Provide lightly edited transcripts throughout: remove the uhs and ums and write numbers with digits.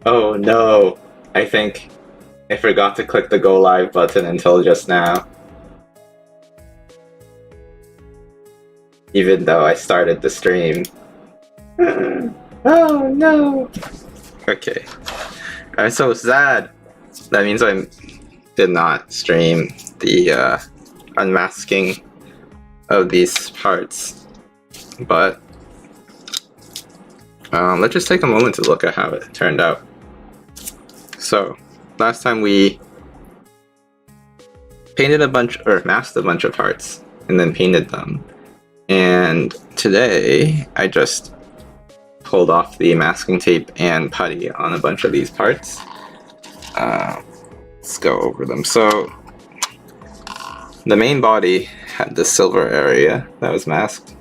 Oh no, I think I forgot to click the go live button until just now. Even though I started the stream. Oh no! Okay. I'm so sad. That means I did not stream the unmasking of these parts. But let's just take a moment to look at how it turned out. So, last time we painted a bunch, or masked a bunch of parts, and then painted them. And today, I just pulled off the masking tape and putty on a bunch of these parts. Let's go over them. So, the main body had the silver area that was masked.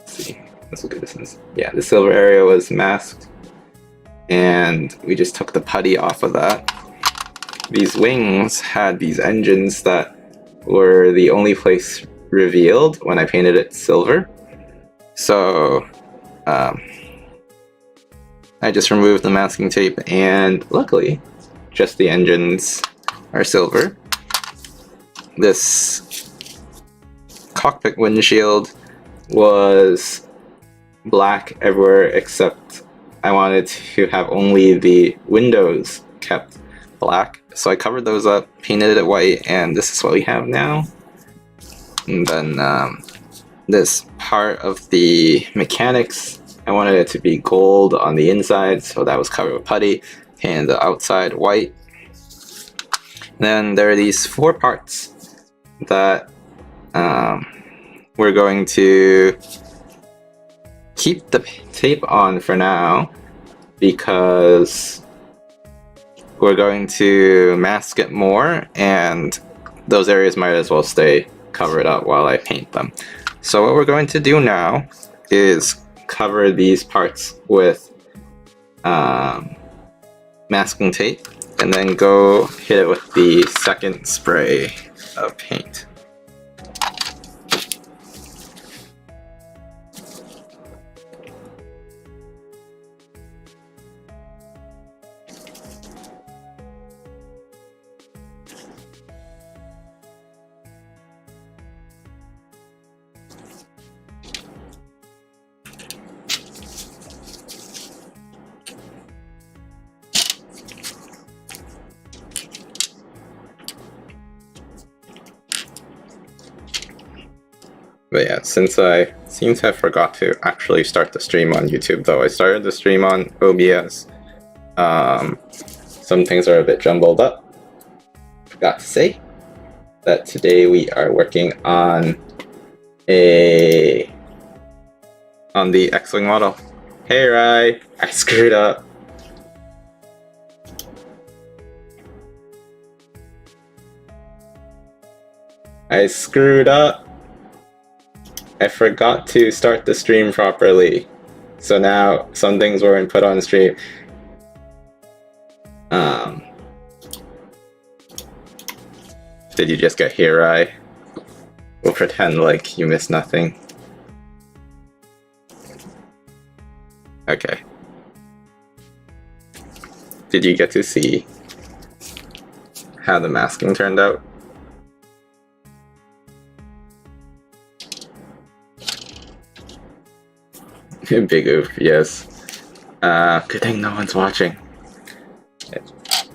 Let's see, let's look at this. Yeah, the silver area was masked. And we just took the putty off of that. These wings had these engines that were the only place revealed when I painted it silver. So I just removed the masking tape, and luckily just the engines are silver. This cockpit windshield was black everywhere except I wanted to have only the windows kept black. So I covered those up, painted it white, and this is what we have now. And then this part of the mechanics, I wanted it to be gold on the inside, so that was covered with putty, and the outside white. Then there are these 4 parts that we're going to keep the tape on for now because we're going to mask it more, and those areas might as well stay covered up while I paint them. So what we're going to do now is cover these parts with masking tape and then go hit it with the second spray of paint. But yeah, since I seem to have forgot to actually start the stream on YouTube, though I started the stream on OBS, some things are a bit jumbled up. Forgot to say that today we are working on the X-Wing model. Hey Rai, I screwed up. I screwed up. I forgot to start the stream properly. So now some things weren't put on stream. Did you just get here, Rai? We'll pretend like you missed nothing. Okay. Did you get to see how the masking turned out? Big oof, yes. Good thing no one's watching.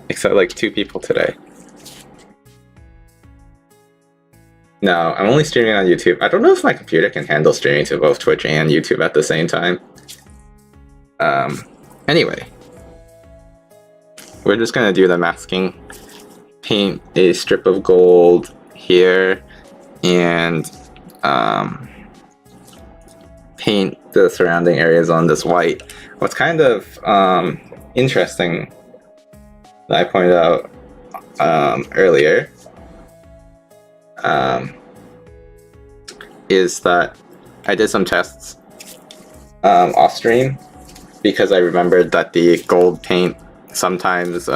Except like 2 people today. No, I'm only streaming on YouTube. I don't know if my computer can handle streaming to both Twitch and YouTube at the same time. Anyway. We're just gonna do the masking. Paint a strip of gold here, and paint the surrounding areas on this white. What's kind of interesting that I pointed out earlier is that I did some tests off stream because I remembered that the gold paint sometimes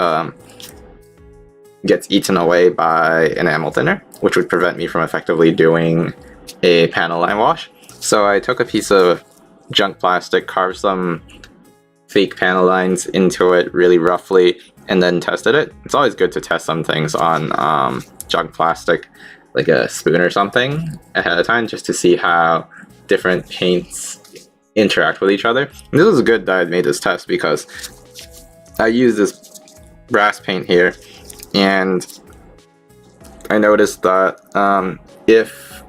gets eaten away by enamel thinner, which would prevent me from effectively doing a panel line wash. So I took a piece of junk plastic, carved some fake panel lines into it really roughly and then tested it. It's always good to test some things on junk plastic, like a spoon or something, ahead of time, just to see how different paints interact with each other. And this was good that I made this test because I used this brass paint here, and I noticed that if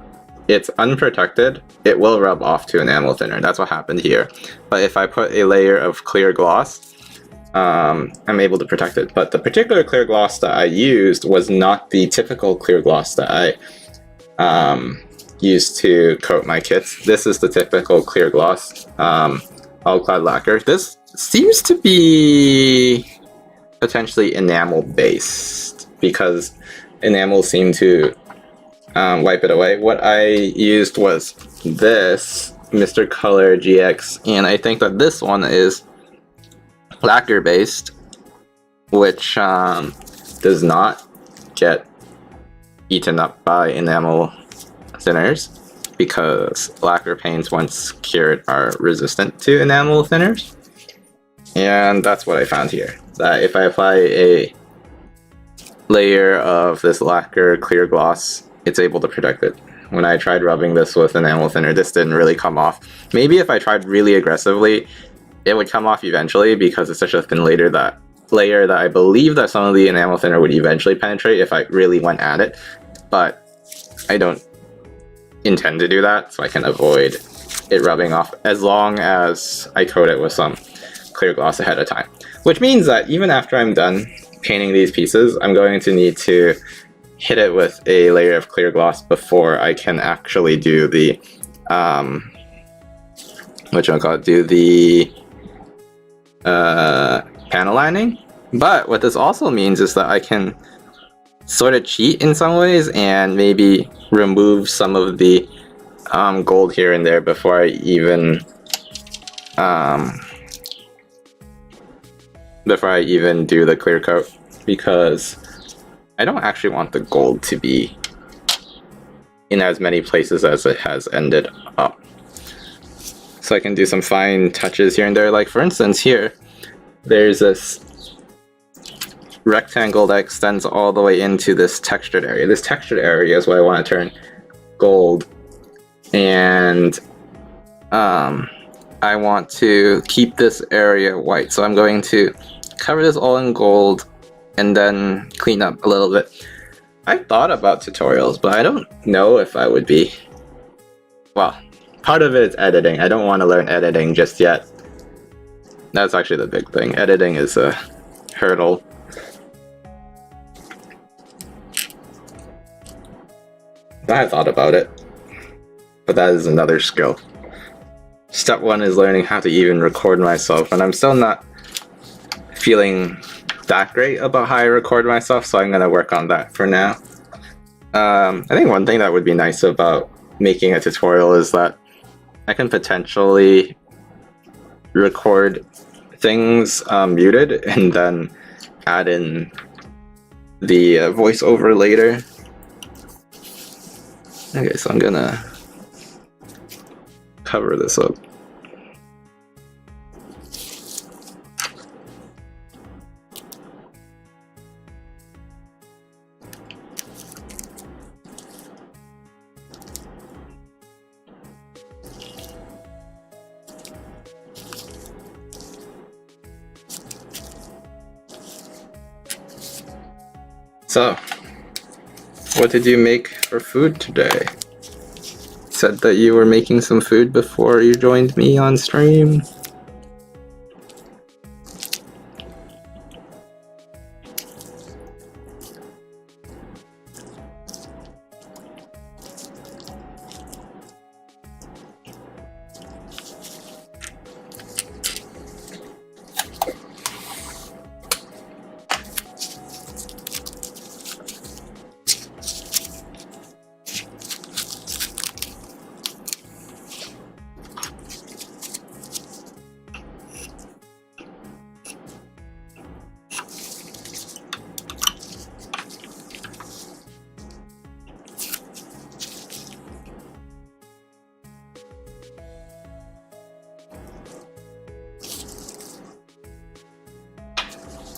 it's unprotected, it will rub off to enamel thinner. That's what happened here. But if I put a layer of clear gloss, I'm able to protect it. But the particular clear gloss that I used was not the typical clear gloss that I used to coat my kits. This is the typical clear gloss all-clad lacquer. This seems to be potentially enamel based because enamels seem to wipe it away. What I used was this Mr. Color GX, and I think that this one is lacquer based, which does not get eaten up by enamel thinners because lacquer paints, once cured, are resistant to enamel thinners. And that's what I found here, that if I apply a layer of this lacquer clear gloss, it's able to protect it. When I tried rubbing this with enamel thinner, this didn't really come off. Maybe if I tried really aggressively, it would come off eventually because it's such a thin layer that I believe that some of the enamel thinner would eventually penetrate if I really went at it. But I don't intend to do that, so I can avoid it rubbing off as long as I coat it with some clear gloss ahead of time. Which means that even after I'm done painting these pieces, I'm going to need to hit it with a layer of clear gloss before I can actually do the panel lining. But what this also means is that I can sort of cheat in some ways and maybe remove some of the gold here and there before I even do the clear coat, because I don't actually want the gold to be in as many places as it has ended up. So I can do some fine touches here and there. Like for instance here, there's this rectangle that extends all the way into this textured area. This textured area is what I want to turn gold, and I want to keep this area white. So I'm going to cover this all in gold and then clean up a little bit. I thought about tutorials, but I don't know if I would be. Well, part of it is editing. I don't want to learn editing just yet. That's actually the big thing. Editing is a hurdle. I thought about it, but that is another skill. Step one is learning how to even record myself, and I'm still not feeling that great about how I record myself, so I'm gonna work on that for now. I think one thing that would be nice about making a tutorial is that I can potentially record things muted and then add in the voiceover later. Okay, so I'm gonna cover this up. So, what did you make for food today? Said that you were making some food before you joined me on stream.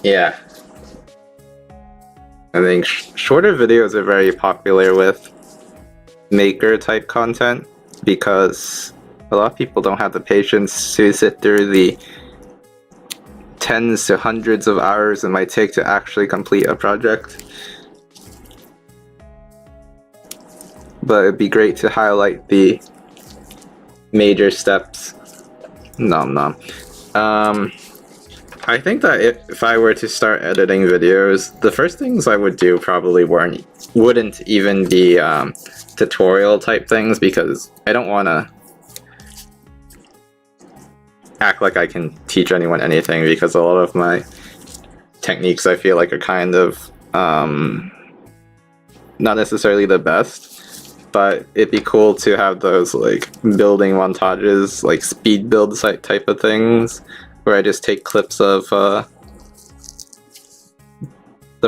Yeah. I think shorter videos are very popular with maker type content because a lot of people don't have the patience to sit through the tens to hundreds of hours it might take to actually complete a project. But it'd be great to highlight the major steps. Nom nom. I think that if I were to start editing videos, the first things I would do probably wouldn't even be tutorial type things, because I don't want to act like I can teach anyone anything, because a lot of my techniques I feel like are kind of not necessarily the best. But it'd be cool to have those like building montages, like speed build site type of things, where I just take clips of the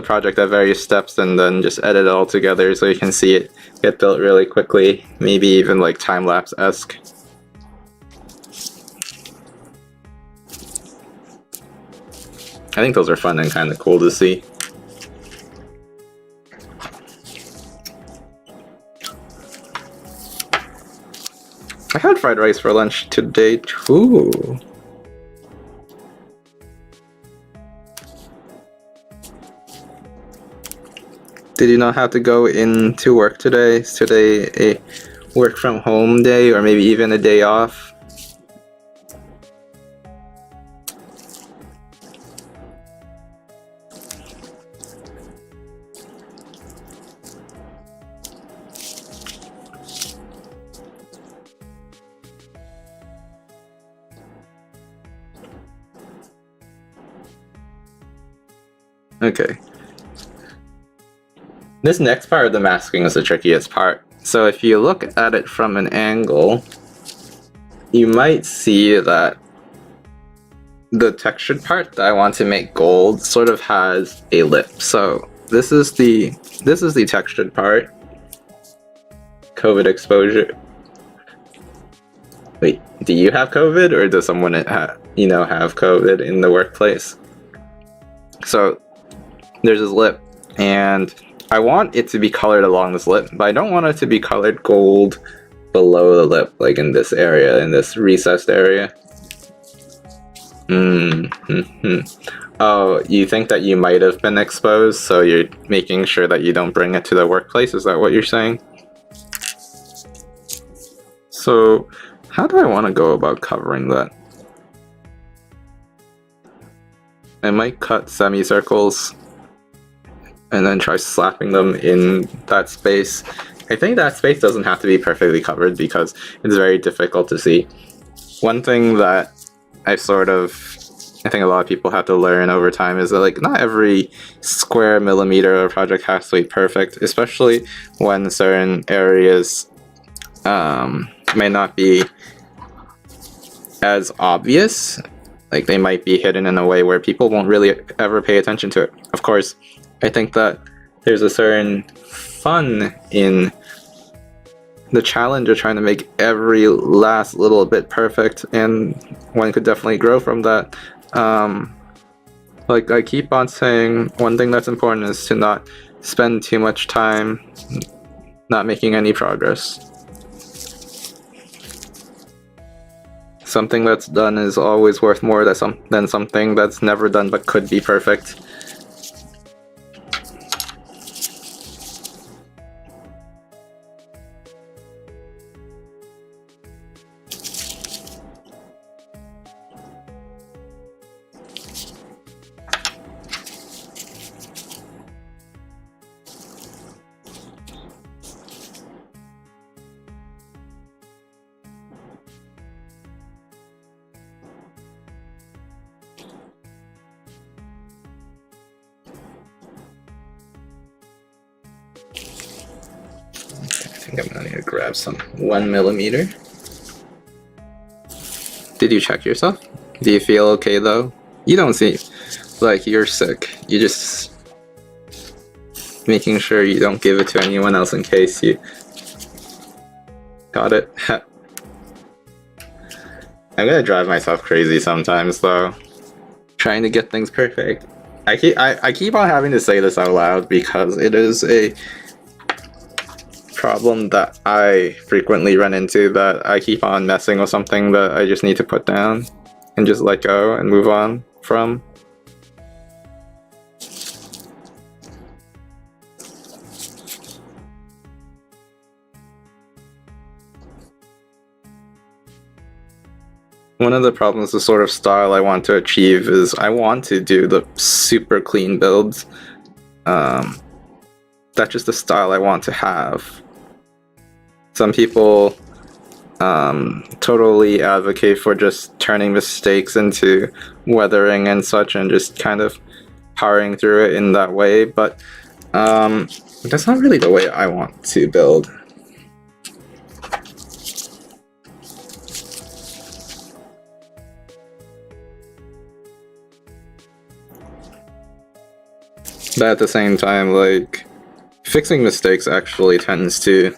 project at various steps and then just edit it all together so you can see it get built really quickly, maybe even like time-lapse-esque. I think those are fun and kind of cool to see. I had fried rice for lunch today too. Did you not have to go into work today? Is today a work from home day, or maybe even a day off? Okay. This next part of the masking is the trickiest part. So if you look at it from an angle, you might see that the textured part that I want to make gold sort of has a lip. So this is the textured part. COVID exposure. Wait, do you have COVID, or does someone have COVID in the workplace? So there's this lip, and I want it to be colored along this lip, but I don't want it to be colored gold below the lip, like in this area, in this recessed area. Oh, you think that you might have been exposed, so you're making sure that you don't bring it to the workplace? Is that what you're saying? So, how do I want to go about covering that? I might cut semicircles and then try slapping them in that space. I think that space doesn't have to be perfectly covered because it's very difficult to see. One thing that I think a lot of people have to learn over time is that like not every square millimeter of a project has to be perfect, especially when certain areas may not be as obvious. Like they might be hidden in a way where people won't really ever pay attention to it. Of course, I think that there's a certain fun in the challenge of trying to make every last little bit perfect, and one could definitely grow from that. Like I keep on saying, one thing that's important is to not spend too much time not making any progress. Something that's done is always worth more than something that's never done but could be perfect. I think I'm gonna need to grab some 1 millimeter. Did you check yourself? Do you feel okay though? You don't seem like you're sick. You just making sure you don't give it to anyone else in case you got it. I'm gonna drive myself crazy sometimes though, trying to get things perfect. I keep on having to say this out loud because it is a problem that I frequently run into, that I keep on messing with something that I just need to put down and just let go and move on from. One of the problems, the sort of style I want to achieve, is I want to do the super clean builds. That's just the style I want to have. Some people totally advocate for just turning mistakes into weathering and such, and just kind of powering through it in that way, but that's not really the way I want to build. But at the same time, like, fixing mistakes actually tends to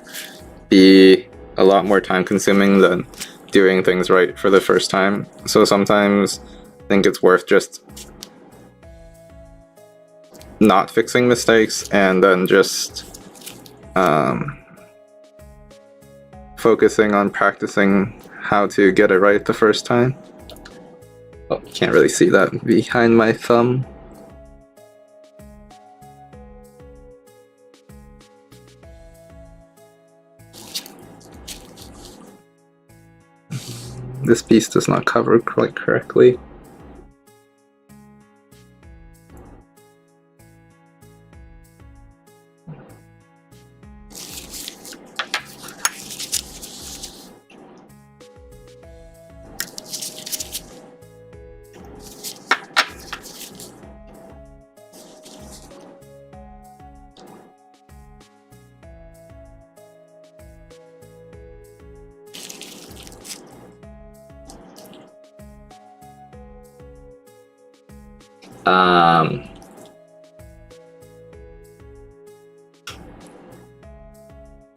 be a lot more time consuming than doing things right for the first time. So sometimes I think it's worth just not fixing mistakes and then just focusing on practicing how to get it right the first time. Oh, can't really see that behind my thumb. This piece does not cover quite correctly.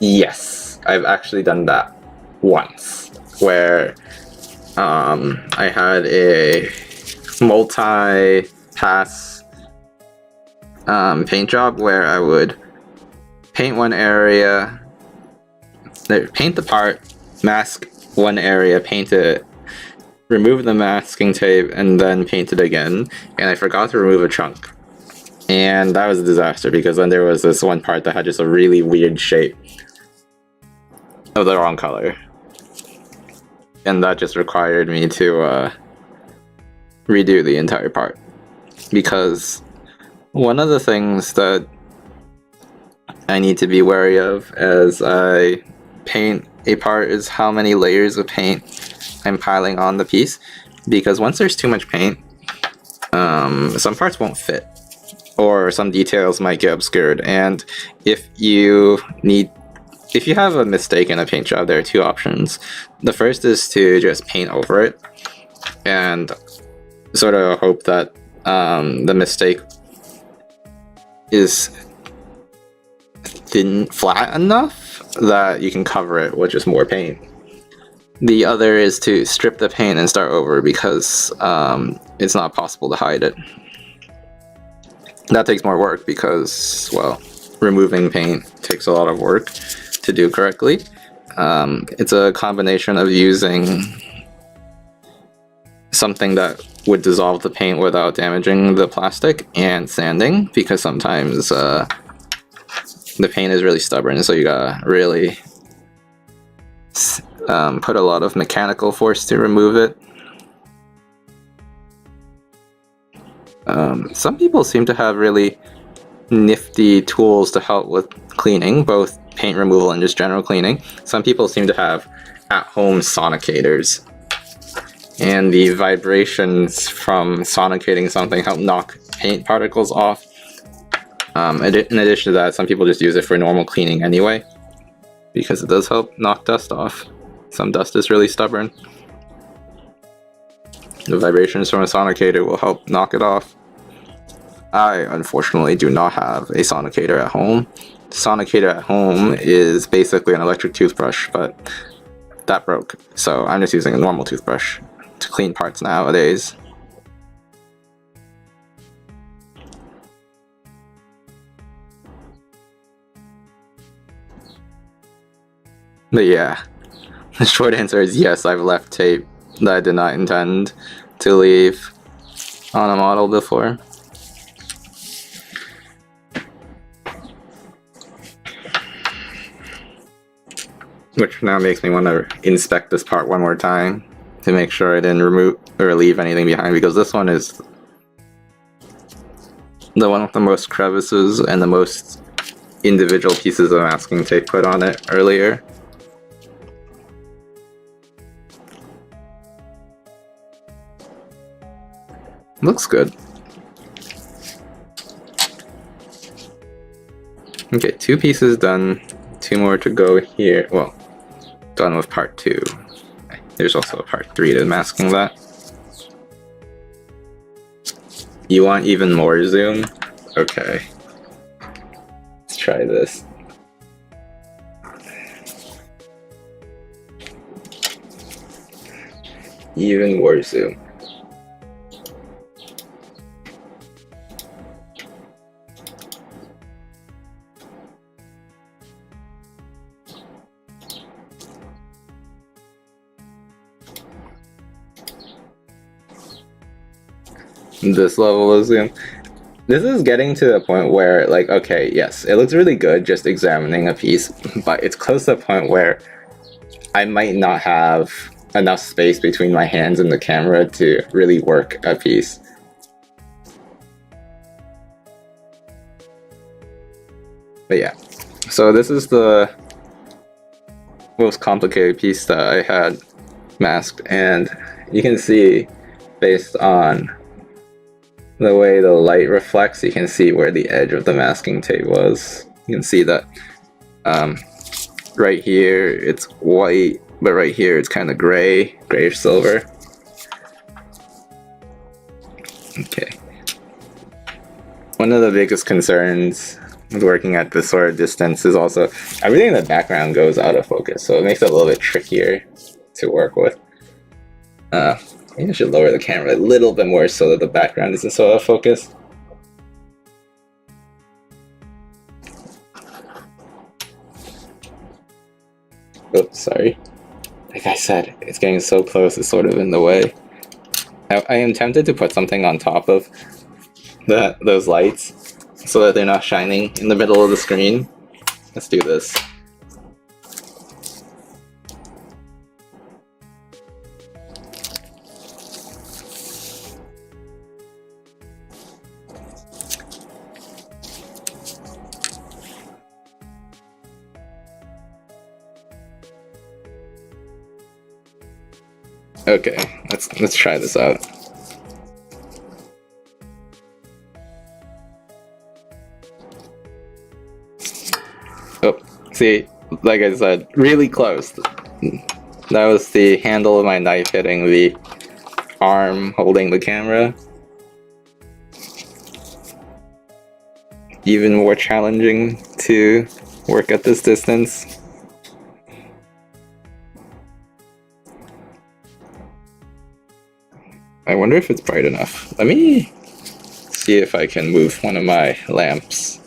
Yes, I've actually done that once, where I had a multi-pass paint job where I would paint one area, paint the part, mask one area, paint it, remove the masking tape, and then paint it again, and I forgot to remove a chunk. And that was a disaster, because then there was this one part that had just a really weird shape of the wrong color. And that just required me to redo the entire part. Because one of the things that I need to be wary of as I paint a part is how many layers of paint I'm piling on the piece. Because once there's too much paint, some parts won't fit, or some details might get obscured. And if you have a mistake in a paint job, there are two options. The first is to just paint over it and sort of hope that the mistake is flat enough that you can cover it with just more paint. The other is to strip the paint and start over, because it's not possible to hide it. That takes more work because, well, removing paint takes a lot of work to do correctly. It's a combination of using something that would dissolve the paint without damaging the plastic, and sanding, because sometimes the paint is really stubborn, so you gotta really put a lot of mechanical force to remove it. Some people seem to have really nifty tools to help with cleaning, both paint removal and just general cleaning. Some people seem to have at-home sonicators, and the vibrations from sonicating something help knock paint particles off. In addition to that, some people just use it for normal cleaning anyway, because it does help knock dust off. Some dust is really stubborn. The vibrations from a sonicator will help knock it off. I unfortunately do not have a sonicator at home. The sonicator at home is basically an electric toothbrush, but that broke, so I'm just using a normal toothbrush to clean parts nowadays. But yeah, the short answer is yes, I've left tape that I did not intend to leave on a model before. Which now makes me want to inspect this part one more time to make sure I didn't remove or leave anything behind, because this one is the one with the most crevices and the most individual pieces of masking tape put on it earlier. Looks good. Okay, 2 pieces done, 2 more to go here. Well, done with part 2. There's also a part 3 to masking that. You want even more zoom? Okay. Let's try this. Even more zoom. This level of zoom. This is getting to the point where, like, okay, yes, it looks really good just examining a piece, but it's close to the point where I might not have enough space between my hands and the camera to really work a piece. But yeah, so this is the most complicated piece that I had masked, and you can see based on the way the light reflects, you can see where the edge of the masking tape was. You can see that right here it's white, but right here it's kind of grayish silver. Okay. One of the biggest concerns with working at this sort of distance is also everything in the background goes out of focus, so it makes it a little bit trickier to work with. Maybe I should lower the camera a little bit more so that the background isn't so out of focus. Oops, sorry. Like I said, it's getting so close, it's sort of in the way. I am tempted to put something on top of those lights so that they're not shining in the middle of the screen. Let's do this. Okay, let's try this out. Oh, see, like I said, really close. That was the handle of my knife hitting the arm holding the camera. Even more challenging to work at this distance. I wonder if it's bright enough. Let me see if I can move one of my lamps.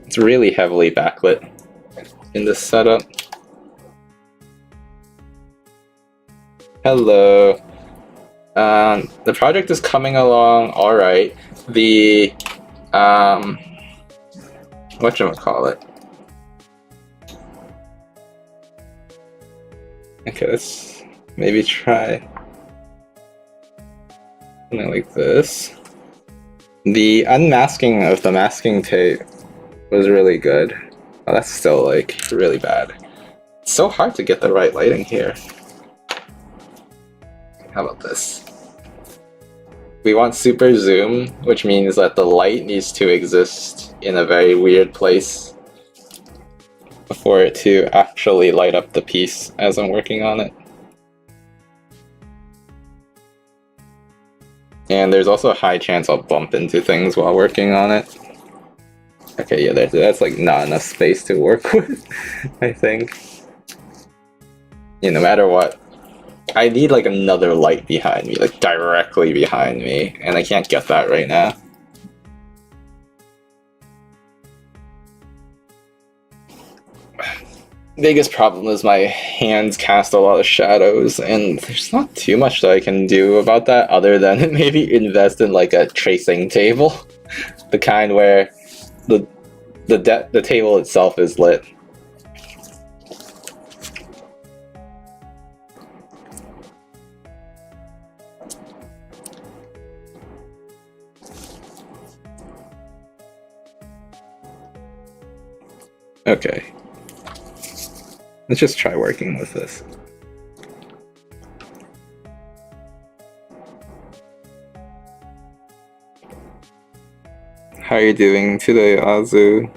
It's really heavily backlit in this setup. Hello. The project is coming along alright. The whatchamacallit. Okay, let's maybe try something like this. The unmasking of the masking tape was really good. Oh, that's still like really bad. It's so hard to get the right lighting here. How about this? We want super zoom, which means that the light needs to exist in a very weird place for it to actually light up the piece as I'm working on it. And there's also a high chance I'll bump into things while working on it. Okay, yeah, that's like not enough space to work with, I think. Yeah, no matter what, I need like another light behind me, like directly behind me, and I can't get that right now. biggest problem is my hands cast a lot of shadows, and there's not too much that I can do about that other than maybe invest in like a tracing table, the kind where the table itself is lit. Okay. Let's just try working with this. How are you doing today, Azu?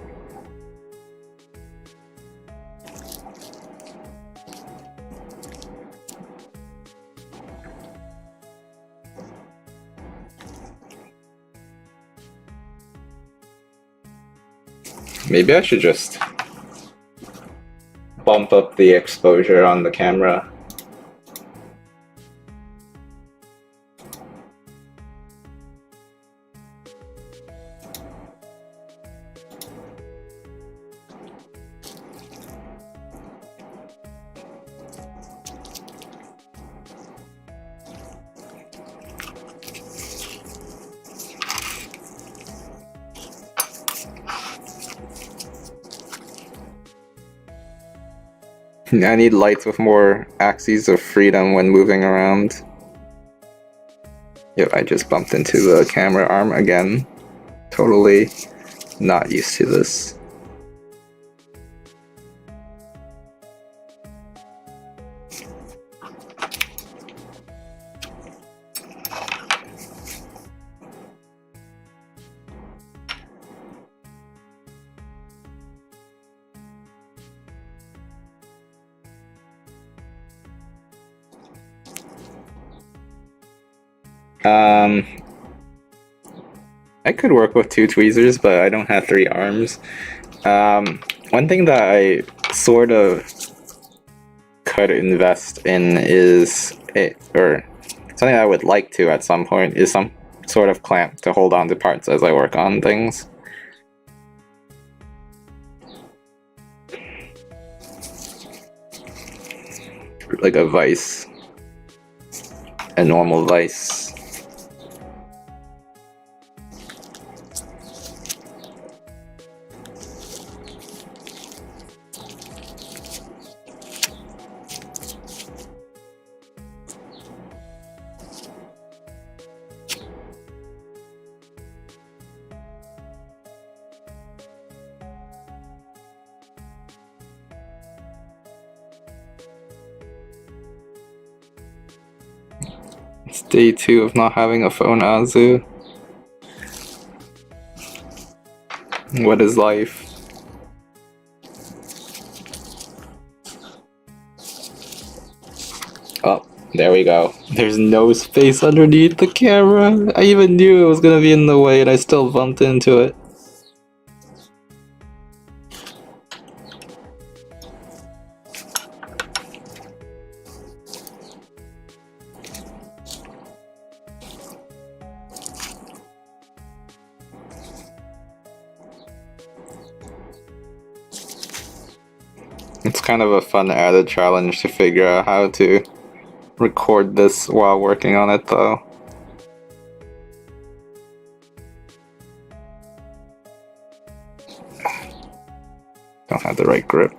Maybe I should just bump up the exposure on the camera. I need lights with more axes of freedom when moving around. Yep, I just bumped into the camera arm again. Totally not used to this. I could work with 2 tweezers, but I don't have 3 arms. One thing that I sort of could invest in is, or something I would like to at some point, is some sort of clamp to hold on to parts as I work on things. Like a vise. A normal vise. It's day 2 of not having a phone, Azu. What is life? Oh, there we go. There's no space underneath the camera. I even knew it was gonna be in the way and I still bumped into it. It's kind of a fun added challenge to figure out how to record this while working on it, though. Don't have the right grip.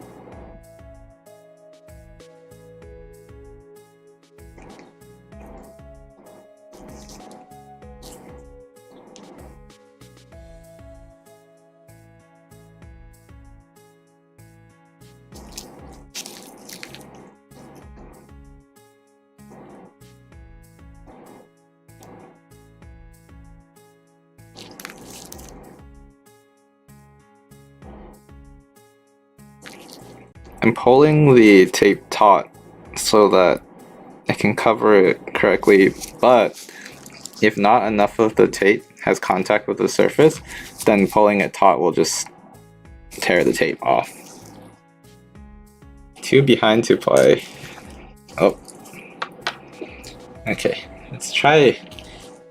I'm pulling the tape taut so that I can cover it correctly, but if not enough of the tape has contact with the surface, then pulling it taut will just tear the tape off. 2 behind to play. Oh. Okay, let's try a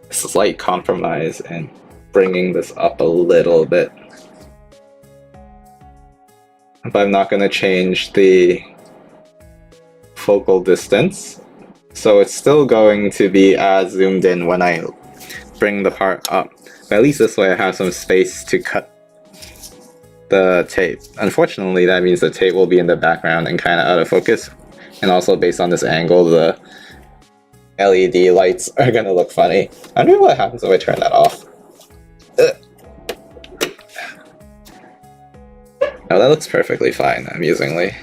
slight compromise and bringing this up a little bit. but I'm not going to change the focal distance. So it's still going to be as zoomed in when I bring the part up. But at least this way I have some space to cut the tape. Unfortunately, that means the tape will be in the background and kind of out of focus. And also based on this angle, the LED lights are going to look funny. I wonder what happens if I turn that off. Ugh. Oh, that looks perfectly fine, amusingly.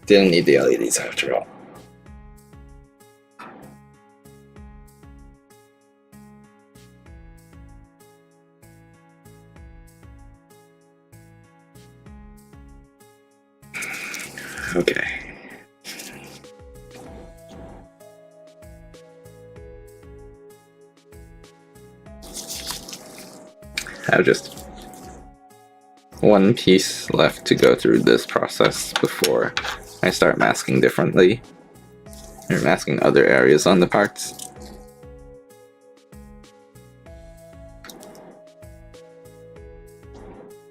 Didn't need the LEDs after all. Okay. I have just one piece left to go through this process before I start masking differently, or masking other areas on the parts.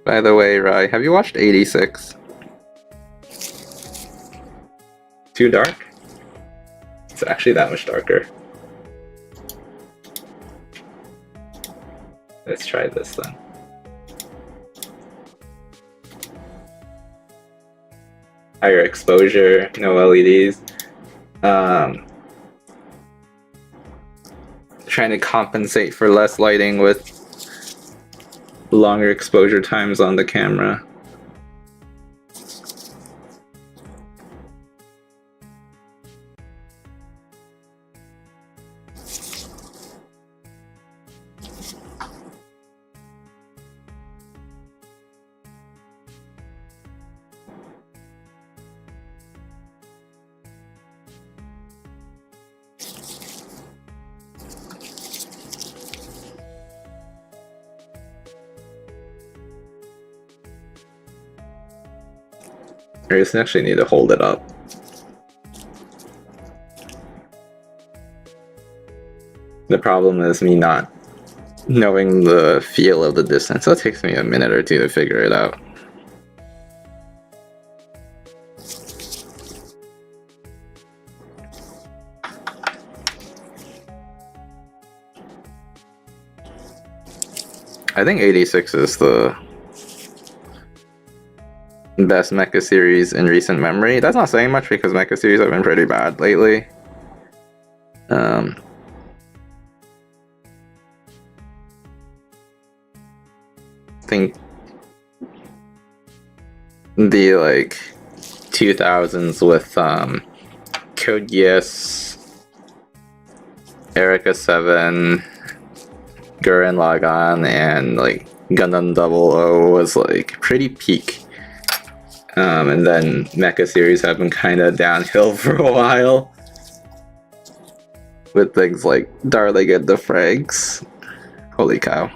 By the way, Rai, have you watched 86? Too dark? It's actually that much darker. Let's try this then. Higher exposure, no LEDs. Trying to compensate for less lighting with longer exposure times on the camera. I just actually need to hold it up. The problem is me not knowing the feel of the distance, so it takes me a minute or two to figure it out. I think 86 is the best mecha series in recent memory. That's not saying much because mecha series have been pretty bad lately. I think the like 2000s with Code Geass, Erika 7, Gurren Lagann, and like Gundam 00 was like pretty peak. And then mecha series have been kind of downhill for a while with things like Darling and the Franxx. Holy cow.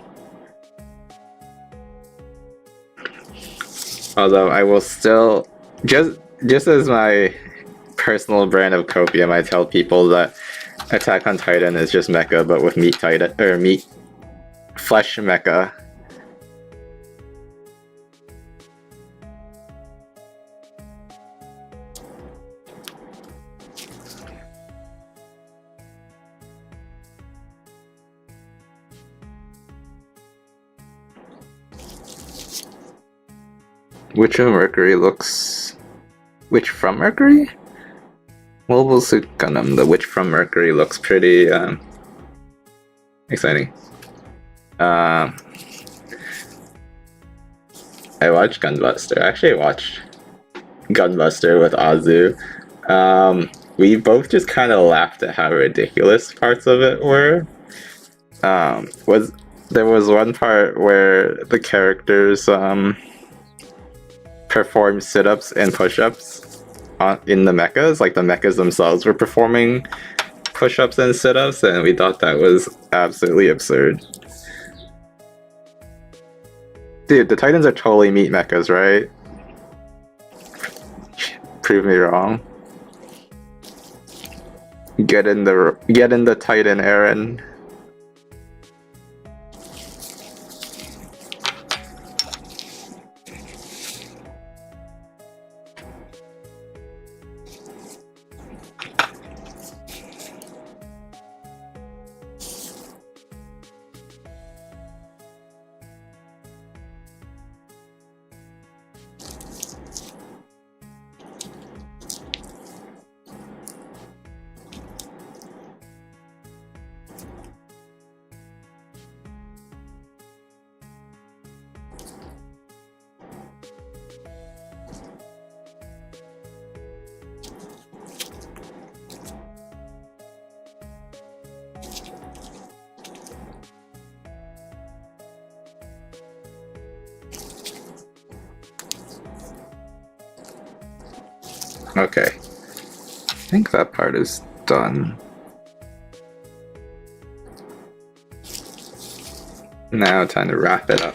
Although I will still, just as my personal brand of copium, I tell people that Attack on Titan is just mecha but with meat Titan, or meat flesh mecha. Witch of Mercury looks... Witch from Mercury? Mobile Suit Gundam, the Witch from Mercury looks pretty exciting. I watched Gunbuster. I actually watched Gunbuster with Azu. We both just kind of laughed at how ridiculous parts of it were. There was one part where the characters perform sit-ups and push-ups in the mechas, like the mechas themselves were performing push-ups and sit-ups, and we thought that was absolutely absurd. Dude, the Titans are totally meat mechas, right? Prove me wrong. Get in the Titan, Aaron. Okay. I think that part is done. Now time to wrap it up.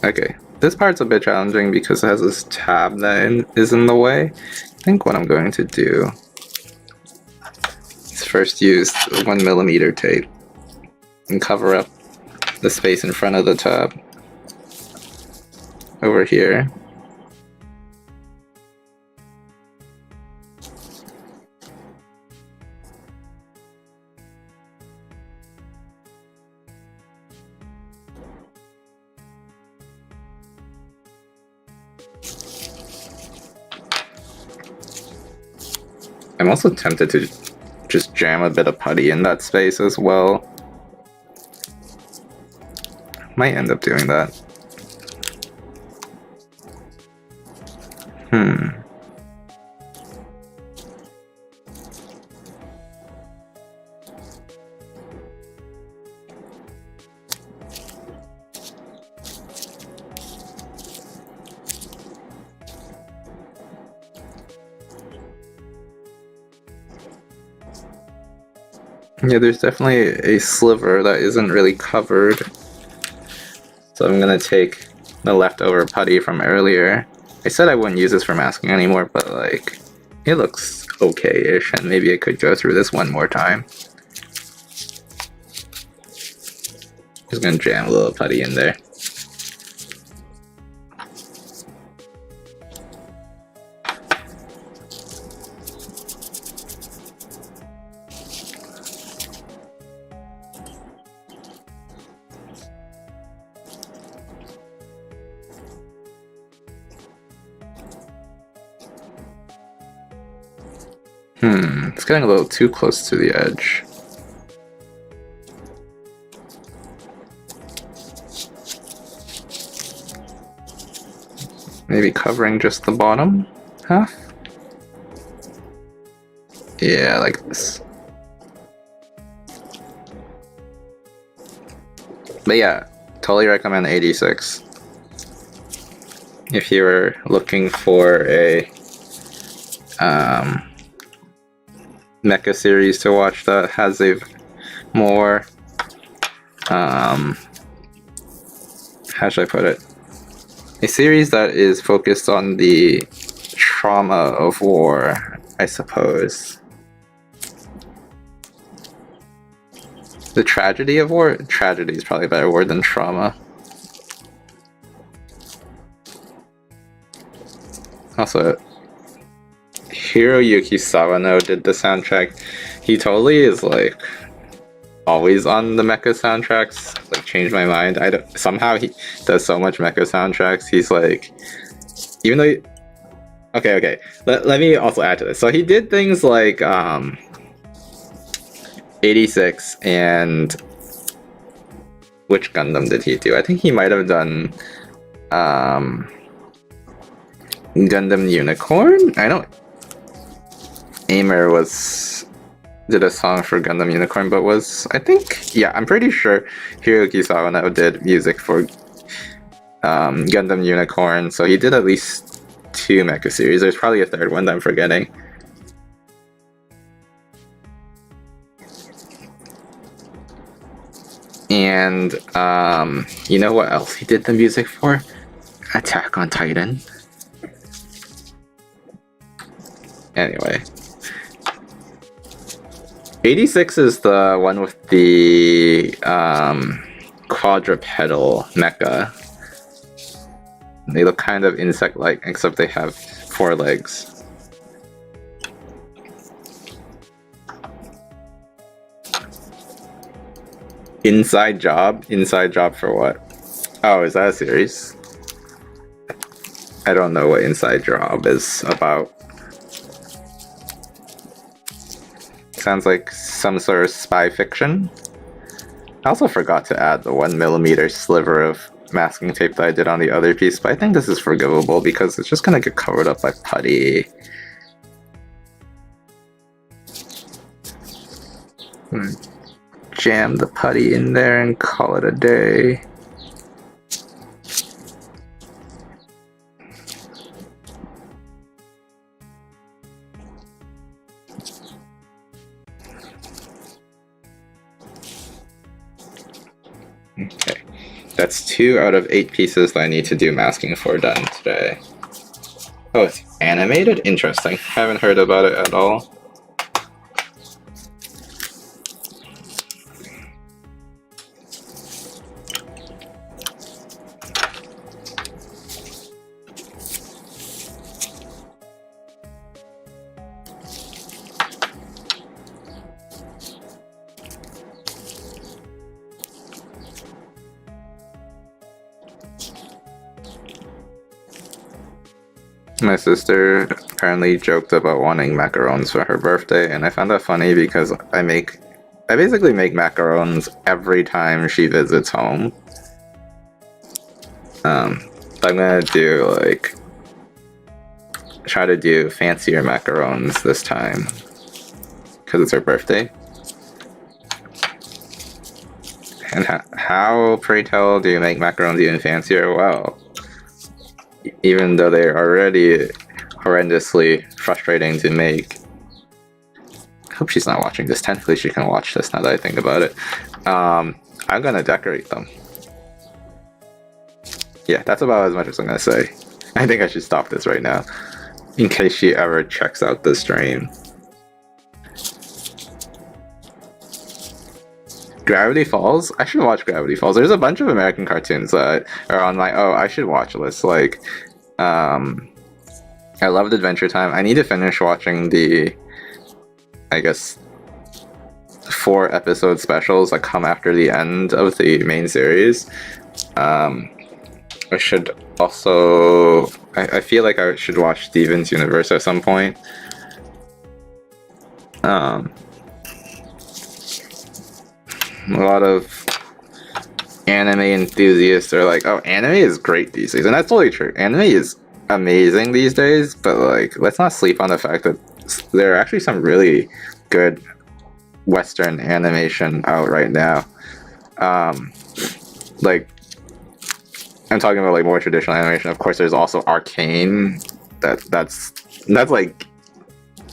Okay. This part's a bit challenging because it has this tab that is in the way. I think what I'm going to do is first use 1mm tape and cover up the space in front of the tab over here. I'm also tempted to just jam a bit of putty in that space as well. Might end up doing that. Yeah, there's definitely a sliver that isn't really covered. So I'm gonna take the leftover putty from earlier. I said I wouldn't use this for masking anymore, but like, it looks okay-ish, and maybe I could go through this one more time. Just gonna jam a little putty in there. It's getting a little too close to the edge. Maybe covering just the bottom half? Yeah, like this. But yeah, totally recommend 86. If you were looking for a mecha series to watch that has a more how should I put it? A series that is focused on the trauma of war, I suppose. The tragedy of war? Tragedy is probably a better word than trauma. Also, Hiroyuki Sawano did the soundtrack. He totally is like always on the mecha soundtracks. Like, changed my mind. Somehow he does so much mecha soundtracks. He's like, even though okay. Let me also add to this. So he did things like 86 and which Gundam did he do? I think he might have done Gundam Unicorn? I know Aimer did a song for Gundam Unicorn, but I'm pretty sure Hiroki Sawano did music for Gundam Unicorn, so he did at least 2 mecha series. There's probably a third one that I'm forgetting. And you know what else he did the music for? Attack on Titan. Anyway, 86 is the one with the quadrupedal mecha. They look kind of insect-like, except they have 4 legs. Inside Job? Inside Job for what? Oh, is that a series? I don't know what Inside Job is about. Sounds like some sort of spy fiction. I also forgot to add the 1mm sliver of masking tape that I did on the other piece, but I think this is forgivable because it's just gonna get covered up by putty. Jam the putty in there and call it a day. Okay, that's 2 out of 8 pieces that I need to do masking for done today. Oh, it's animated? Interesting. Haven't heard about it at all. My sister apparently joked about wanting macarons for her birthday, and I found that funny because I basically make macarons every time she visits home. I'm gonna try to do fancier macarons this time because it's her birthday. And how, pray tell, do you make macarons even fancier? Well, even though they're already horrendously frustrating to make. I hope she's not watching this. Technically she can watch this now that I think about it. I'm gonna decorate them. Yeah, that's about as much as I'm gonna say. I think I should stop this right now, in case she ever checks out the stream. Gravity Falls? I should watch Gravity Falls. There's a bunch of American cartoons that are on my I should watch list. Like, I loved Adventure Time. I need to finish watching the, I guess, 4 episode specials that come after the end of the main series. I should also, I feel like I should watch Steven's Universe at some point. A lot of anime enthusiasts are like, oh, anime is great these days. And that's totally true. Anime is amazing these days, but like, let's not sleep on the fact that there are actually some really good Western animation out right now. Like, I'm talking about like more traditional animation. Of course, there's also Arcane. That's like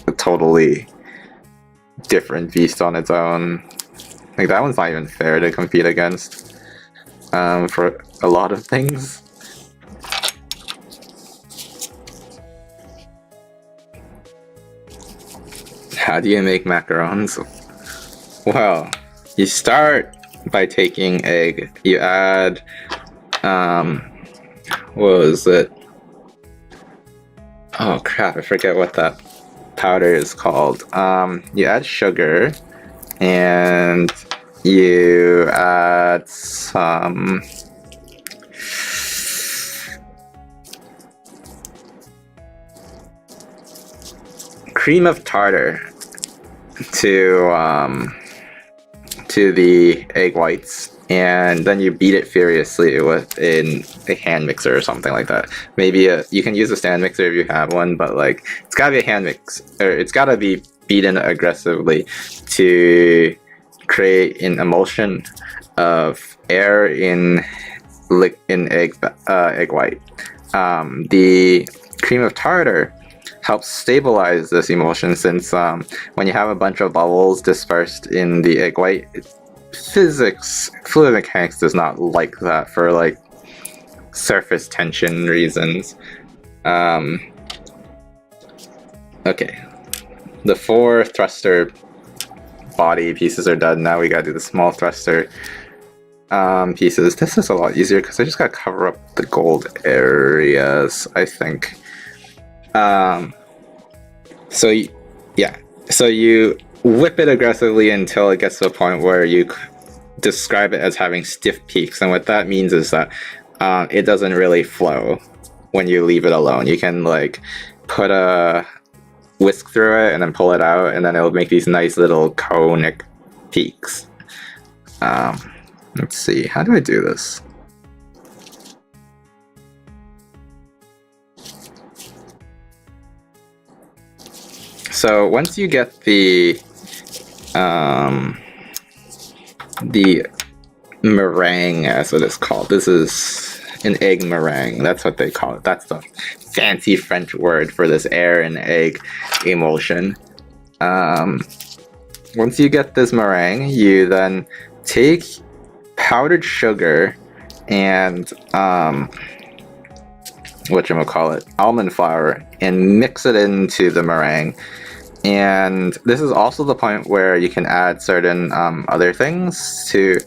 a totally different beast on its own. Like, that one's not even fair to compete against for a lot of things. How do you make macarons? Well, you start by taking egg. You add, what was it? Oh crap, I forget what that powder is called. You add sugar, and you add some cream of tartar to the egg whites, and then you beat it furiously in a hand mixer or something like that. Maybe you can use a stand mixer if you have one, but like, it's gotta be a hand mix, or it's gotta be beaten aggressively to create an emulsion of air in egg white. The cream of tartar helps stabilize this emulsion, since when you have a bunch of bubbles dispersed in the egg white, fluid mechanics does not like that for like surface tension reasons. Okay, the 4 thruster body pieces are done. Now we gotta do the small thruster pieces. This is a lot easier because I just gotta cover up the gold areas, I think. So you whip it aggressively until it gets to a point where you describe it as having stiff peaks, and what that means is that it doesn't really flow when you leave it alone. You can like put a whisk through it and then pull it out, and then it'll make these nice little conic peaks. Let's see, how do I do this? So once you get the meringue, as it is called, this is an egg meringue. That's what they call it. That's the fancy French word for this air and egg emulsion. Once you get this meringue, you then take powdered sugar and whatchamacallit, almond flour, and mix it into the meringue. And this is also the point where you can add certain other things to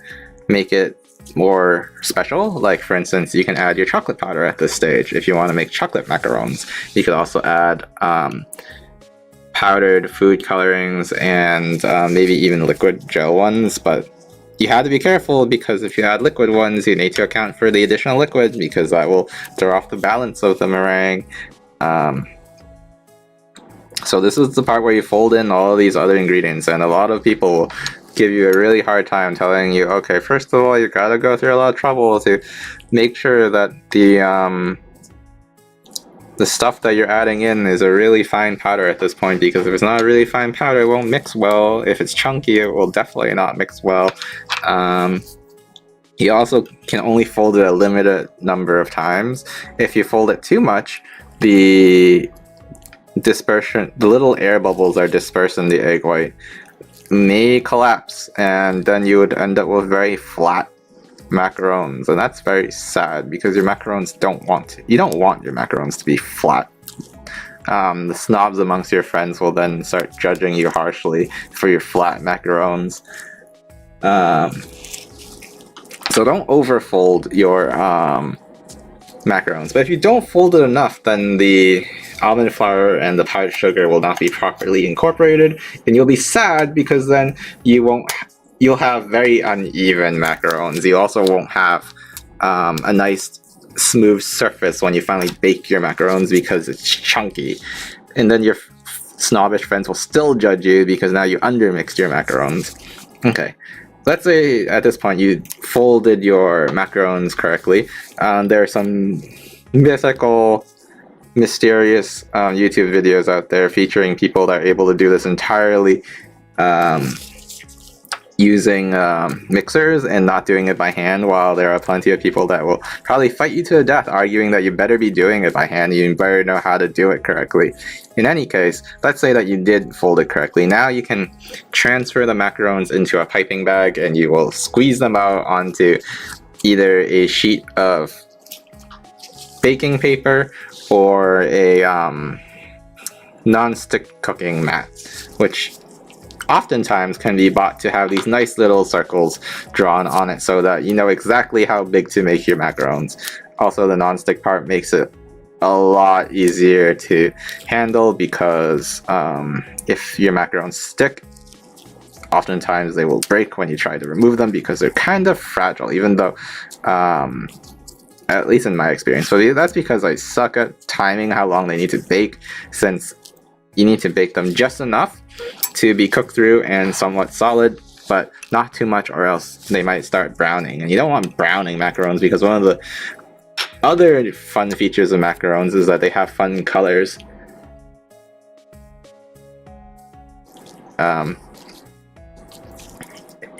make it more special. Like, for instance, you can add your chocolate powder at this stage if you want to make chocolate macarons. You could also add powdered food colorings and maybe even liquid gel ones, but you have to be careful, because if you add liquid ones, you need to account for the additional liquid, because that will throw off the balance of the meringue. So this is the part where you fold in all of these other ingredients, and a lot of people will give you a really hard time telling you, okay, first of all, you gotta go through a lot of trouble to make sure that the stuff that you're adding in is a really fine powder at this point, because if it's not a really fine powder, it won't mix well. If it's chunky, it will definitely not mix well. You also can only fold it a limited number of times. If you fold it too much, the little air bubbles are dispersed in the egg white, may collapse, and then you would end up with very flat macarons, and that's very sad, because your macarons you don't want your macarons to be flat. The snobs amongst your friends will then start judging you harshly for your flat macarons. So don't overfold your macarons, but if you don't fold it enough, then the almond flour and the powdered sugar will not be properly incorporated, and you'll be sad, because then you'll have very uneven macarons. You also won't have a nice smooth surface when you finally bake your macarons, because it's chunky, and then your snobbish friends will still judge you because now you undermixed your macarons. Okay, let's say at this point you folded your macarons correctly. There are some mythical, mysterious YouTube videos out there featuring people that are able to do this entirely using mixers and not doing it by hand, while there are plenty of people that will probably fight you to the death, arguing that you better be doing it by hand, you better know how to do it correctly. In any case, let's say that you did fold it correctly. Now you can transfer the macarons into a piping bag, and you will squeeze them out onto either a sheet of baking paper or a non-stick cooking mat, which oftentimes can be bought to have these nice little circles drawn on it, so that you know exactly how big to make your macarons. Also, the non-stick part makes it a lot easier to handle, because if your macarons stick, oftentimes they will break when you try to remove them, because they're kind of fragile, even though at least in my experience. So that's because I suck at timing how long they need to bake, since you need to bake them just enough to be cooked through and somewhat solid, but not too much, or else they might start browning. And you don't want browning macarons, because one of the other fun features of macarons is that they have fun colors.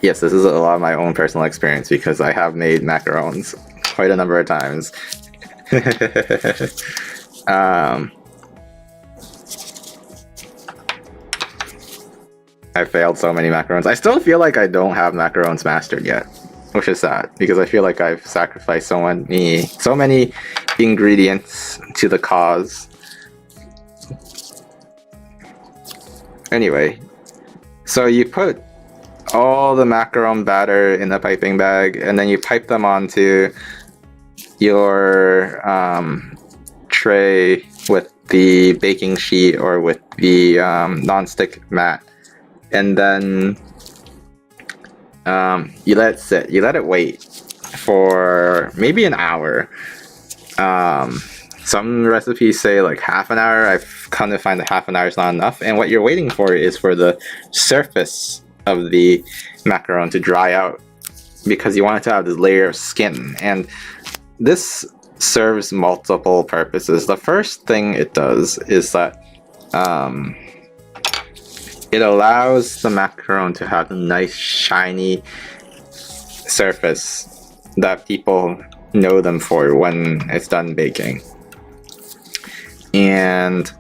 Yes, this is a lot of my own personal experience, because I have made macarons quite a number of times. I failed so many macarons. I still feel like I don't have macarons mastered yet, which is sad, because I feel like I've sacrificed so many ingredients to the cause. Anyway, so you put all the macaron batter in a piping bag, and then you pipe them onto your tray with the baking sheet or with the non-stick mat, and then you let it sit. You let it wait for maybe an hour. Some recipes say like half an hour. I've come to find that half an hour is not enough, and what you're waiting for is for the surface of the macaron to dry out, because you want it to have this layer of skin. And this serves multiple purposes. The first thing it does is that it allows the macaron to have a nice shiny surface that people know them for when it's done baking. And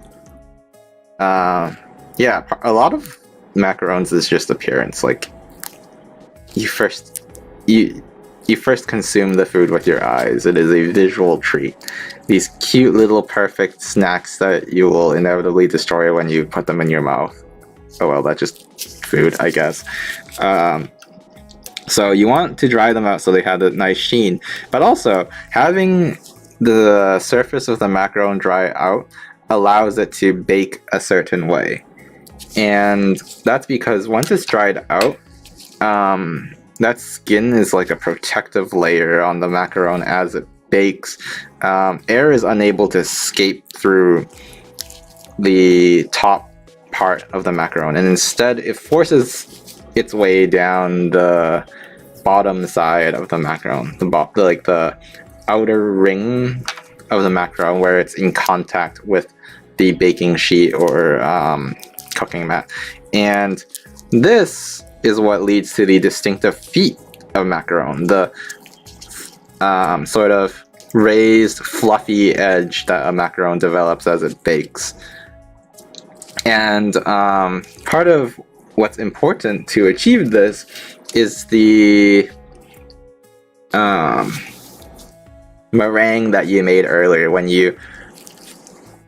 yeah, a lot of macarons is just appearance. Like you first consume the food with your eyes. It is a visual treat. These cute little perfect snacks that you will inevitably destroy when you put them in your mouth. Oh well, that's just food, I guess. So you want to dry them out so they have a nice sheen, but also having the surface of the macaron dry out allows it to bake a certain way. And that's because once it's dried out, that skin is like a protective layer on the macaron as it bakes. Air is unable to escape through the top part of the macaron, and instead it forces its way down the bottom side of the macaron, the outer ring of the macaron where it's in contact with the baking sheet or cooking mat. And this is what leads to the distinctive feet of macaron, the sort of raised, fluffy edge that a macaron develops as it bakes. And part of what's important to achieve this is the meringue that you made earlier when you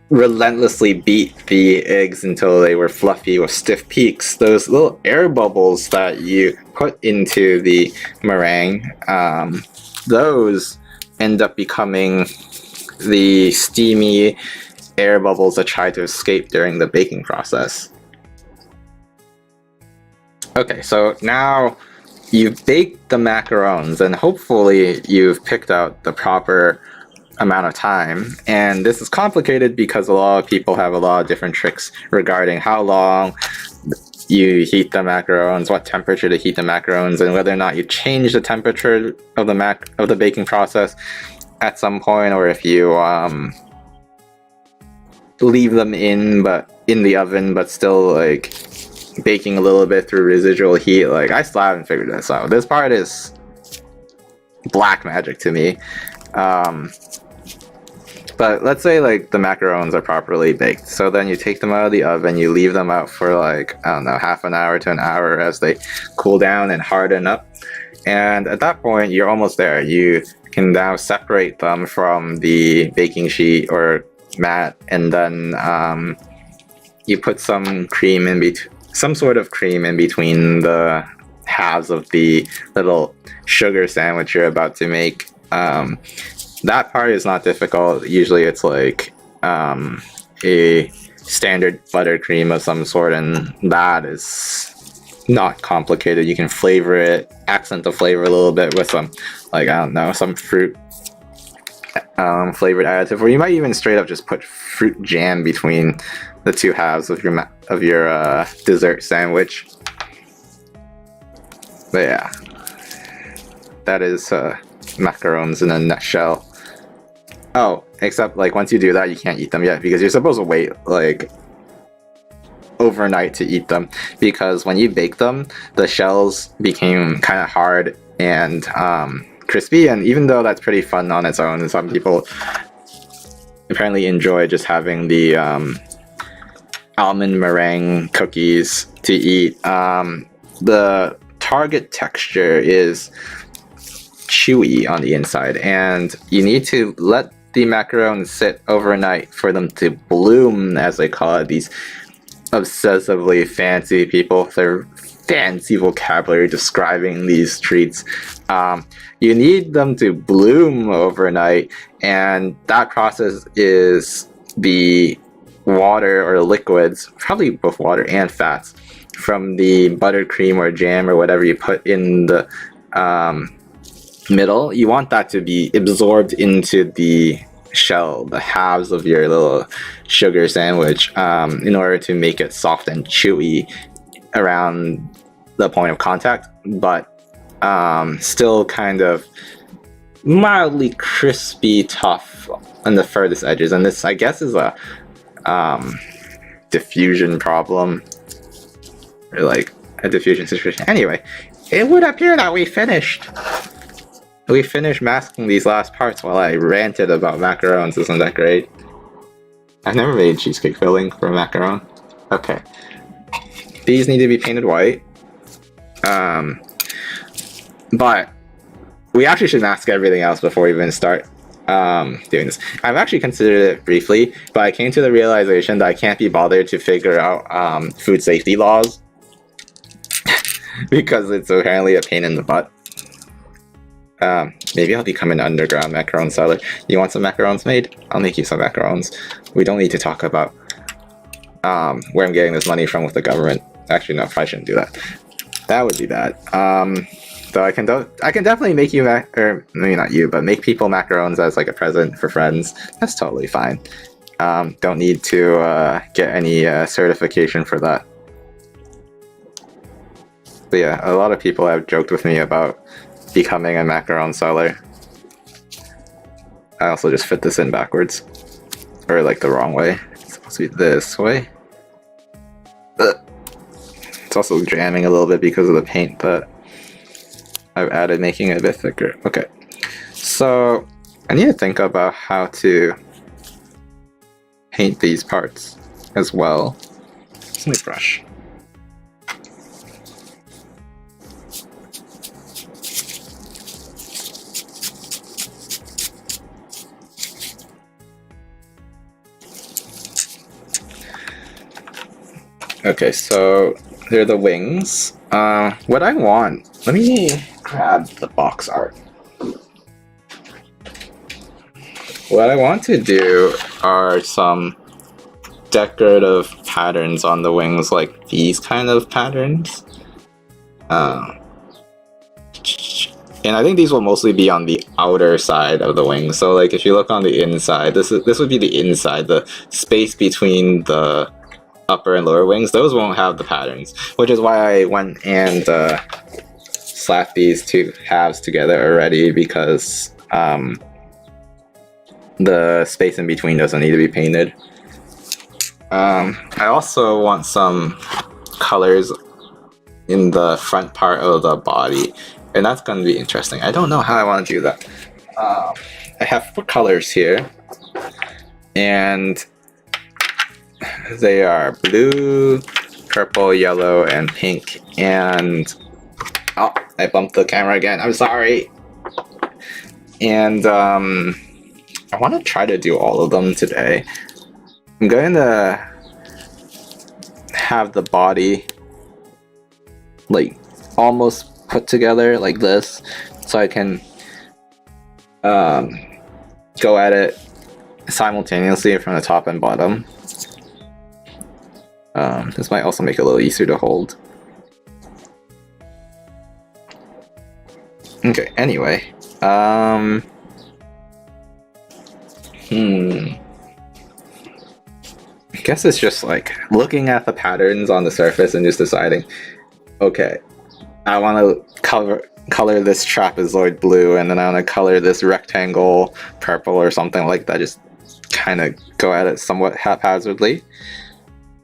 relentlessly beat the eggs until they were fluffy with stiff peaks. Those little air bubbles that you put into the meringue, those end up becoming the steamy air bubbles that try to escape during the baking process. Okay, so now you've baked the macarons and hopefully you've picked out the proper amount of time. And this is complicated because a lot of people have a lot of different tricks regarding how long you heat the macarons, what temperature to heat the macarons, and whether or not you change the temperature of the baking process at some point, or if you leave them in the oven but still like baking a little bit through residual heat. Like, I still haven't figured this out. This part is black magic to me. But let's say like the macarons are properly baked. So then you take them out of the oven, you leave them out for like, I don't know, half an hour to an hour as they cool down and harden up. And at that point, you're almost there. You can now separate them from the baking sheet or mat, and then you put some cream in between, some sort of cream in between the halves of the little sugar sandwich you're about to make. That part is not difficult. Usually it's like a standard buttercream of some sort, and that is not complicated. You can flavor it, accent the flavor a little bit with some, like, I don't know, some fruit flavored additive, or you might even straight up just put fruit jam between the two halves of your dessert sandwich. But yeah, that is macarons in a nutshell. Oh, except like once you do that, you can't eat them yet because you're supposed to wait like overnight to eat them, because when you bake them, the shells became kind of hard and crispy. And even though that's pretty fun on its own, and some people apparently enjoy just having the almond meringue cookies to eat, the target texture is chewy on the inside, and you need to let the macarons sit overnight for them to bloom, as they call it. These obsessively fancy people, their fancy vocabulary describing these treats. You need them to bloom overnight, and that process is the water or liquids, probably both water and fats, from the buttercream or jam or whatever you put in the middle. You want that to be absorbed into the shell, the halves of your little sugar sandwich, in order to make it soft and chewy around the point of contact, but still kind of mildly crispy tough on the furthest edges. And this, I guess, is a diffusion problem. or like a diffusion situation. Anyway, it would appear that we finished. We finished masking these last parts while I ranted about macarons. Isn't that great? I've never made cheesecake filling for a macaron. Okay. These need to be painted white. But we actually should mask everything else before we even start doing this. I've actually considered it briefly, but I came to the realization that I can't be bothered to figure out food safety laws because it's apparently a pain in the butt. Maybe I'll become an underground macaron seller. You want some macarons made? I'll make you some macarons. We don't need to talk about where I'm getting this money from with the government. Actually, no, I shouldn't do that. That would be bad. Though I can definitely make you or maybe not you, but make people macarons as like a present for friends. That's totally fine. Don't need to get any certification for that. But yeah, a lot of people have joked with me about becoming a macaron seller. I also just fit this in backwards, or like the wrong way. It's supposed to be this way. It's also jamming a little bit because of the paint, but I've added making it a bit thicker. Okay, so I need to think about how to paint these parts as well. Let me brush. Okay, so they're the wings. What I want, let me grab the box art. What I want to do are some decorative patterns on the wings, like these kind of patterns. And I think these will mostly be on the outer side of the wing. So like if you look on the inside, this would be the inside, the space between the upper and lower wings. Those won't have the patterns, which is why I went and slapped these two halves together already, because the space in between doesn't need to be painted. I also want some colors in the front part of the body, and that's going to be interesting. I don't know how I want to do that. I have 4 colors here, and they are blue, purple, yellow, and pink. And oh, I bumped the camera again. I'm sorry. And I want to try to do all of them today. I'm going to have the body like almost put together like this, so I can go at it simultaneously from the top and bottom. This might also make it a little easier to hold. Okay, anyway. I guess it's just like looking at the patterns on the surface and just deciding, okay, I want to color this trapezoid blue, and then I want to color this rectangle purple or something like that. Just kind of go at it somewhat haphazardly.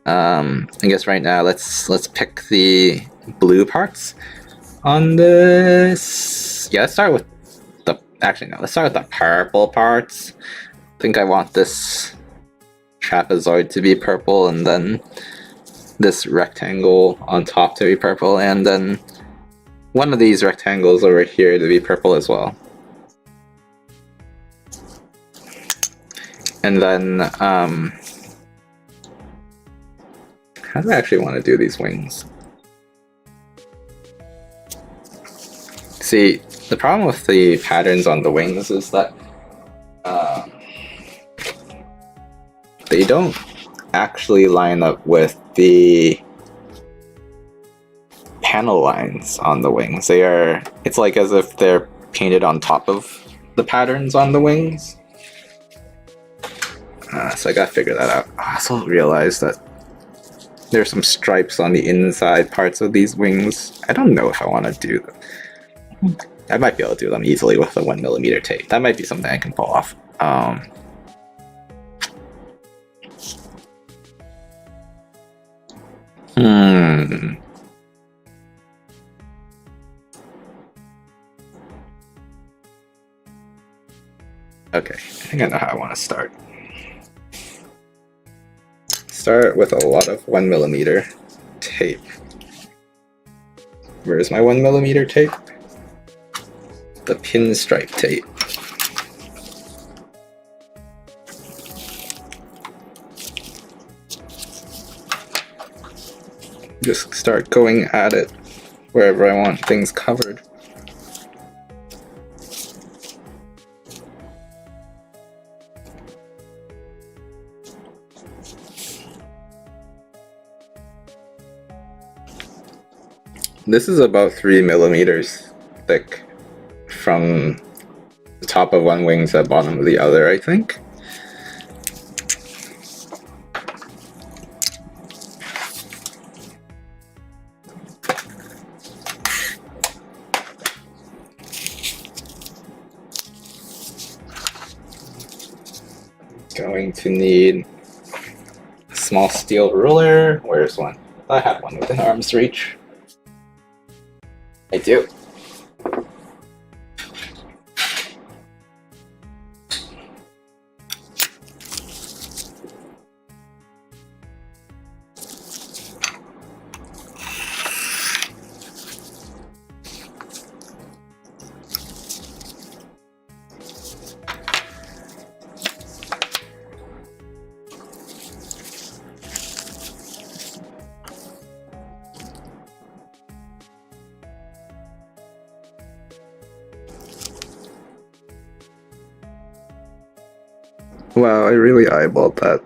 I guess right now let's pick the blue parts on this. Yeah, let's start with the let's start with the purple parts. I think I want this trapezoid to be purple, and then this rectangle on top to be purple, and then one of these rectangles over here to be purple as well. And then how do I actually want to do these wings? See, the problem with the patterns on the wings is that they don't actually line up with the panel lines on the wings. It's like as if they're painted on top of the patterns on the wings. So I gotta figure that out. I also realized that there's some stripes on the inside parts of these wings. I don't know if I want to do them. I might be able to do them easily with the 1mm tape. That might be something I can pull off. Okay, I think I know how I want to start. Start with a lot of 1mm tape. Where's my 1mm tape? The pinstripe tape. Just start going at it wherever I want things covered. This is about 3mm thick from the top of one wing to the bottom of the other, I think. Going to need a small steel ruler. Where's one? I have one within arm's reach. I do. Wow, I really eyeballed that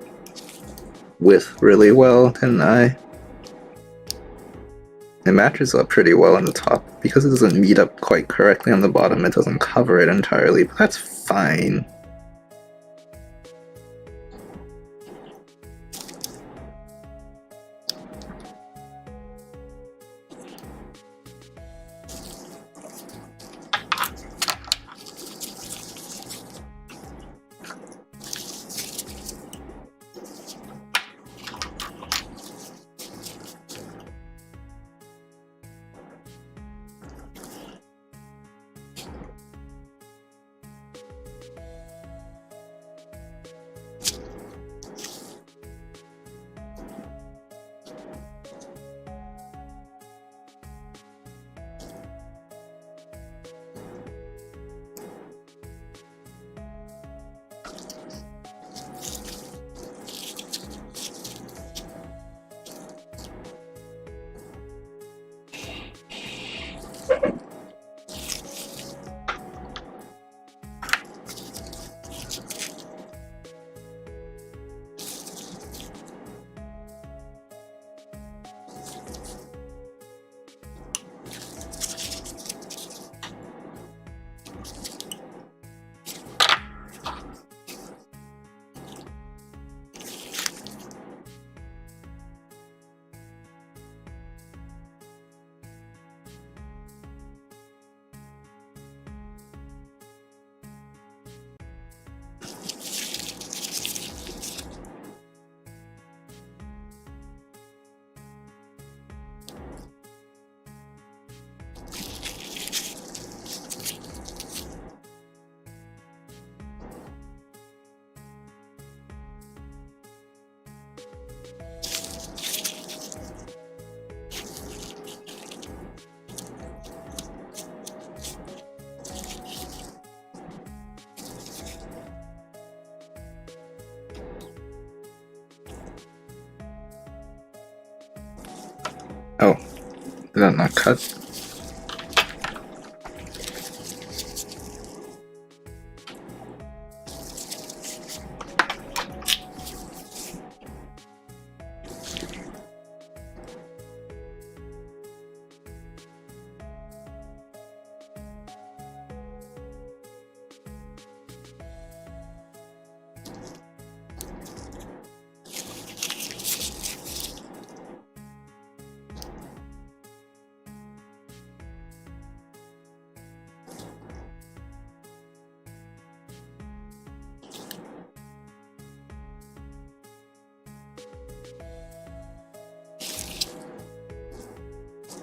width really well, didn't I? It matches up pretty well on the top. Because it doesn't meet up quite correctly on the bottom, it doesn't cover it entirely, but that's fine. Oh, did that not cut?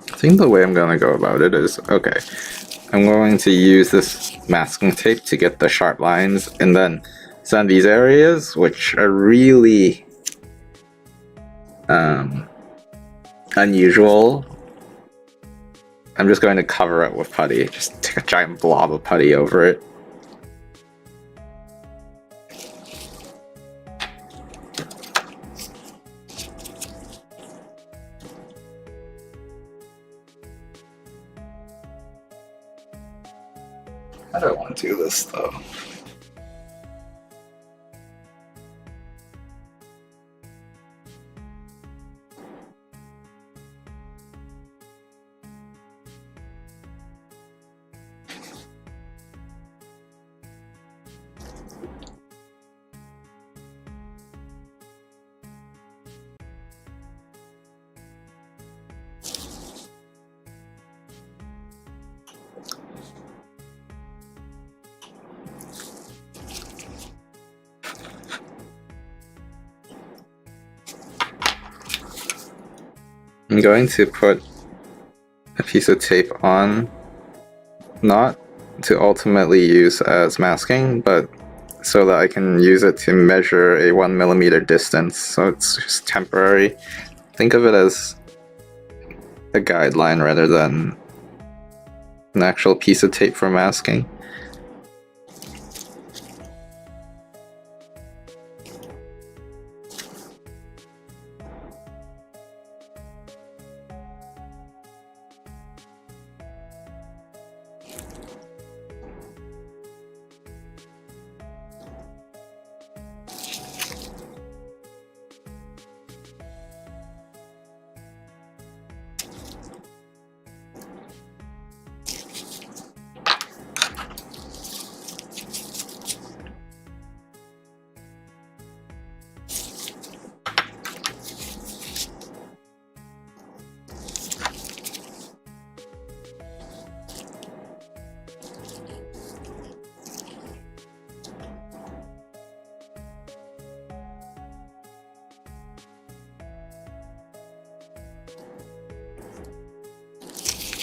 I think the way I'm going to go about it is, okay, I'm going to use this masking tape to get the sharp lines, and then some of these areas which are really unusual, I'm just going to cover it with putty. Just take a giant blob of putty over it. I don't want to do this though. I'm going to put a piece of tape on, not to ultimately use as masking, but so that I can use it to measure a 1mm distance, so it's just temporary. Think of it as a guideline rather than an actual piece of tape for masking.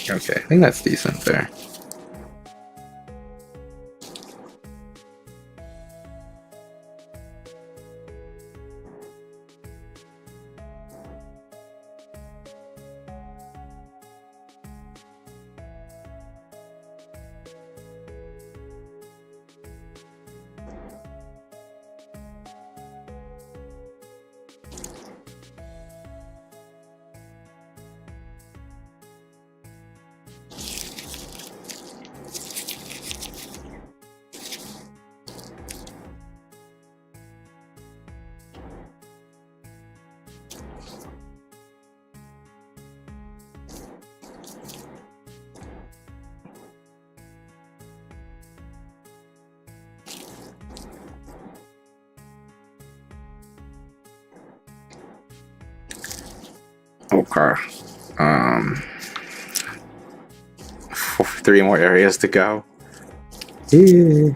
Okay, I think that's decent there. Okay. 3 more areas to go. Yeah.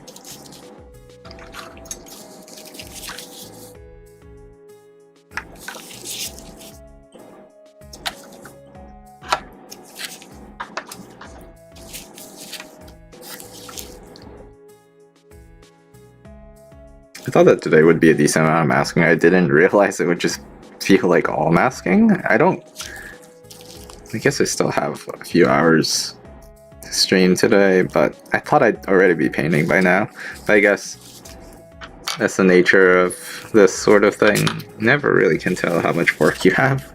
I thought that today would be a decent amount of masking. I didn't realize it would just feel like all masking. I guess I still have a few hours to stream today, but I thought I'd already be painting by now. But I guess that's the nature of this sort of thing. You never really can tell how much work you have.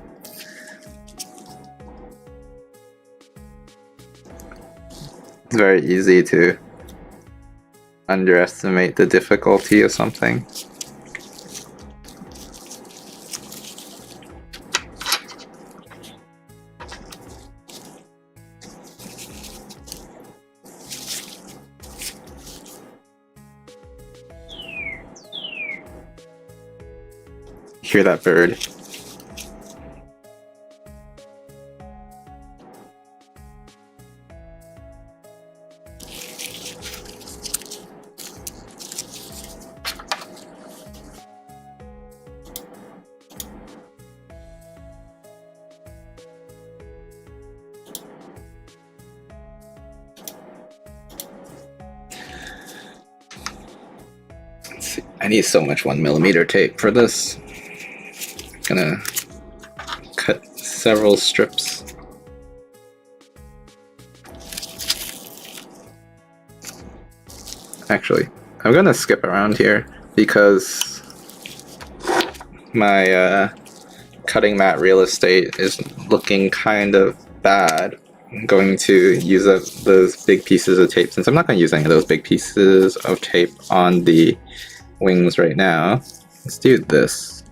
It's very easy to underestimate the difficulty of something. Hear that bird? I need so much 1mm tape for this. Gonna cut several strips. Actually, I'm gonna skip around here because my cutting mat real estate is looking kind of bad. I'm going to use up those big pieces of tape, since I'm not going to use any of those big pieces of tape on the wings right now. Let's do this.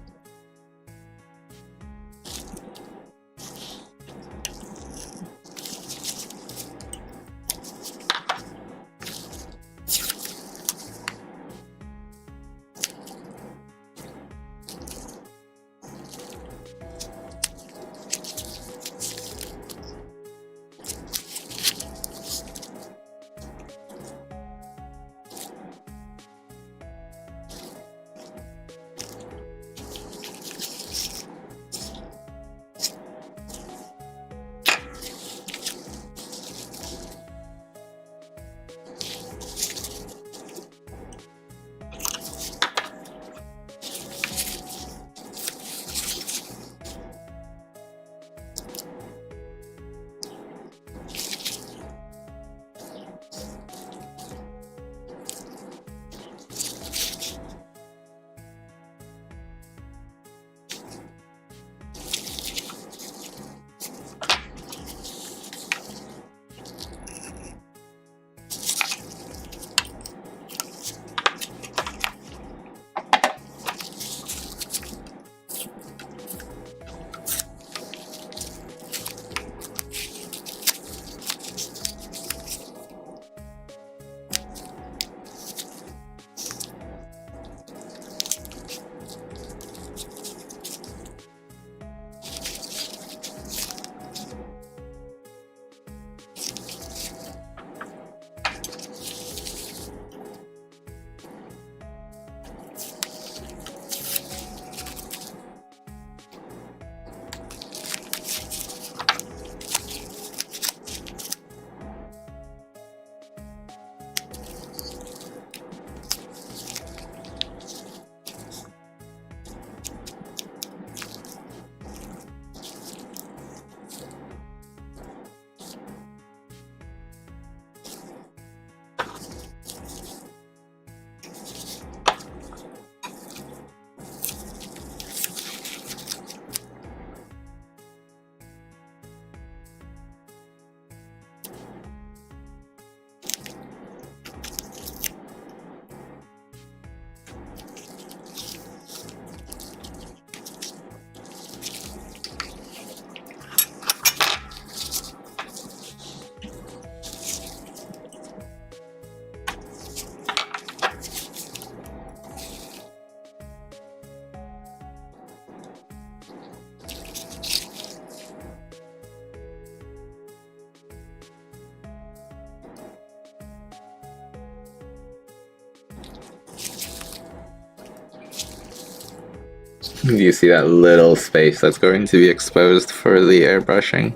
You see that little space that's going to be exposed for the airbrushing?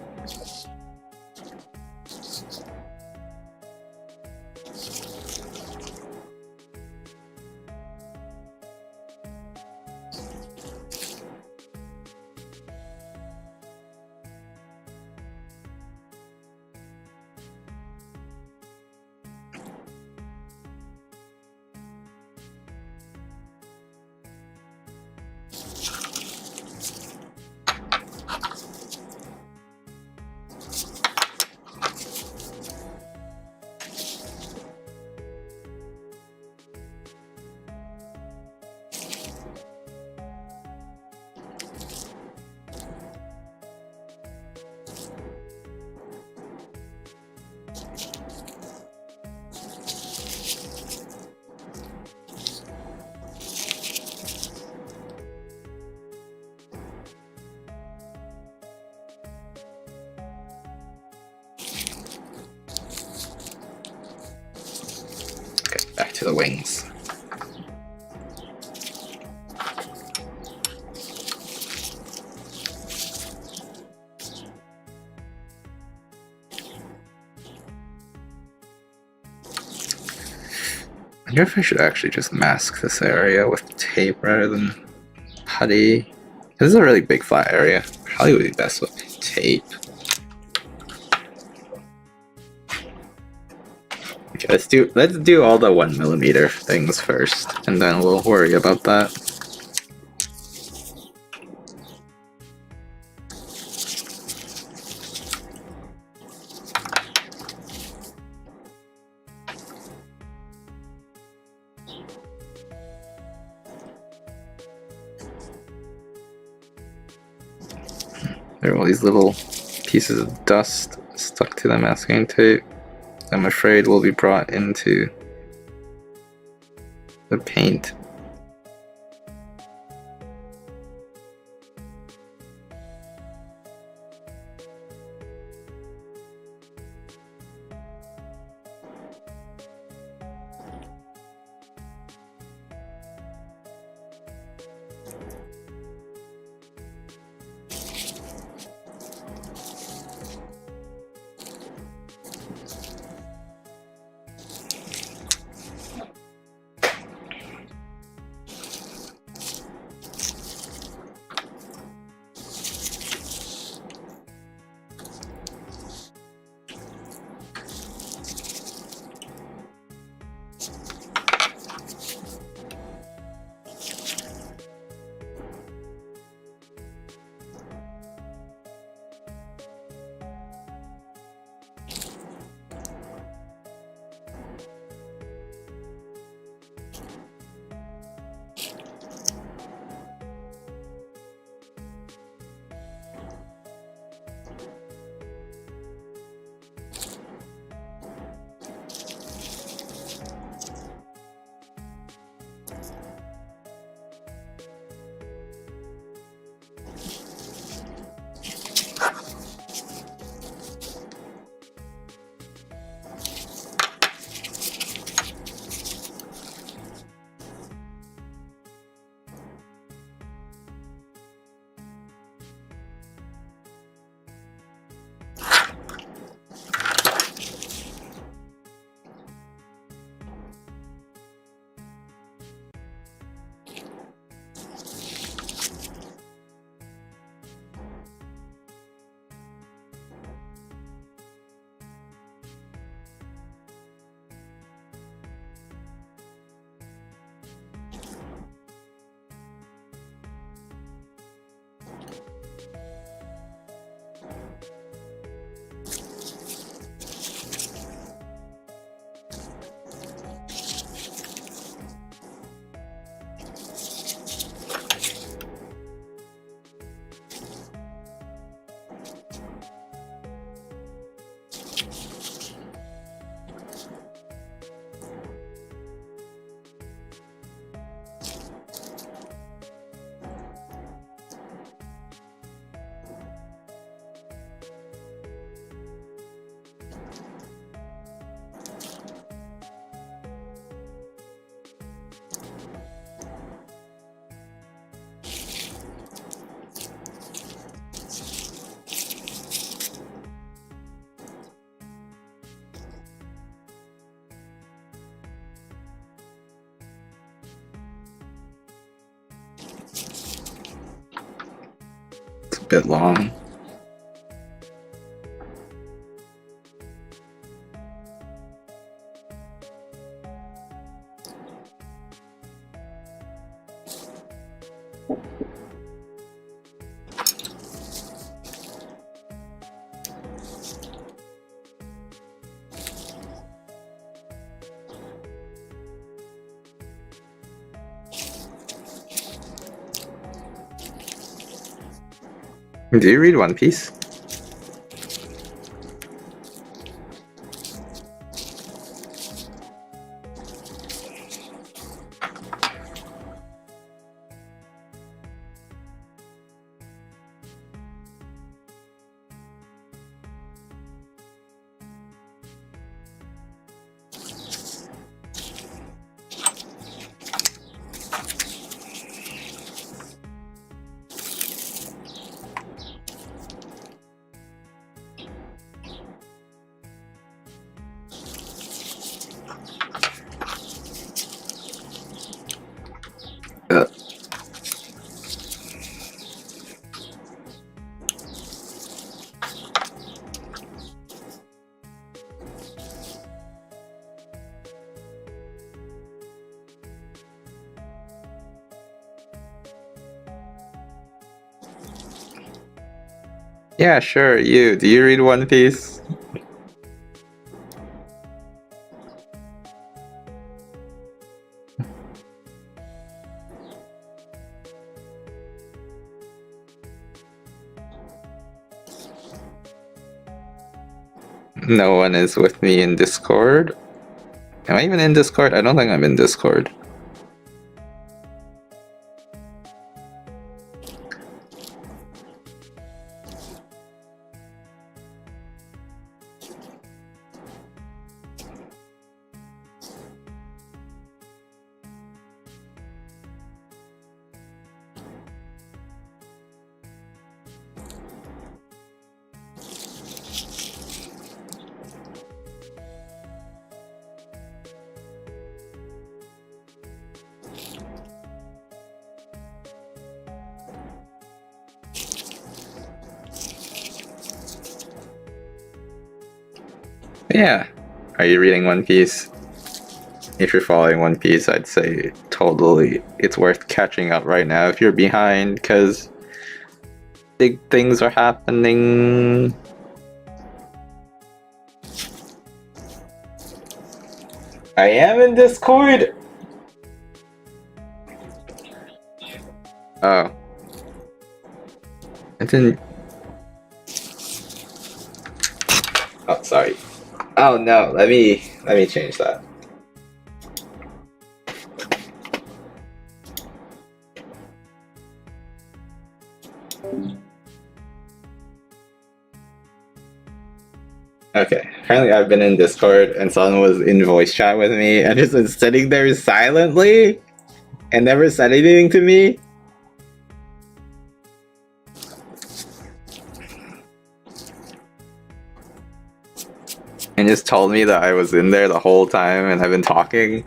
Back to the wings. I wonder if I should actually just mask this area with tape rather than putty. This is a really big flat area. Probably would be best with tape. Okay, let's do all the 1mm things first, and then we'll worry about that. There are all these little pieces of dust stuck to the masking tape. I'm afraid will be brought into the paint. Bit long. Do you read One Piece? Yeah, sure. You. Do you read One Piece? No one is with me in Discord. Am I even in Discord? I don't think I'm in Discord. Yeah. Are you reading One Piece? If you're following One Piece, I'd say totally it's worth catching up right now if you're behind, because big things are happening. I am in Discord! Oh. I didn't... Oh, sorry. Oh no, let me change that. Okay, apparently I've been in Discord and someone was in voice chat with me and just been sitting there silently and never said anything to me. And just told me that I was in there the whole time and I've been talking.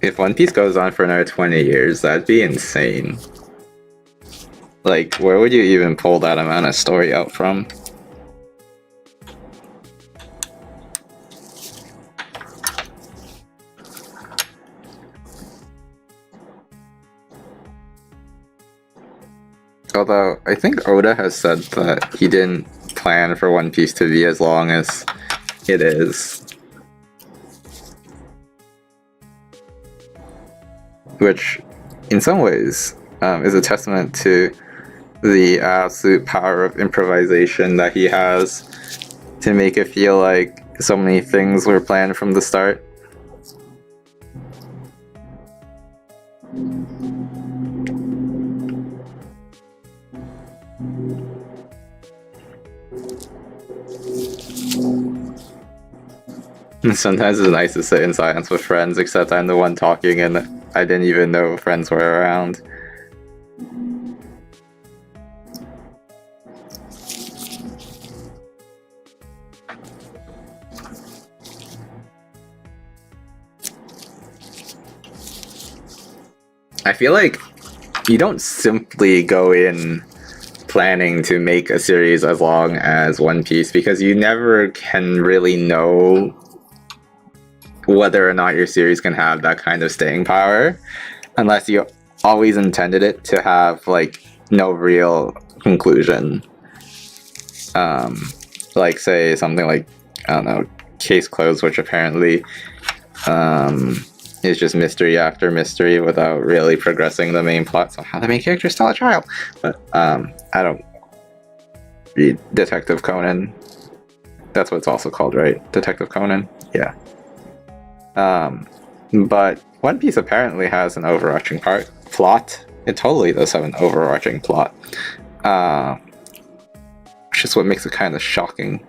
If One Piece goes on for another 20 years, that'd be insane. Like, where would you even pull that amount of story out from? Although, I think Oda has said that he didn't plan for One Piece to be as long as it is. Which, in some ways, is a testament to the absolute power of improvisation that he has to make it feel like so many things were planned from the start. Sometimes it's nice to sit in silence with friends, except I'm the one talking and I didn't even know friends were around. I feel like you don't simply go in planning to make a series as long as One Piece, because you never can really know whether or not your series can have that kind of staying power, unless you always intended it to have like no real conclusion. Like say something like, I don't know, Case Closed, which apparently is just mystery after mystery without really progressing the main plot. Somehow the main character is still a child. But I don't read Detective Conan. That's what it's also called, right? Detective Conan? Yeah. But One Piece apparently has an overarching plot. It totally does have an overarching plot. Which is what makes it kind of shocking.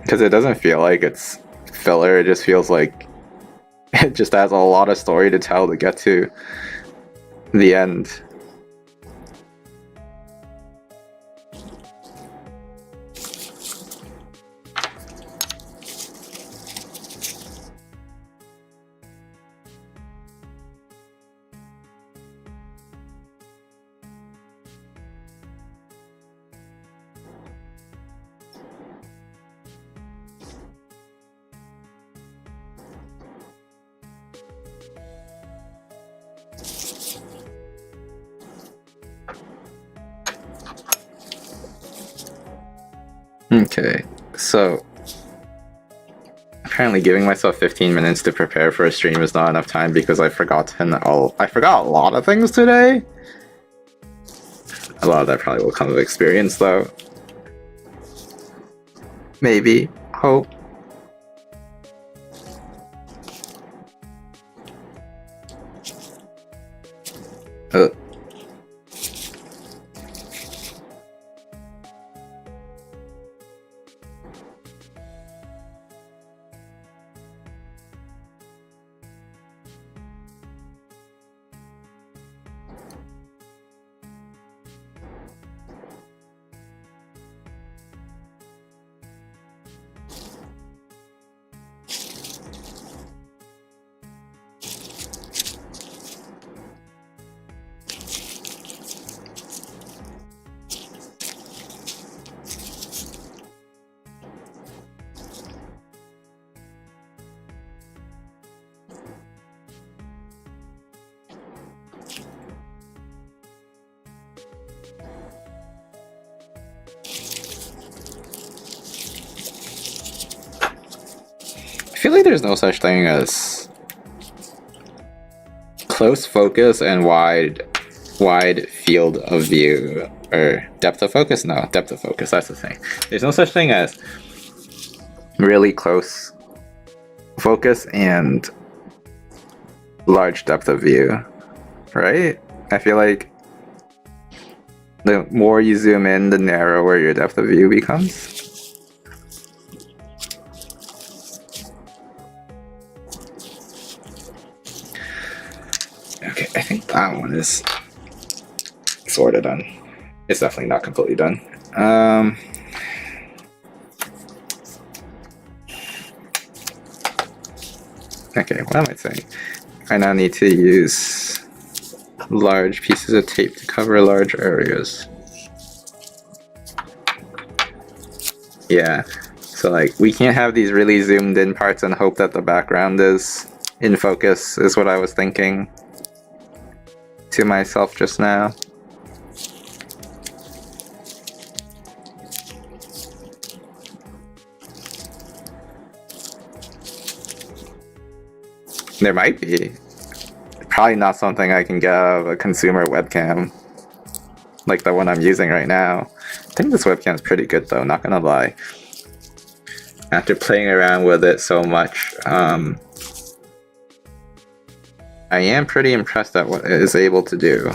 Because it doesn't feel like it's filler, it just feels like It just has a lot of story to tell to get to the end. Okay, so apparently giving myself 15 minutes to prepare for a stream is not enough time because I forgot a lot of things today. A lot of that probably will come with experience though. Maybe. Hope. I feel like there's no such thing as close focus and wide field of view, or depth of focus. No, depth of focus, that's the thing. There's no such thing as really close focus and large depth of view, right? I feel like the more you zoom in, the narrower your depth of view becomes. Okay, I think that one is sort of done. It's definitely not completely done. Okay, what am I saying? I now need to use large pieces of tape to cover large areas. Yeah, so like we can't have these really zoomed in parts and hope that the background is in focus, is what I was thinking to myself just now. There might be. Probably not something I can get out of a consumer webcam like the one I'm using right now. I think this webcam is pretty good though, not gonna lie. After playing around with it so much, I am pretty impressed at what it is able to do.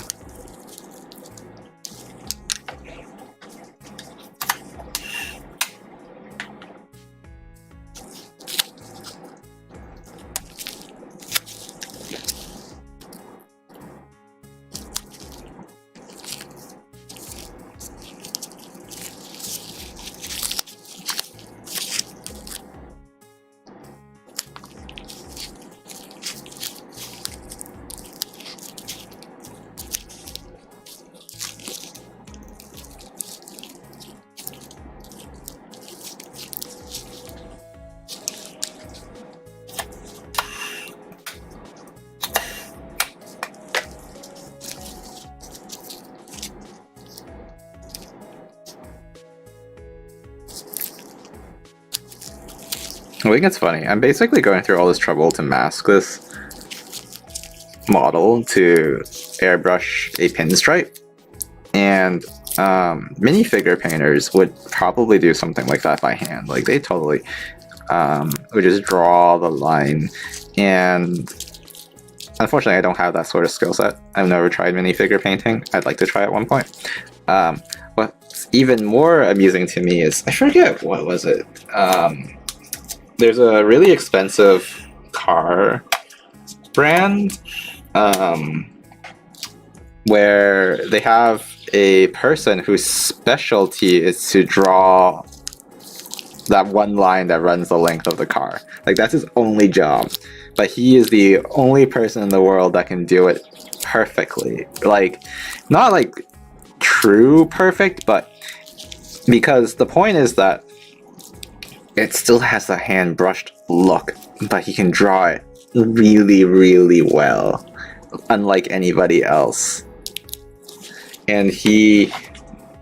I think it's funny. I'm basically going through all this trouble to mask this model to airbrush a pinstripe, and minifigure painters would probably do something like that by hand. Like they totally would just draw the line, and unfortunately I don't have that sort of skill set. I've never tried minifigure painting. I'd like to try at one point. What's even more amusing to me is, I forget, what was it? There's a really expensive car brand, where they have a person whose specialty is to draw that one line that runs the length of the car. Like, that's his only job. But he is the only person in the world that can do it perfectly. Like, not like true perfect, but because the point is that it still has a hand brushed look, but he can draw it really, really well, unlike anybody else. And he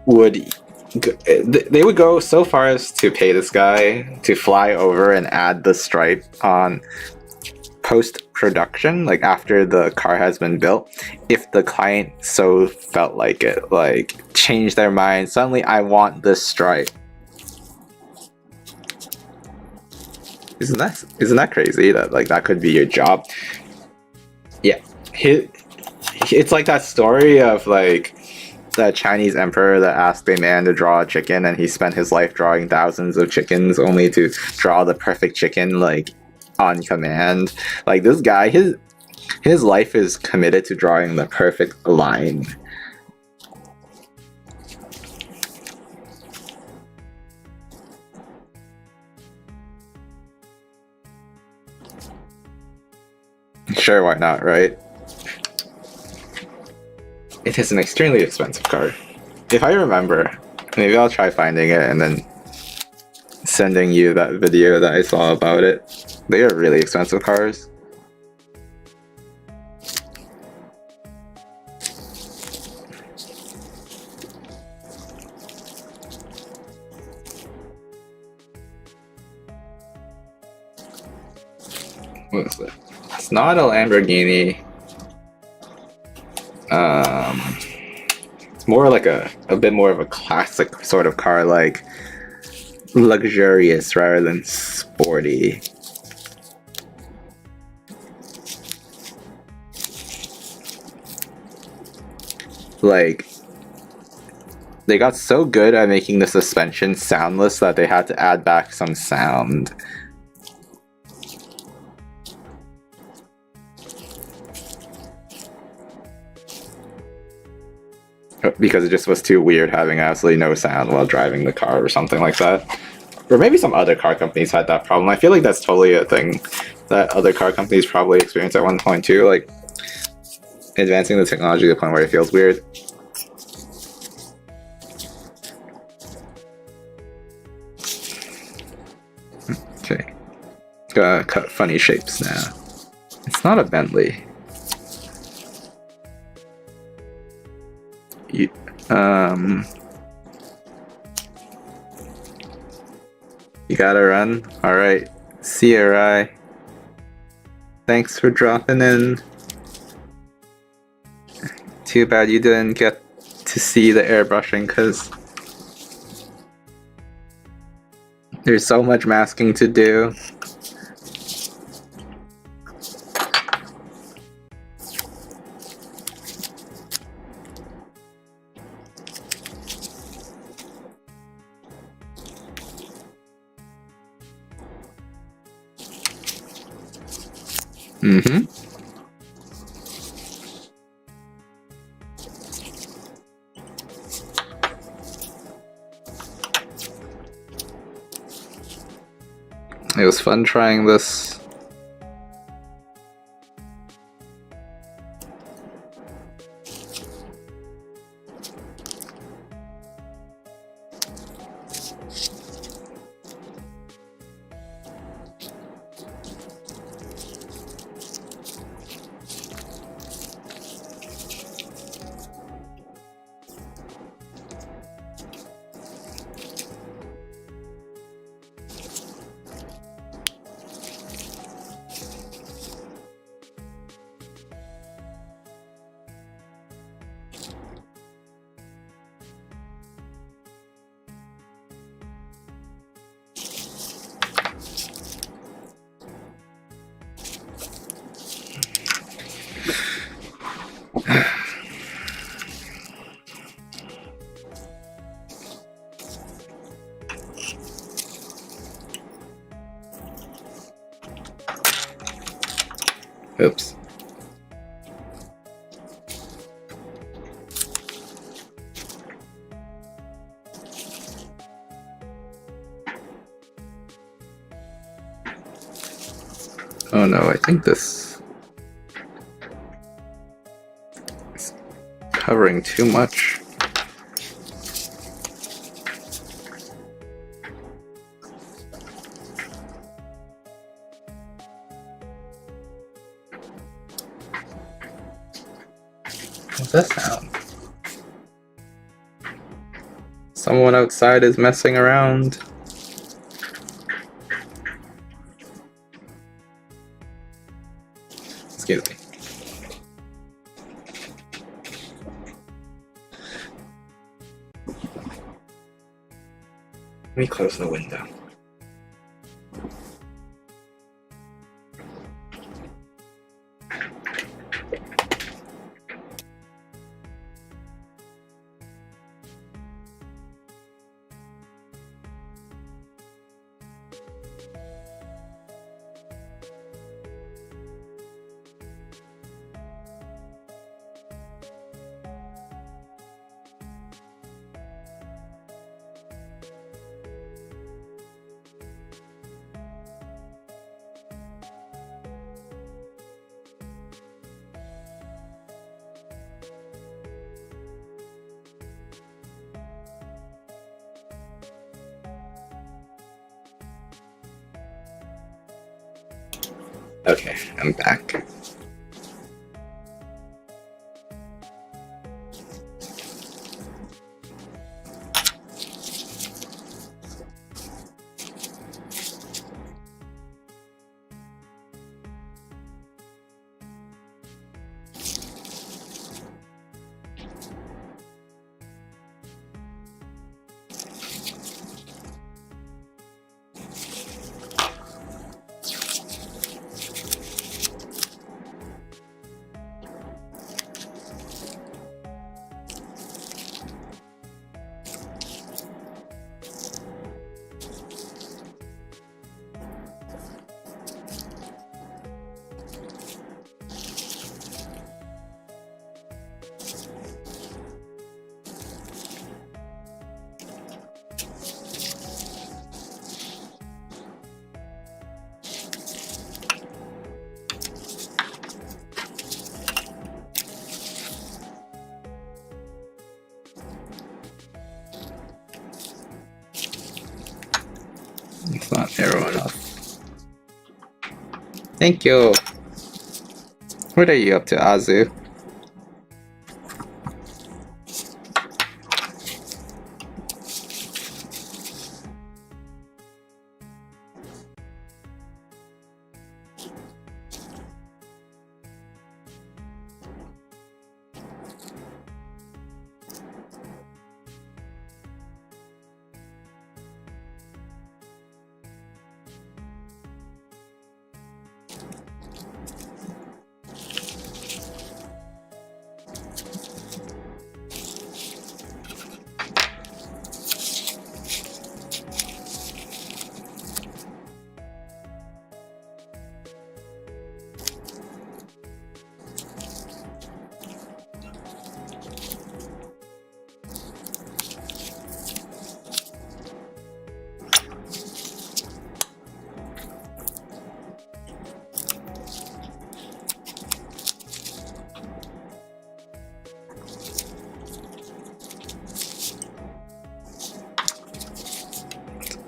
would, they would go so far as to pay this guy to fly over and add the stripe on post-production, like after the car has been built, if the client so felt like it, like change their mind, suddenly I want this stripe. Isn't that crazy that like that could be your job? Yeah, it's like that story of like that Chinese emperor that asked a man to draw a chicken, and he spent his life drawing thousands of chickens only to draw the perfect chicken like on command. Like, this guy, his life is committed to drawing the perfect line. Sure, why not, right? It is an extremely expensive car. If I remember, maybe I'll try finding it and then sending you that video that I saw about it. They are really expensive cars. What is it? It's not a Lamborghini. It's more like a bit more of a classic sort of car, like luxurious rather than sporty. Like, they got so good at making the suspension soundless that they had to add back some sound. Because it just was too weird having absolutely no sound while driving the car or something like that. Or maybe some other car companies had that problem. I feel like that's totally a thing that other car companies probably experienced at one point too, like advancing the technology to the point where it feels weird. Okay, gotta cut funny shapes now. It's not a Bentley. You gotta run? Alright. See ya, Rai. Thanks for dropping in. Too bad you didn't get to see the airbrushing, because there's so much masking to do. Mm-hmm. It was fun trying this. Oops. Oh no, I think this is covering too much. What's that sound? Someone outside is messing around. Excuse me. Let me close the window. Okay, I'm back. It's not narrow enough. Thank you. What are you up to, Azu?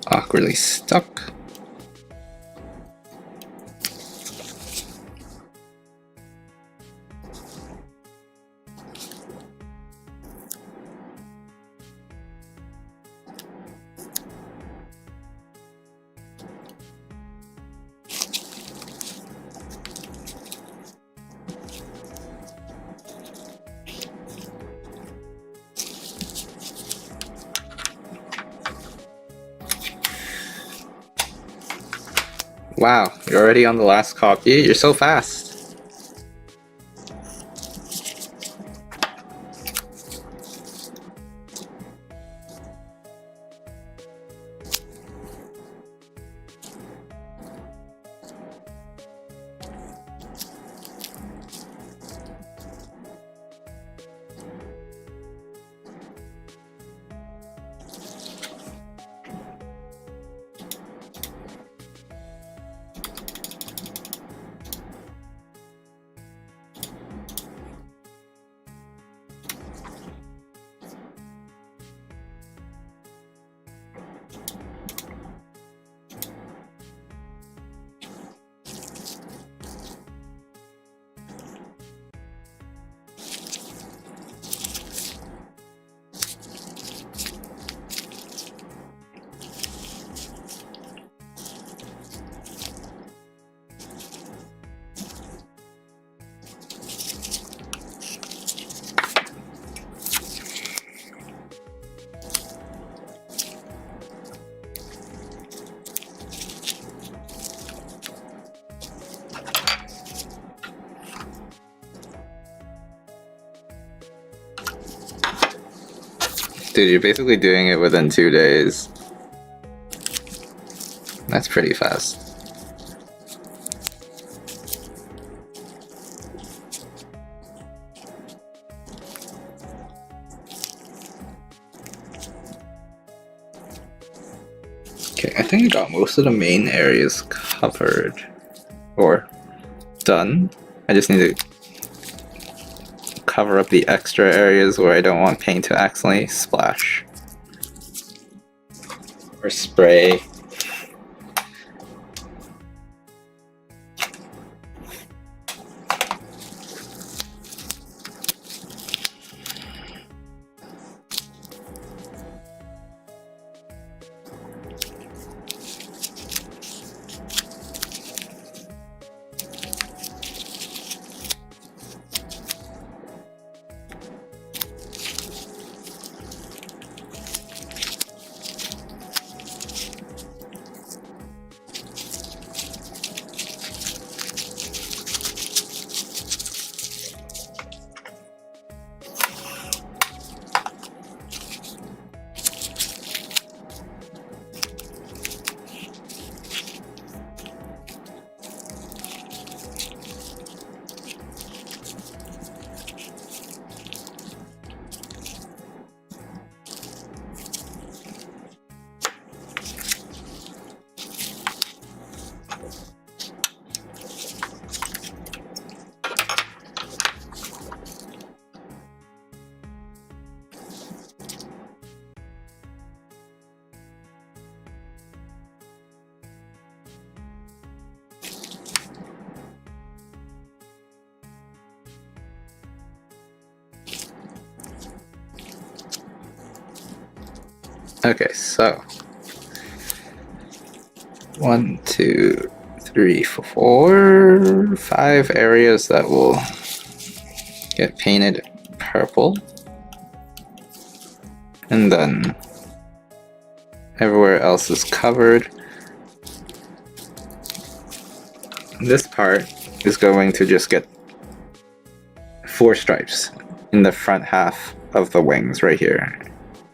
Awkwardly stuck. Wow, you're already on the last copy? You're so fast. Dude, you're basically doing it within 2 days. That's pretty fast. Okay, I think I got most of the main areas covered. Or done. I just need to cover up the extra areas where I don't want paint to accidentally splash. Or spray. Okay, so 1, 2, 3, 4, 5 areas that will get painted purple, and then everywhere else is covered. This part is going to just get 4 stripes in the front half of the wings right here.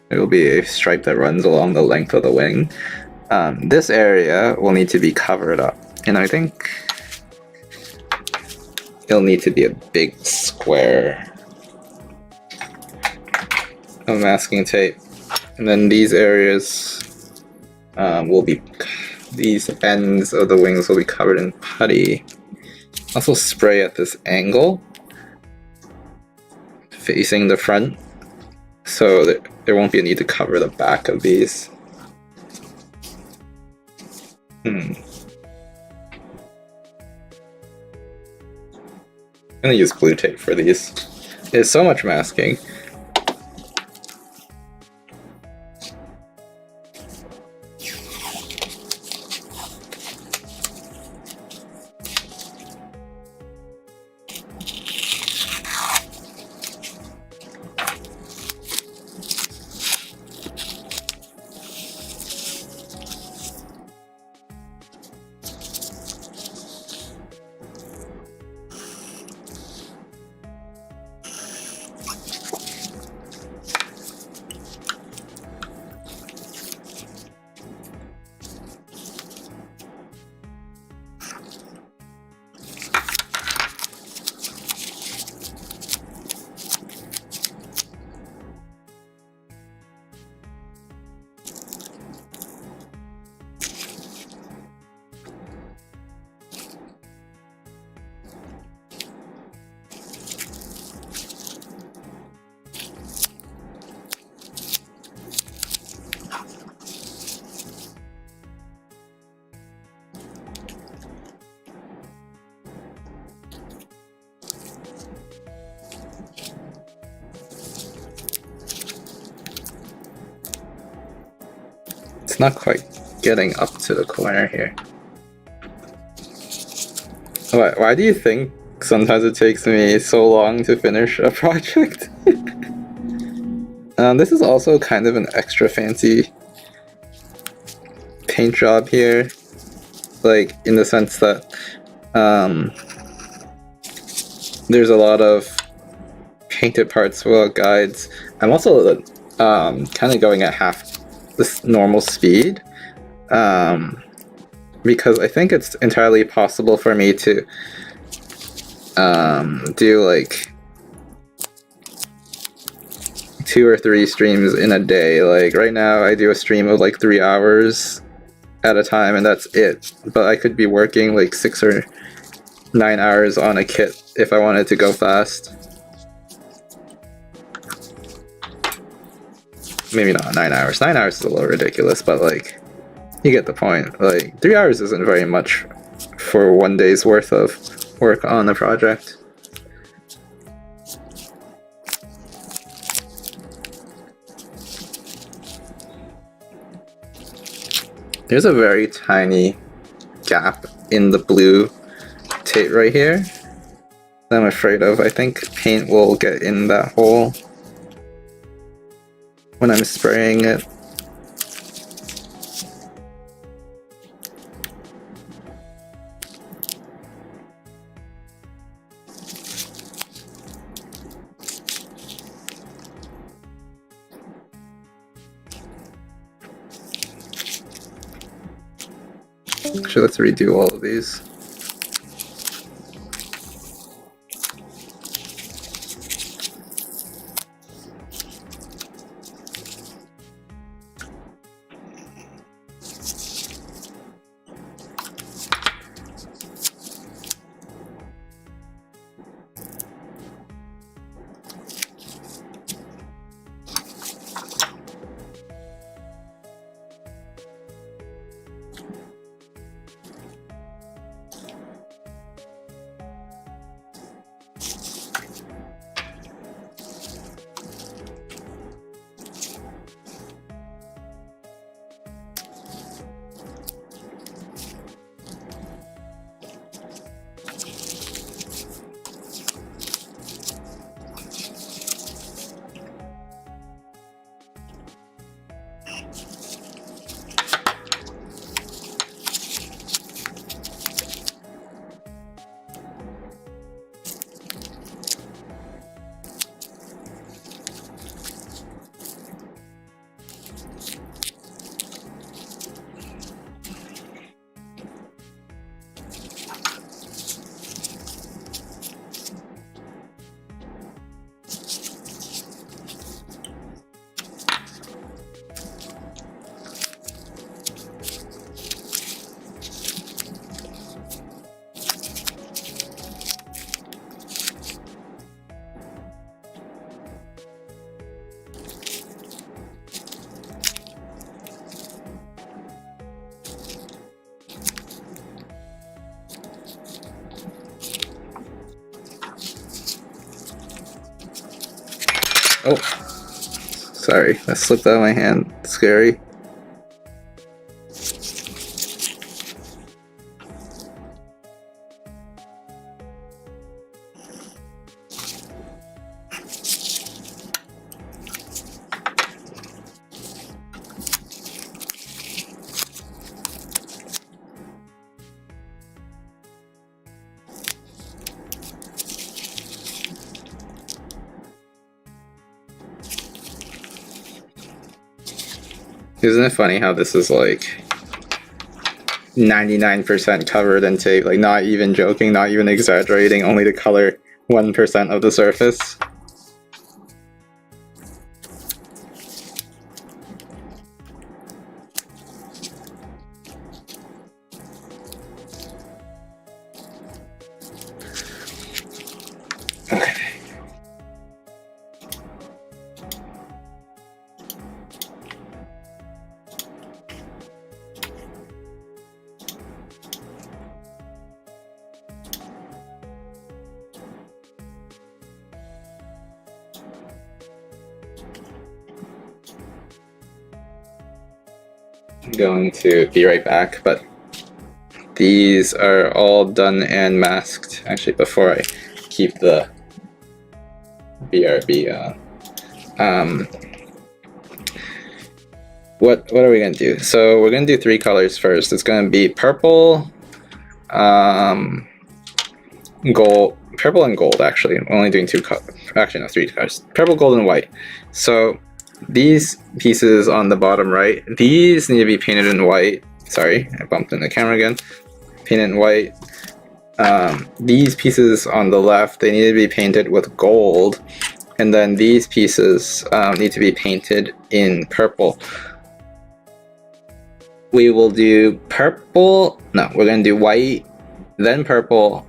It will be a stripe that runs along the length of the wing. This area will need to be covered up, and I think it'll need to be a big square of masking tape. And then these areas will be, these ends of the wings will be covered in putty. Also spray at this angle, facing the front, so that there won't be a need to cover the back of these. I'm gonna use blue tape for these. There's so much masking. It's not quite getting up to the corner here. Why do you think sometimes it takes me so long to finish a project? This is also kind of an extra fancy paint job here, like in the sense that there's a lot of painted parts without guides. I'm also kind of going at half this normal speed, because I think it's entirely possible for me to do like 2 or 3 streams in a day. Like right now I do a stream of like 3 hours at a time and that's it, but I could be working like 6 or 9 hours on a kit if I wanted to go fast. Maybe not 9 hours. 9 hours is a little ridiculous, but like, you get the point. Like, 3 hours isn't very much for 1 day's worth of work on the project. There's a very tiny gap in the blue tape right here that I'm afraid of. I think paint will get in that hole when I'm spraying it. Actually, let's redo all of these. Oh, sorry, that slipped out of my hand. Scary. Isn't it funny how this is like 99% covered in tape, like not even joking, not even exaggerating, only to color 1% of the surface? Okay. I'm going to be right back, but these are all done and masked actually before I keep the BRB on. What are we gonna do? So we're gonna do 3 colors first. It's gonna be purple, gold, purple and gold actually. I'm only doing 2 colors. Actually no, 3 colors. Purple, gold, and white. So these pieces on the bottom right, these need to be painted in white. Sorry, I bumped in the camera again. Painted in white. These pieces on the left, they need to be painted with gold. And then these pieces need to be painted in purple. We will do purple. No, we're going to do white, then purple,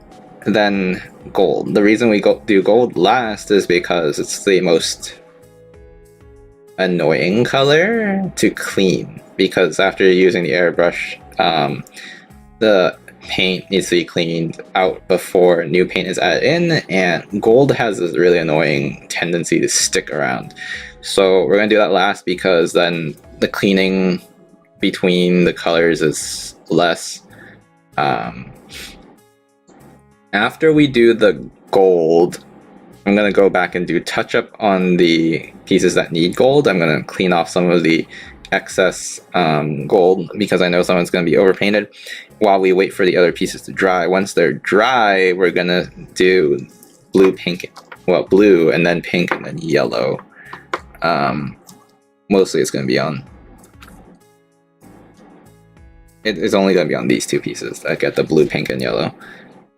then gold. The reason we do gold last is because it's the most annoying color to clean, because after using the airbrush, the paint needs to be cleaned out before new paint is added in, and gold has this really annoying tendency to stick around. So we're going to do that last, because then the cleaning between the colors is less. After we do the gold, I'm going to go back and do touch up on the pieces that need gold. I'm going to clean off some of the excess gold, because I know someone's going to be overpainted, while we wait for the other pieces to dry. Once they're dry, we're going to do blue, pink, well, blue, and then pink, and then yellow. Mostly it's going to be on, it's only going to be on these two pieces that get the blue, pink, and yellow.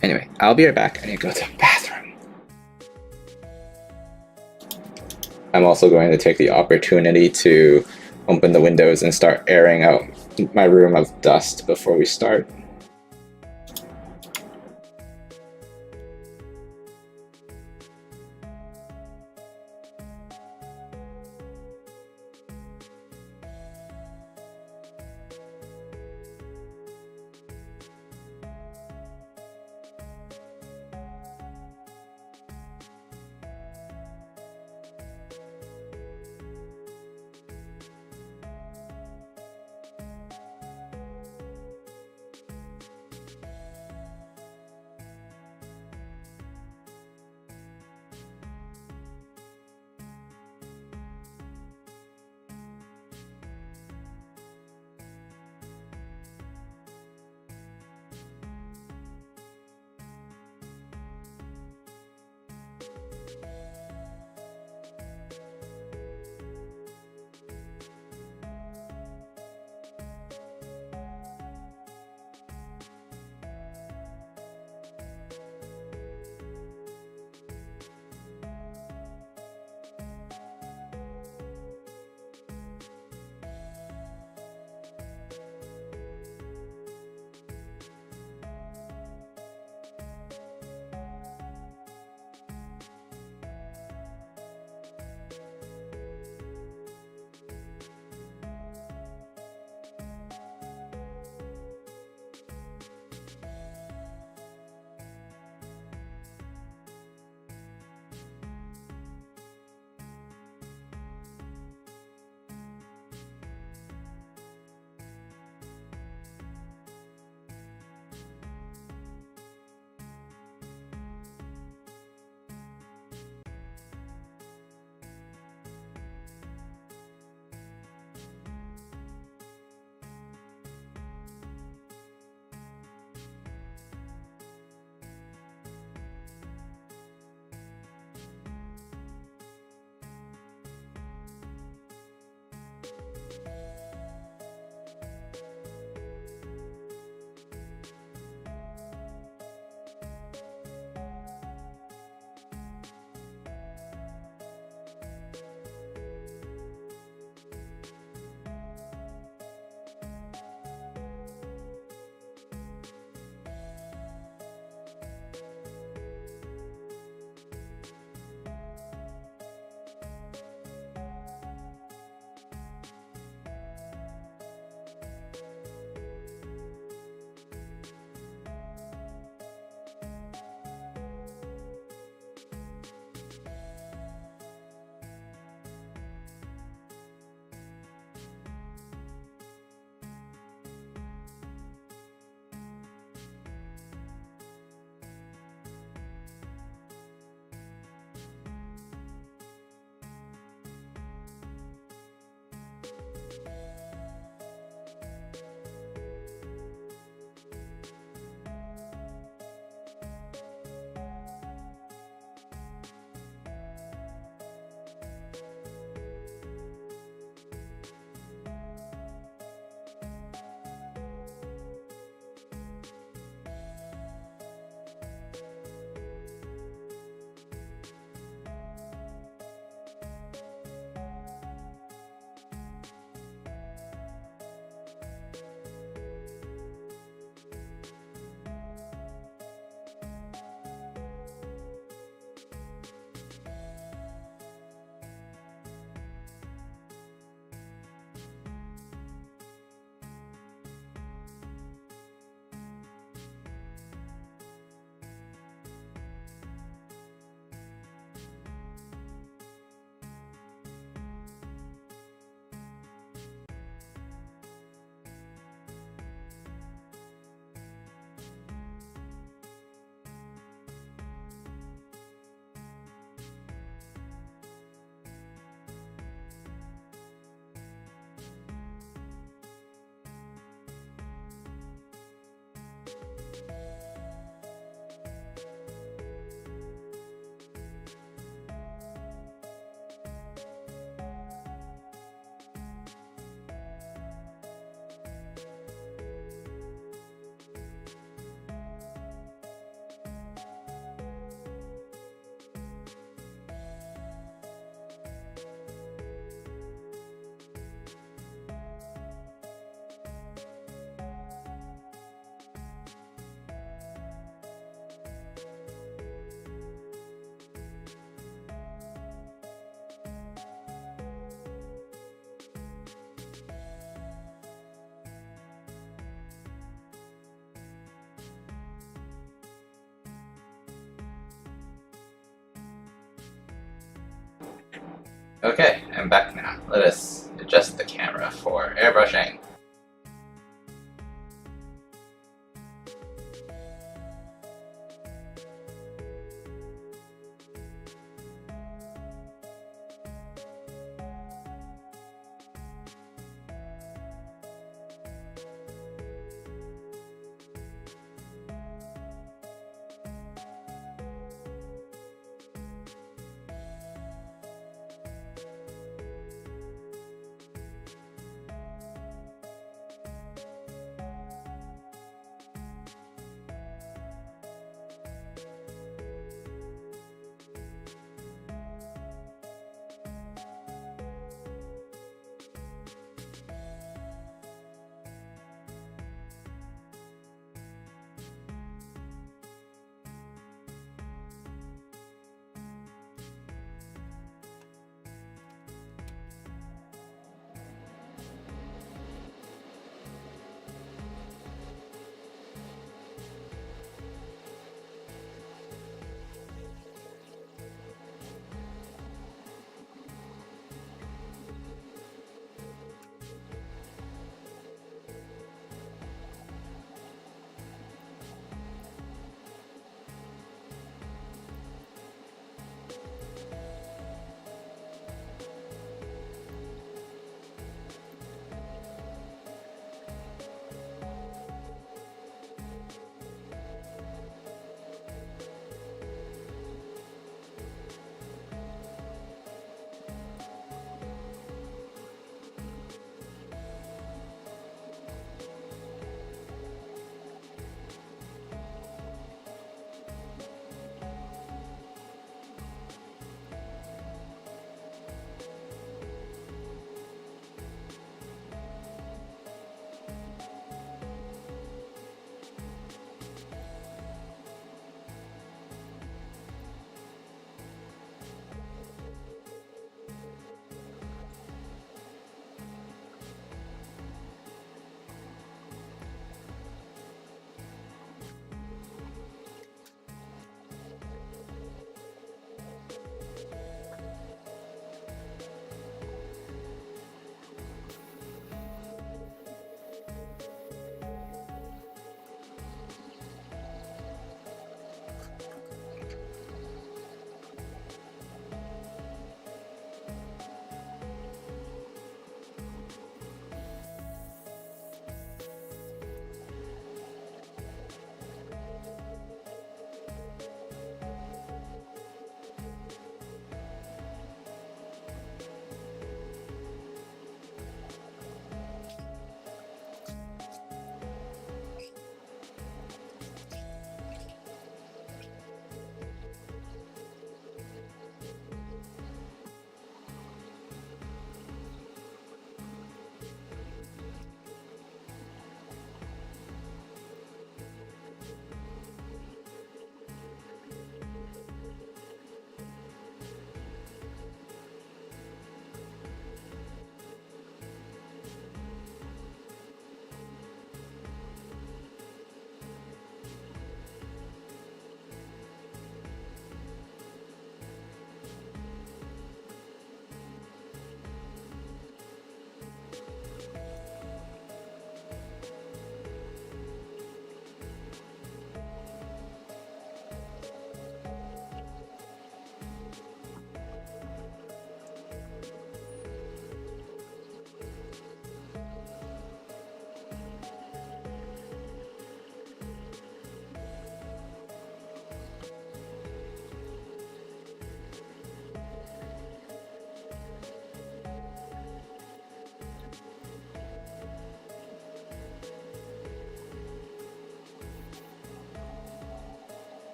Anyway, I'll be right back. I need to go to the bathroom. I'm also going to take the opportunity to open the windows and start airing out my room of dust before we start. Okay, I'm back now. Let us adjust the camera for airbrushing.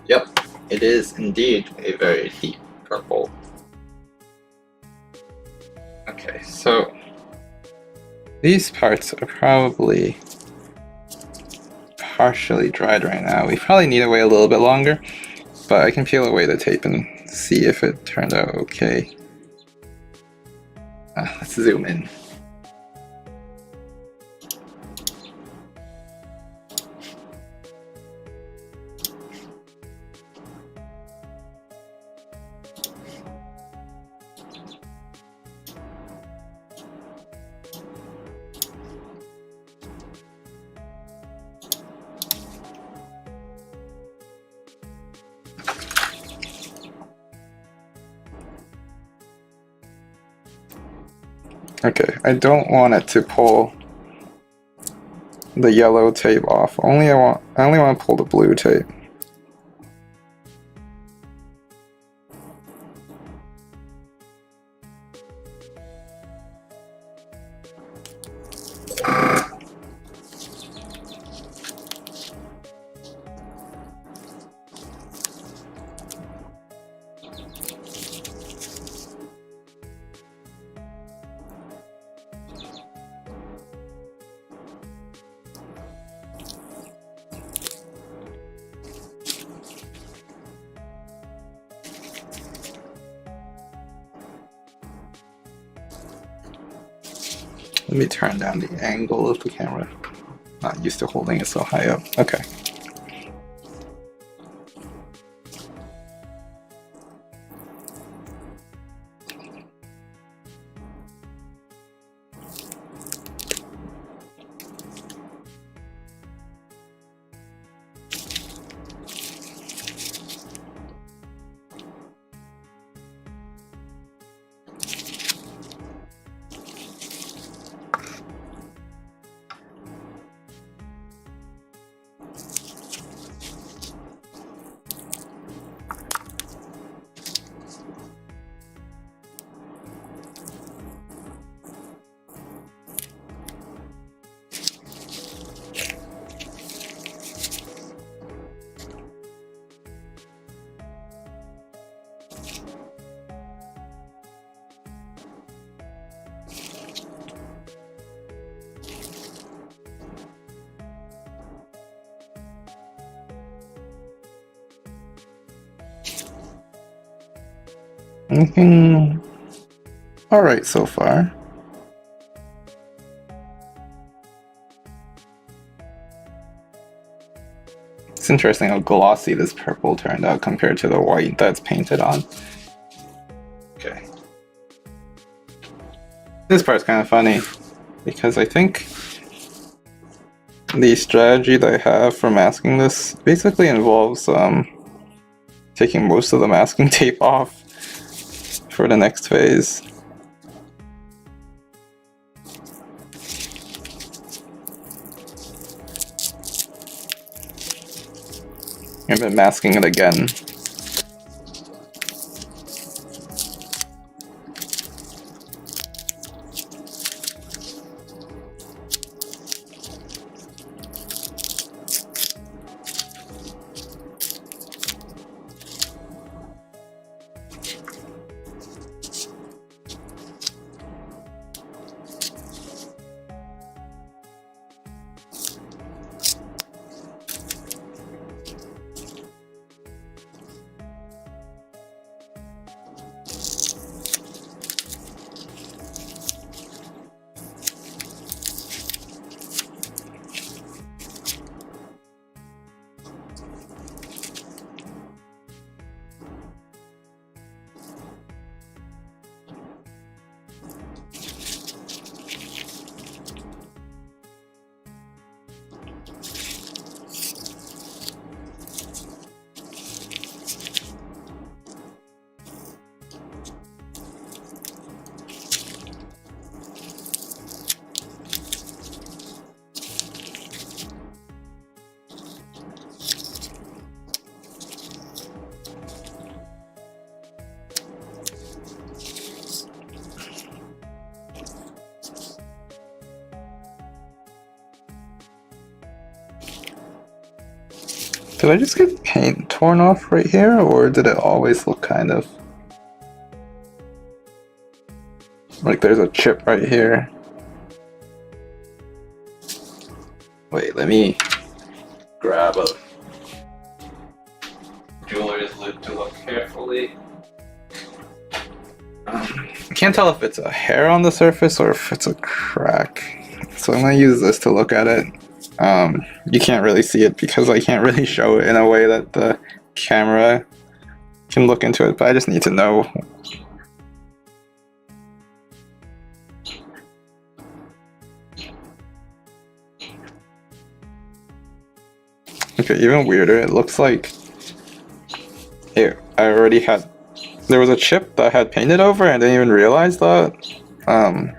Yep, it is indeed a very deep purple. Okay, so these parts are probably partially dried right now. We probably need to wait a little bit longer, but I can peel away the tape and see if it turned out okay. Let's zoom in. Okay, I don't want it to pull the yellow tape off. I only want to pull the blue tape. Let me turn down the angle of the camera. Not used to holding it so high up. Okay. Looking alright so far. It's interesting how glossy this purple turned out compared to the white that's painted on. Okay. This part's kind of funny because I think the strategy that I have for masking this basically involves taking most of the masking tape off for the next phase. And then masking it again. Did I just get paint torn off right here, or did it always look kind of like there's a chip right here? Wait, let me grab a jeweler's loupe to look carefully. I can't tell if it's a hair on the surface or if it's a crack. So I'm gonna use this to look at it. You can't really see it because I can't really show it in a way that the camera can look into it, but I just need to know. Okay, even weirder, it looks like I already had, there was a chip that I had painted over and I didn't even realize that.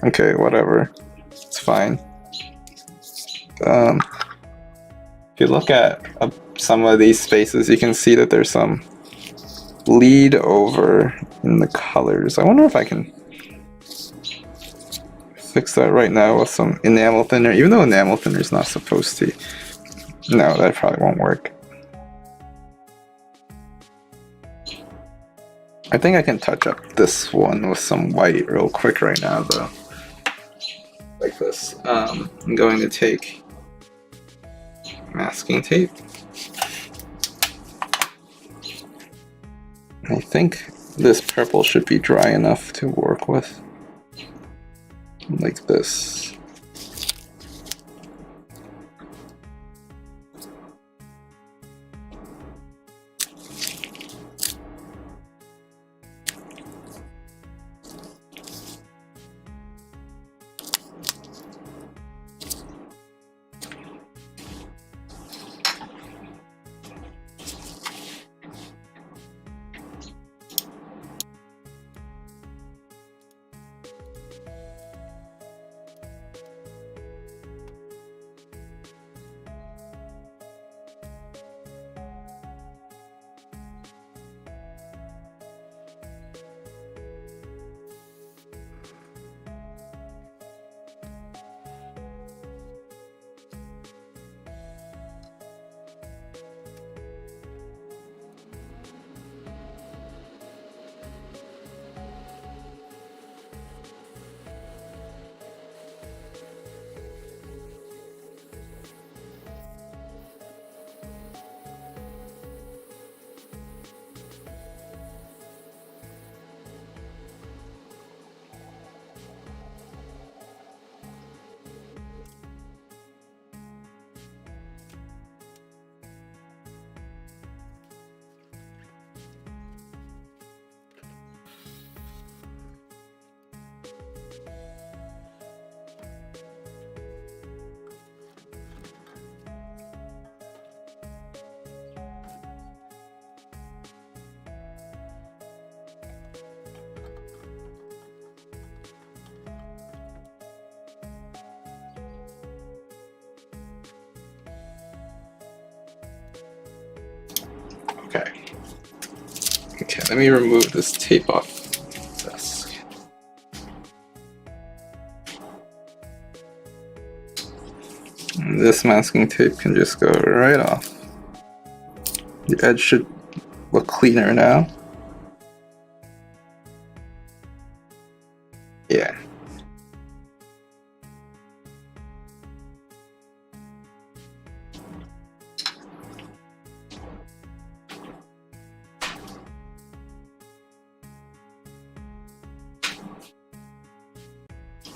Okay, whatever, it's fine. If you look at some of these spaces, you can see that there's some bleed over in the colors. I wonder if I can fix that right now with some enamel thinner, even though enamel thinner is not supposed to. No, that probably won't work. I think I can touch up this one with some white real quick right now though. Like this. I'm going to take masking tape. I think this purple should be dry enough to work with. Like this. Okay. Okay, let me remove this tape off the desk. And this masking tape can just go right off. The edge should look cleaner now. Yeah.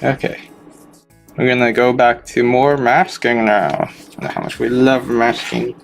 Okay, we're gonna go back to more masking now. How much we love masking.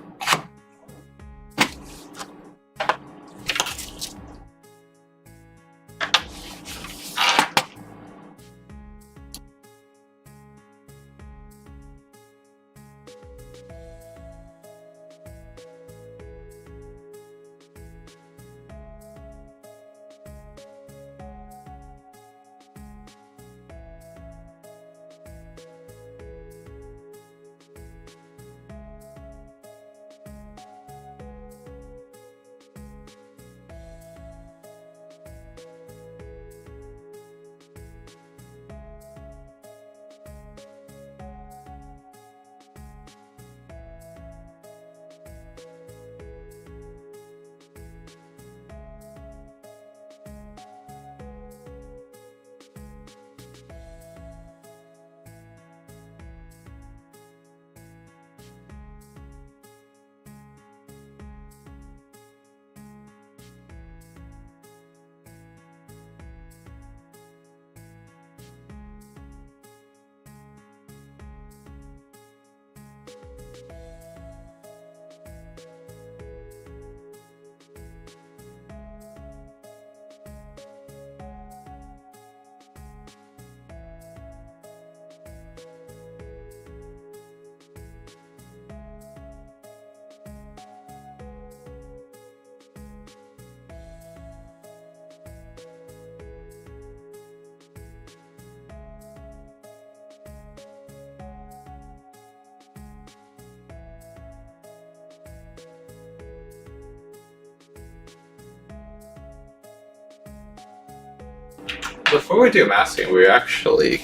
before we do masking, we're actually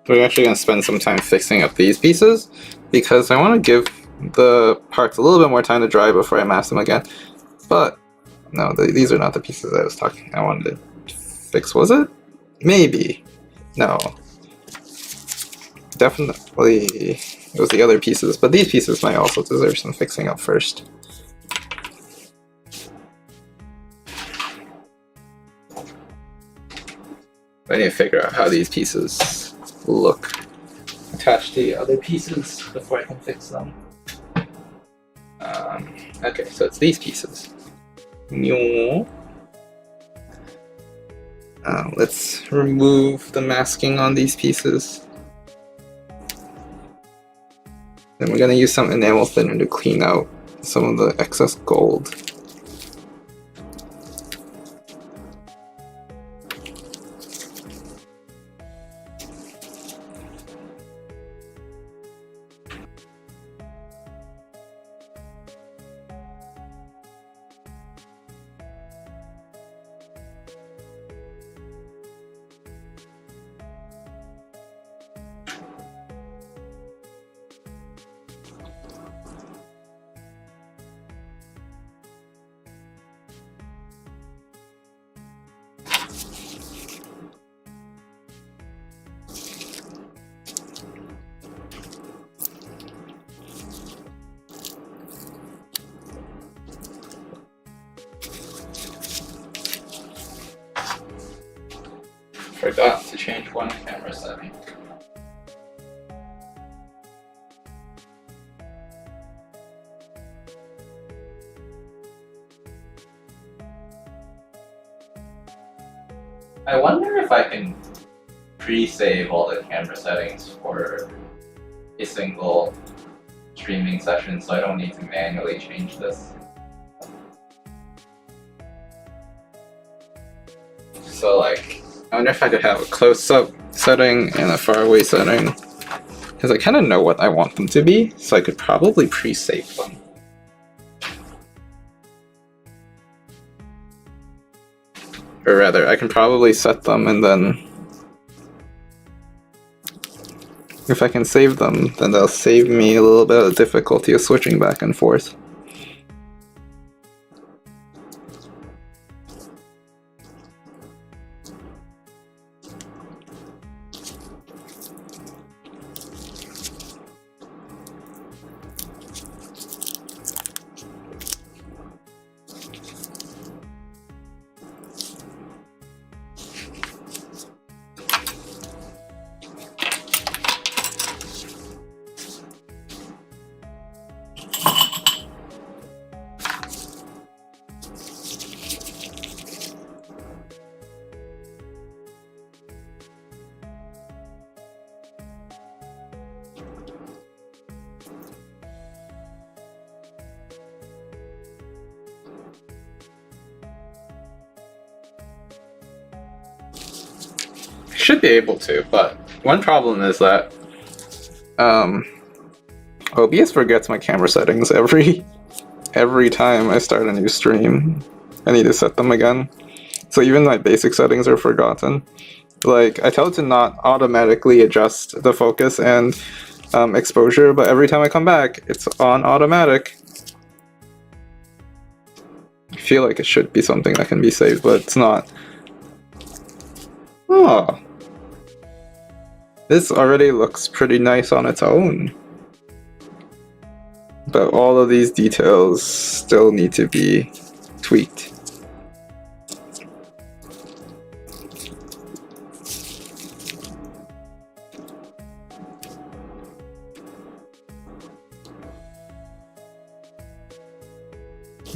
gonna spend some time fixing up these pieces because I want to give the parts a little bit more time to dry before I mask them again. But no, these are not the pieces I wanted to fix. Was it? Maybe. No. Definitely it was the other pieces, but these pieces might also deserve some fixing up first. I need to figure out how these pieces look attached to the other pieces before I can fix them. Okay, so it's these pieces. Let's remove the masking on these pieces. Then we're going to use some enamel thinner to clean out some of the excess gold. Forgot to change one camera setting. I wonder if I can pre-save all the camera settings for a single streaming session so I don't need to manually change this. So like, I wonder if I could have a close-up setting and a far-away setting, because I kind of know what I want them to be, so I could probably pre-save them. Or rather, I can probably set them and then if I can save them, then they'll save me a little bit of difficulty of switching back and forth. Should be able to, but one problem is that OBS forgets my camera settings every time I start a new stream. I need to set them again. So even my basic settings are forgotten. Like, I tell it to not automatically adjust the focus and exposure, but every time I come back, it's on automatic. I feel like it should be something that can be saved, but it's not. Oh. This already looks pretty nice on its own. But all of these details still need to be tweaked.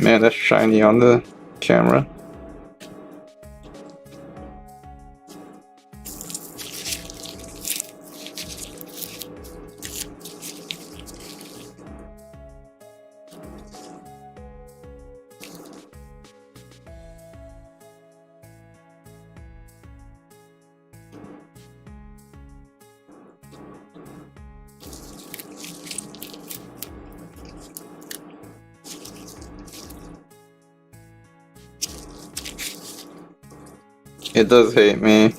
Man, that's shiny on the camera. It does hate me.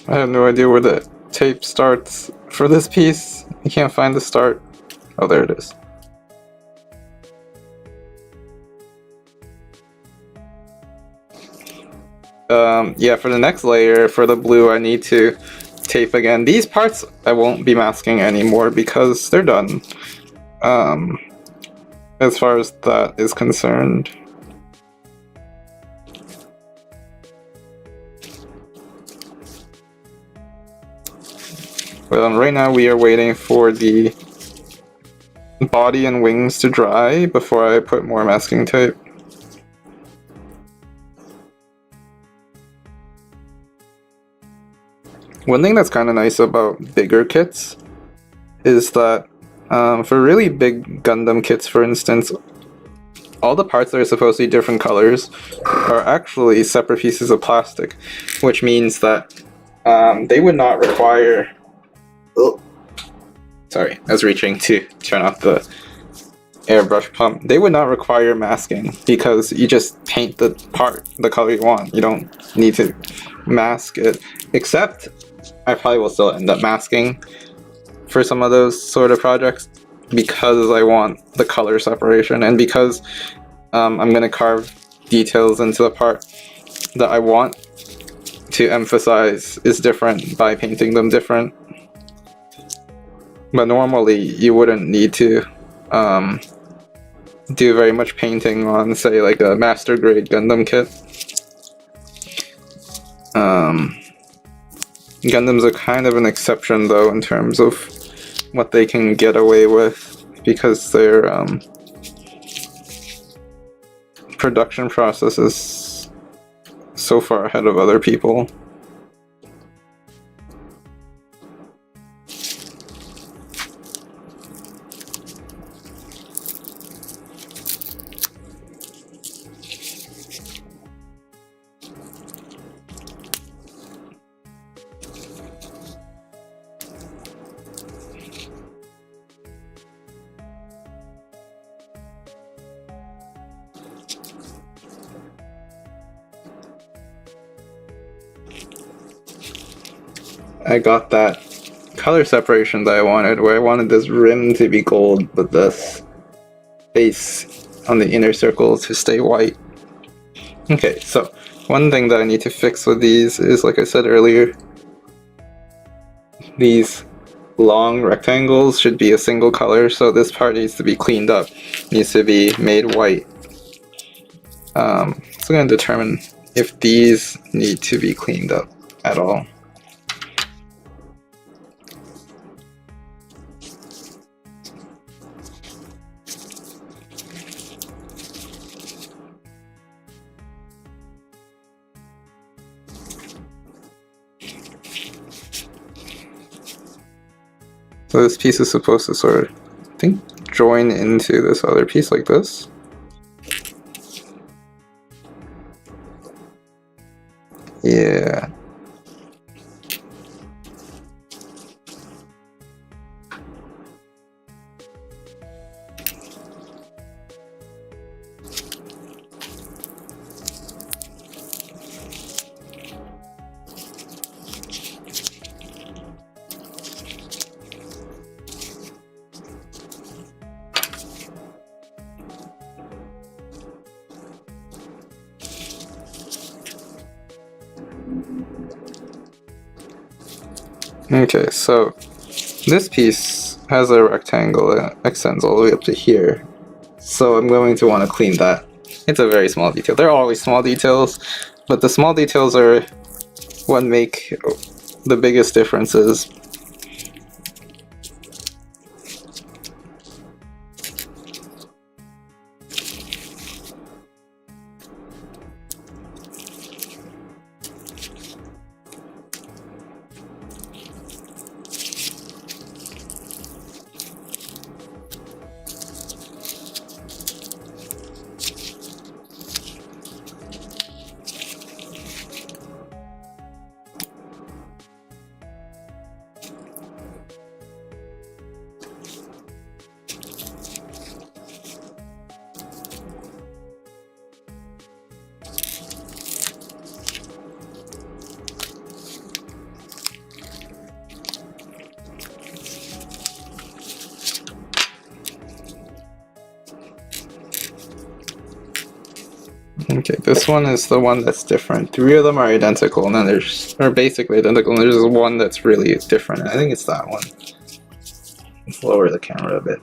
I have no idea where the tape starts for this piece. You can't find the start. Oh, there it is. Yeah, for the next layer, for the blue, I need to tape again. These parts I won't be masking anymore because they're done. As far as that is concerned. Well, right now we are waiting for the body and wings to dry before I put more masking tape. One thing that's kind of nice about bigger kits is that for really big Gundam kits, for instance, all the parts that are supposed to be different colors are actually separate pieces of plastic, which means that they would not require... Oh, sorry, I was reaching to turn off the airbrush pump. They would not require masking because you just paint the part the color you want. You don't need to mask it, except I probably will still end up masking for some of those sort of projects because I want the color separation and because I'm going to carve details into the part that I want to emphasize is different by painting them different. But normally you wouldn't need to do very much painting on, say, like a master grade Gundam kit. Gundams are kind of an exception though in terms of what they can get away with because their production process is so far ahead of other people. I got that color separation that I wanted, where I wanted this rim to be gold, but this face on the inner circle to stay white. Okay, so one thing that I need to fix with these is, like I said earlier, these long rectangles should be a single color, so this part needs to be cleaned up, needs to be made white. So I'm going to determine if these need to be cleaned up at all. So this piece is supposed to sort of, I think, join into this other piece like this. Yeah. Okay, so this piece has a rectangle that extends all the way up to here. So I'm going to want to clean that. It's a very small detail. There are always small details, but the small details are what make the biggest differences. Okay, this one is the one that's different. 3 of them are identical, and then are basically identical, and there's one that's really different. I think it's that one. Let's lower the camera a bit.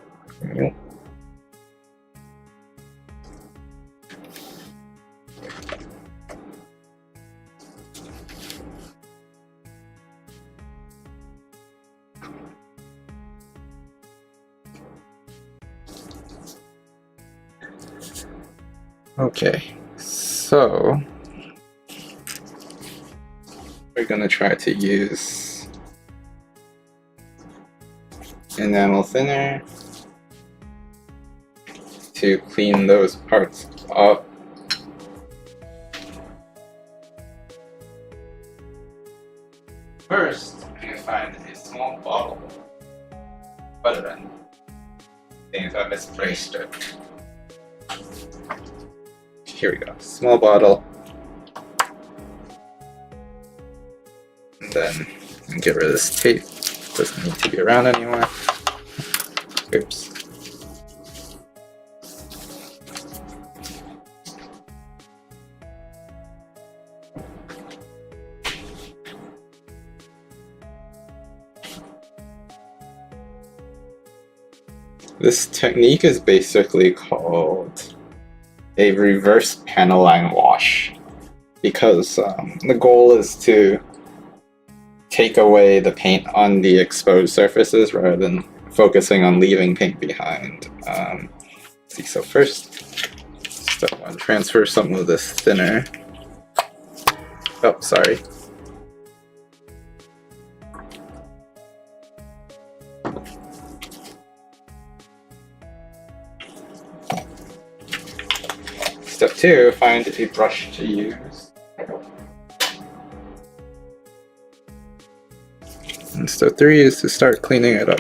Okay, so we're gonna try to use enamel thinner to clean those parts up. First, I'm gonna find a small bottle. Put it in. Seeing if I misplaced it. Here we go. Small bottle. And then get rid of this tape. Doesn't need to be around anymore. Oops. This technique is basically called a reverse panel line wash, because the goal is to take away the paint on the exposed surfaces rather than focusing on leaving paint behind. See, so first, step 1, transfer some of this thinner. Oh, sorry. Step 2, find a brush to use. And step 3 is to start cleaning it up.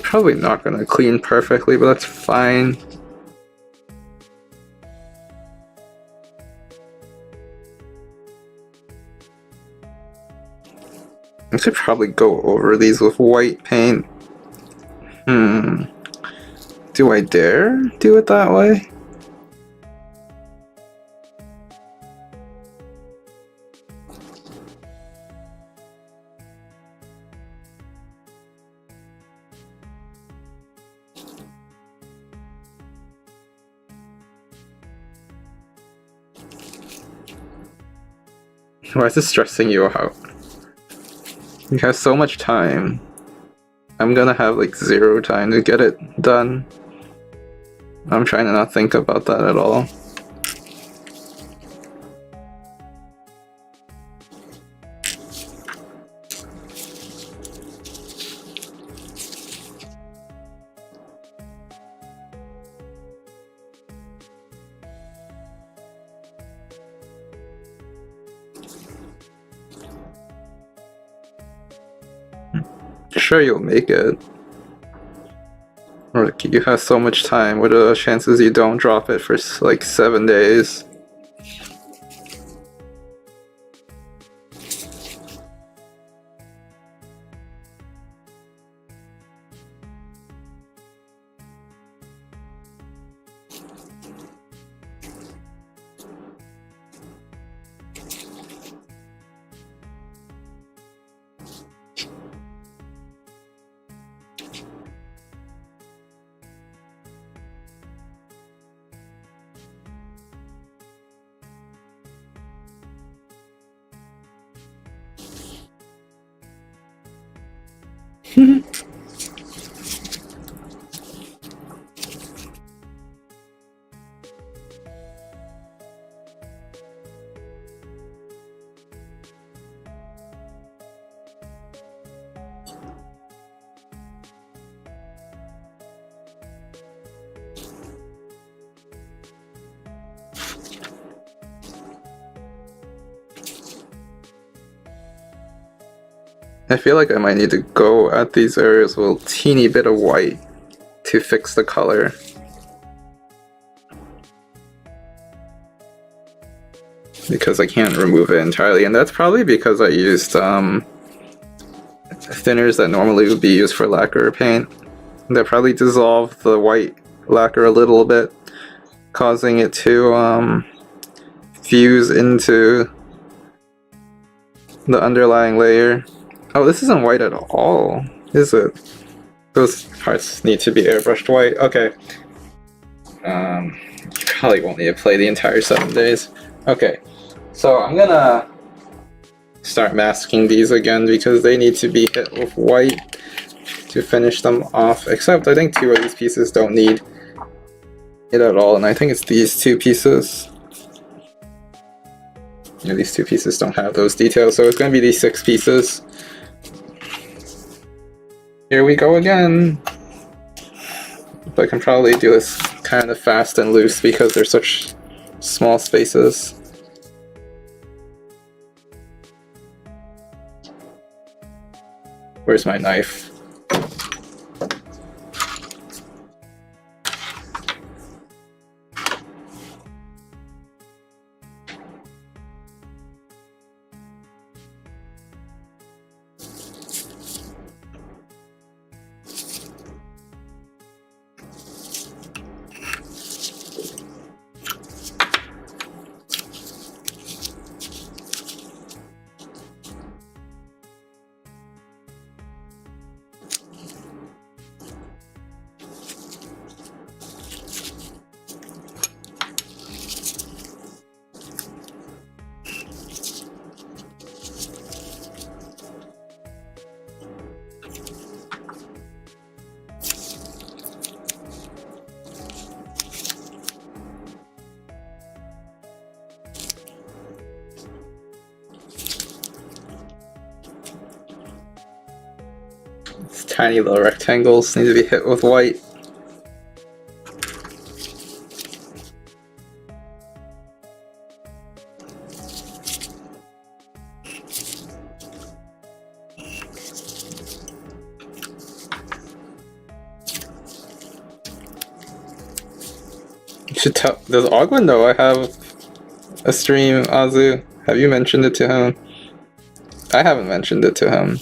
Probably not going to clean perfectly, but that's fine. I should probably go over these with white paint. Do I dare do it that way? Why is this stressing you out? You have so much time. I'm gonna have like 0 time to get it done. I'm trying to not think about that at all. Sure, you'll make it. Or you have so much time. What are the chances you don't drop it for like 7 days? I feel like I might need to go at these areas with a teeny bit of white to fix the color. Because I can't remove it entirely, and that's probably because I used thinners that normally would be used for lacquer paint. That probably dissolved the white lacquer a little bit, causing it to fuse into the underlying layer. Oh, this isn't white at all, is it? Those parts need to be airbrushed white. Okay. You probably won't need to play the entire 7 days. Okay, so I'm gonna start masking these again because they need to be hit with white to finish them off. Except I think 2 of these pieces don't need it at all, and I think it's these 2 pieces. Yeah, these 2 pieces don't have those details, so it's gonna be these 6 pieces. Here we go again. But I can probably do this kind of fast and loose because they're such small spaces. Where's my knife? These tiny little rectangles need to be hit with white. You should tell. Does Ogwin know I have a stream, Azu? Have you mentioned it to him? I haven't mentioned it to him.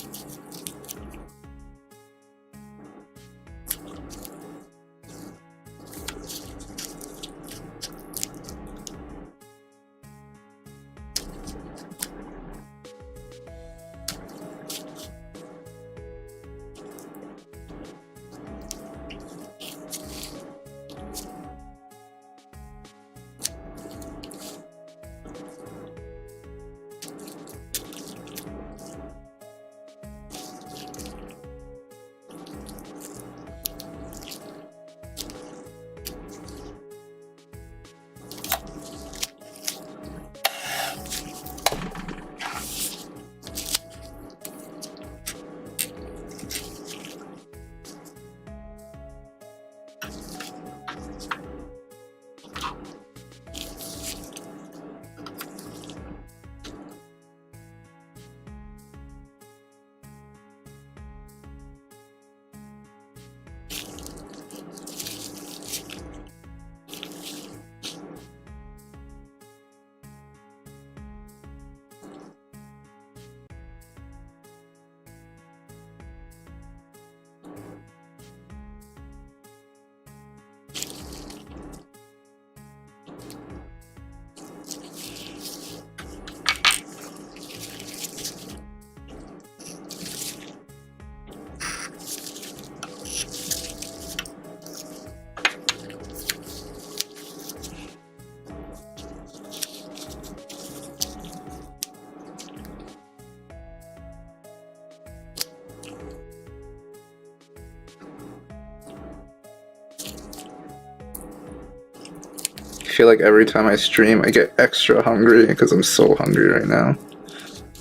feel like every time I stream, I get extra hungry because I'm so hungry right now.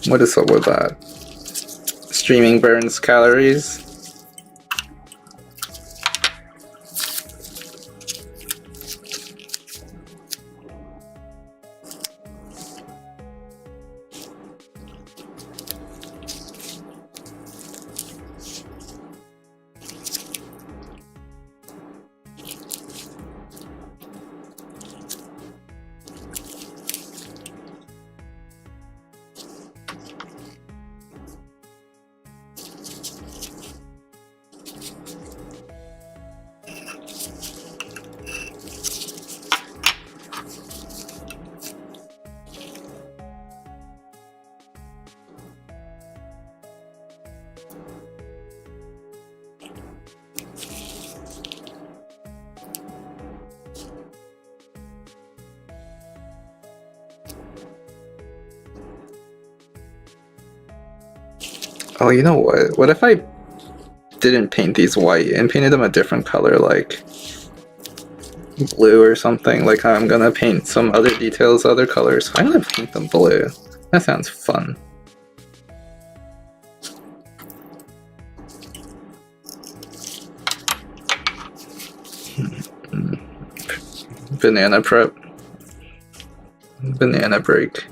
What is up with that? Streaming burns calories. Oh, you know what? What if I didn't paint these white and painted them a different color, like blue or something? Like I'm gonna paint some other details, other colors. I'm gonna paint them blue. That sounds fun. Banana prep. Banana break.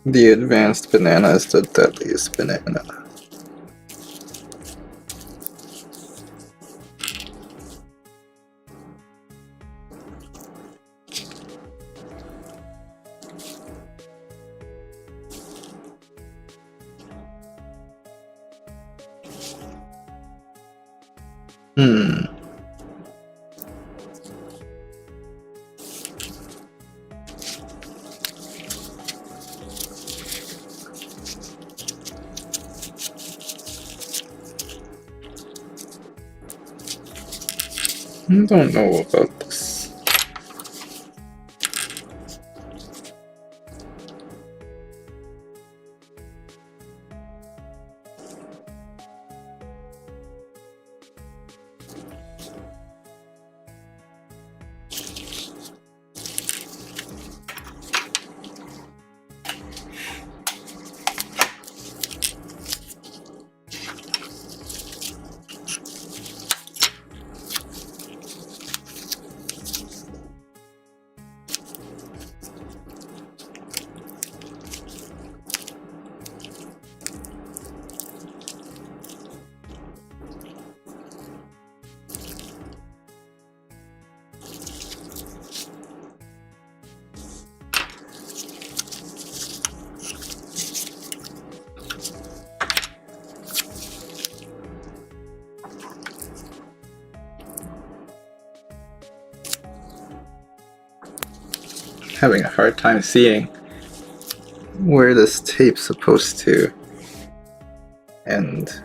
The advanced banana is the deadliest banana. I don't know about this. Having a hard time seeing where this tape's supposed to end.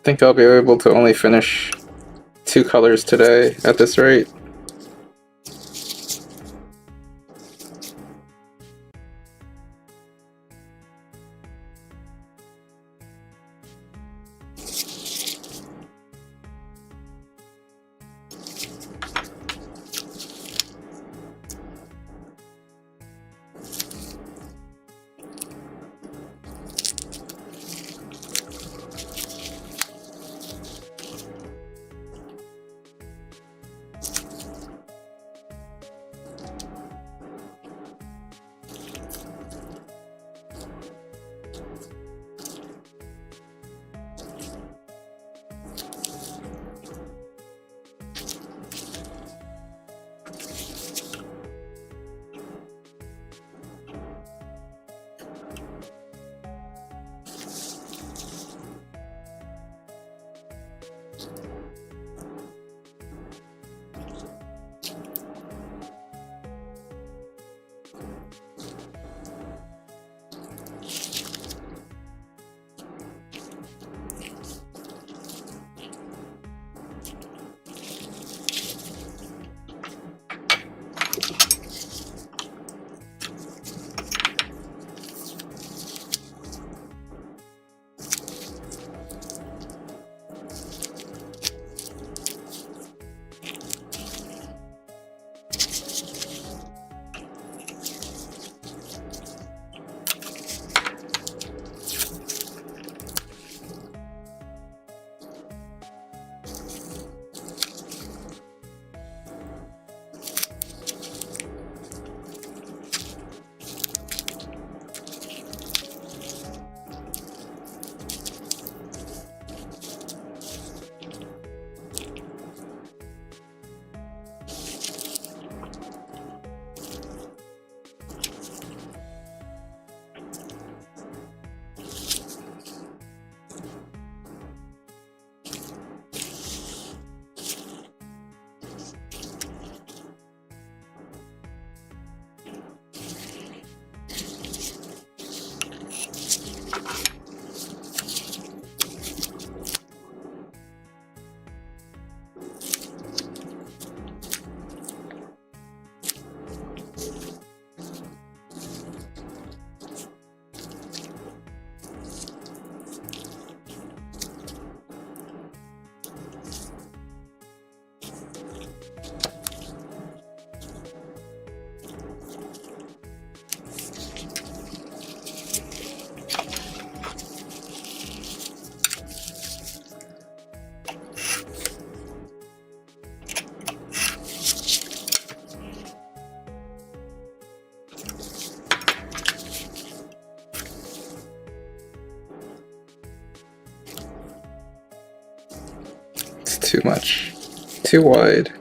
think I'll be able to only finish 2 colors today at this rate. Too much. Too wide.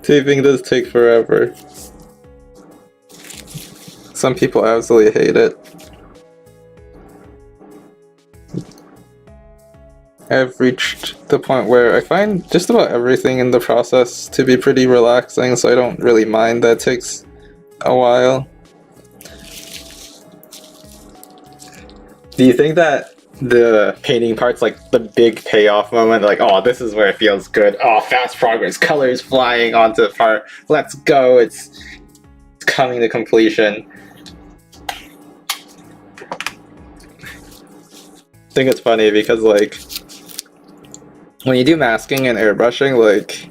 Taping does take forever. Some people absolutely hate it. I've reached the point where I find just about everything in the process to be pretty relaxing, so I don't really mind that it takes a while. Do you think that the painting part's like the big payoff moment? Like, oh, this is where it feels good. Oh, fast progress, colors flying onto the part. Let's go. It's coming to completion. I think it's funny because, like, when you do masking and airbrushing, like,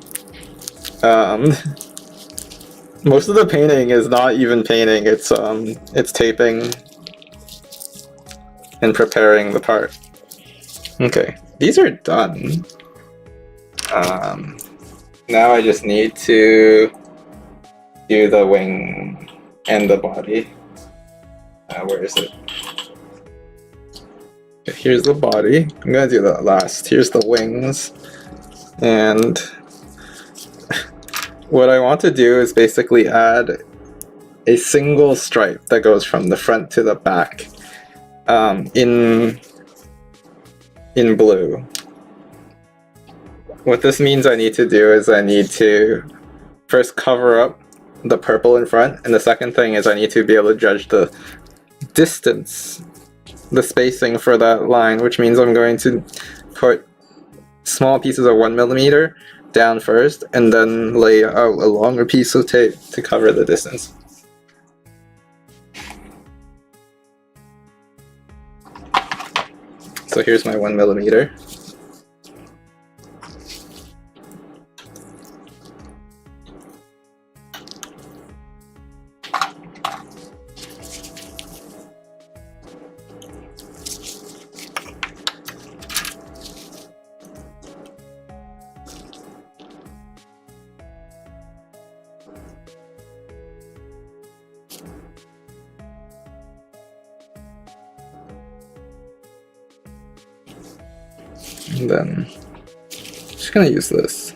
most of the painting is not even painting. It's taping and preparing the part. Okay, these are done. Now I just need to do the wing and the body. Where is it? Okay, here's the body. I'm gonna do that last. Here's the wings. And what I want to do is basically add a single stripe that goes from the front to the back in blue. What this means I need to do is I need to first cover up the purple in front, and the second thing is I need to be able to judge the distance, the spacing for that line, which means I'm going to put small pieces of 1mm down first and then lay out a longer piece of tape to cover the distance. So here's my 1mm. And then just gonna use this.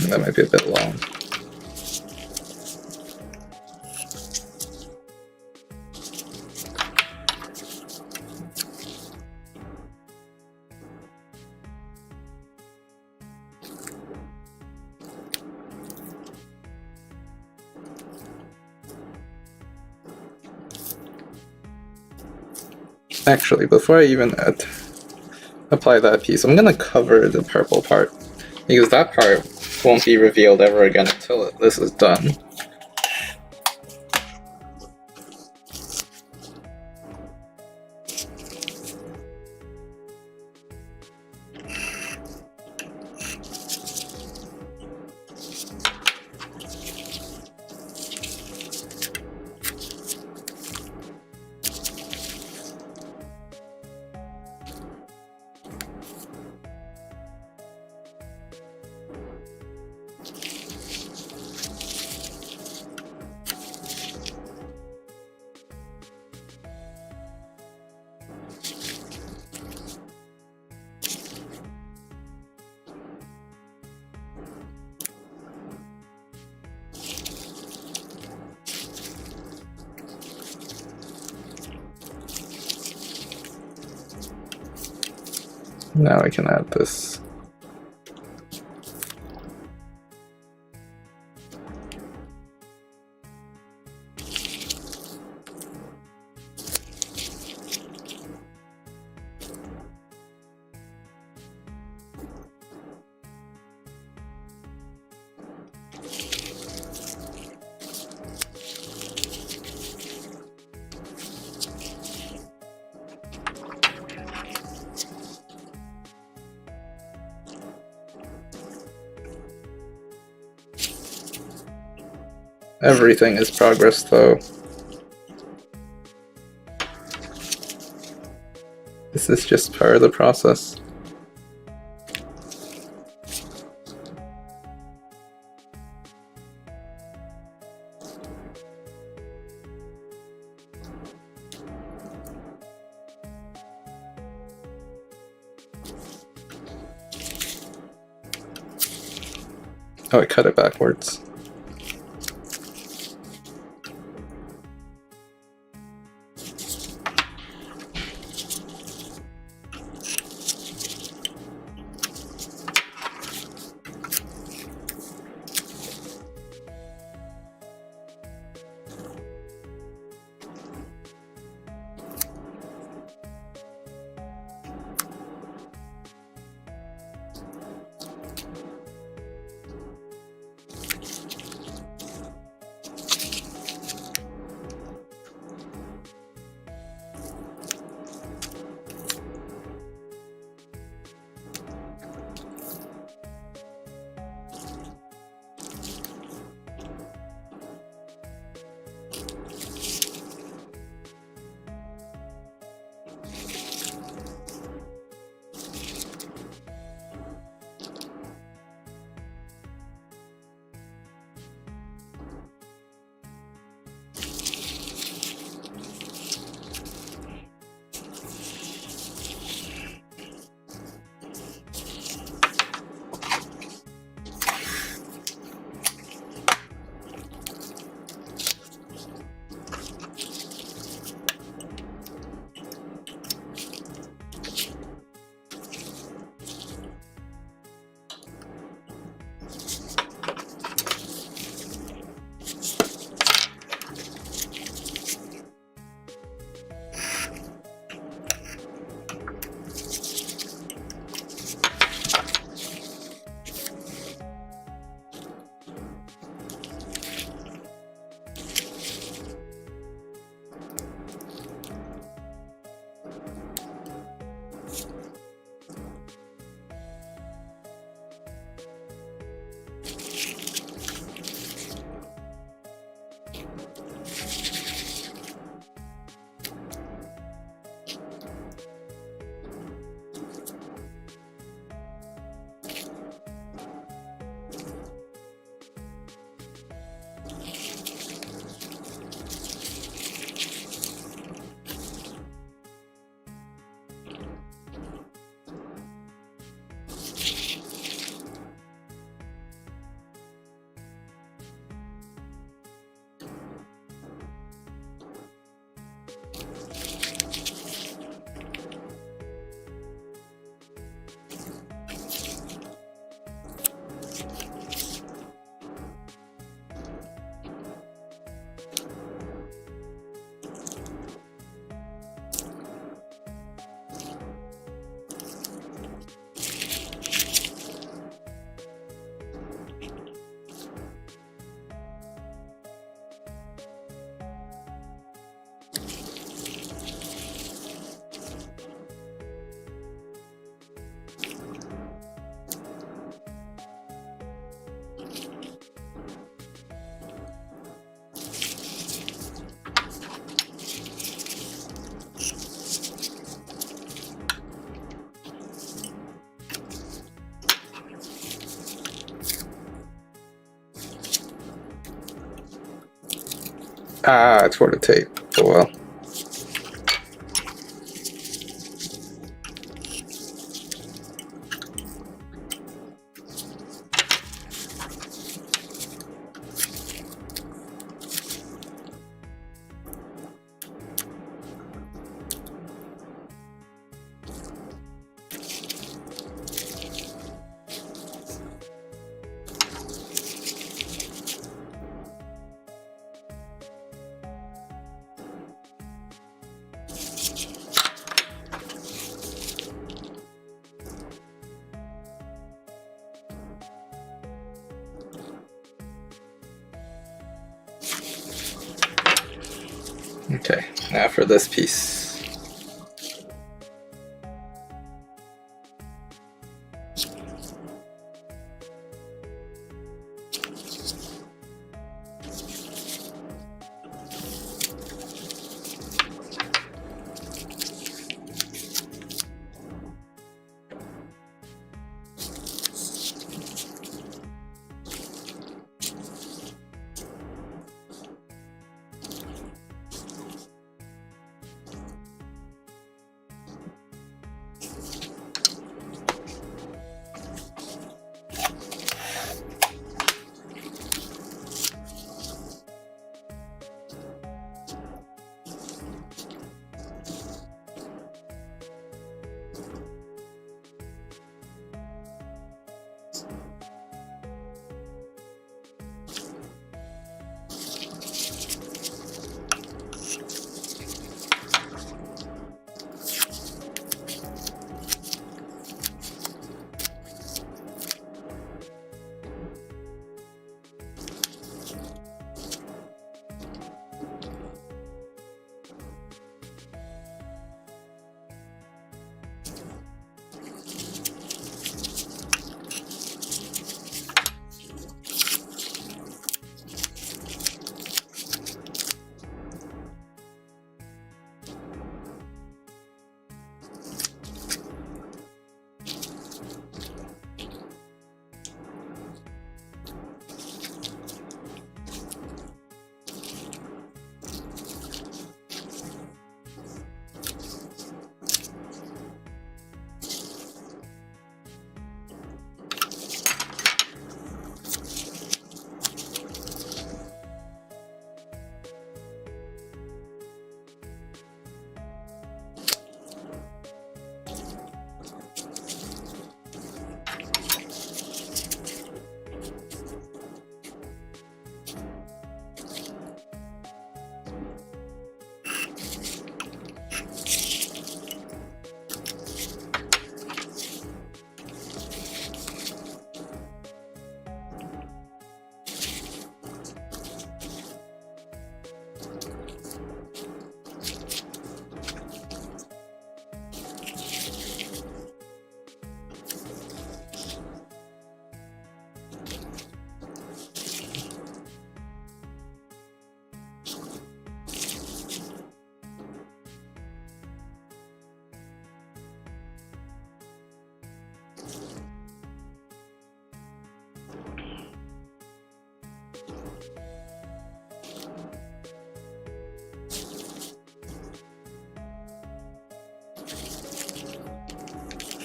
That might be a bit long. Actually, before I even apply that piece, I'm gonna cover the purple part, because that part won't be revealed ever again until this is done. Now I can add this. Everything is progress, though. This is just part of the process. Oh, I cut it backwards. Ah, it's for the tape. Oh well. Okay, now for this piece.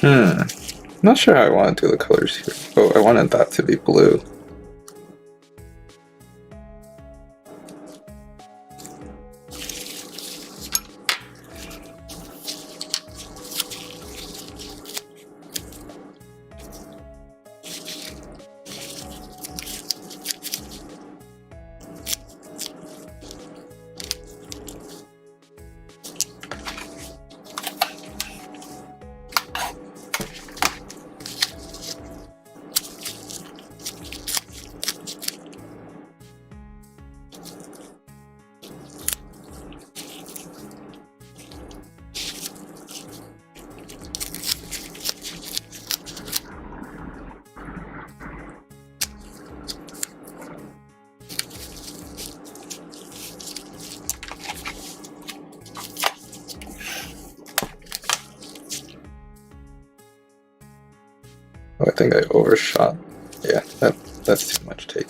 Not sure how I want to do the colors here. Oh, I wanted that to be blue. Oh, I think I overshot. Yeah, that's too much tape.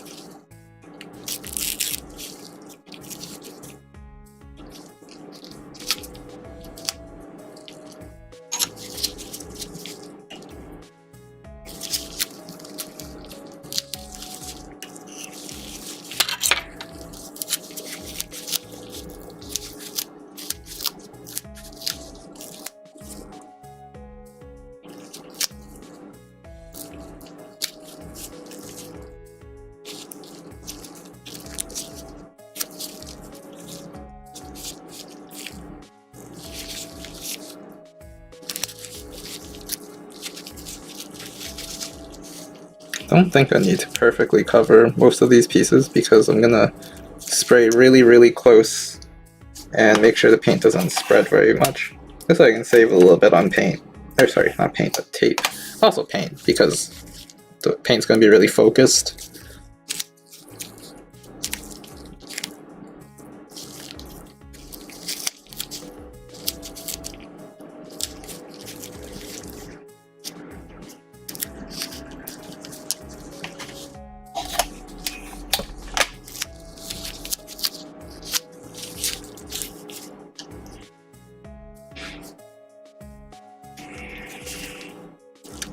I don't think I need to perfectly cover most of these pieces because I'm gonna spray really close and make sure the paint doesn't spread very much. This way I can save a little bit on paint. Or sorry, not paint, but tape. Also paint, because the paint's gonna be really focused.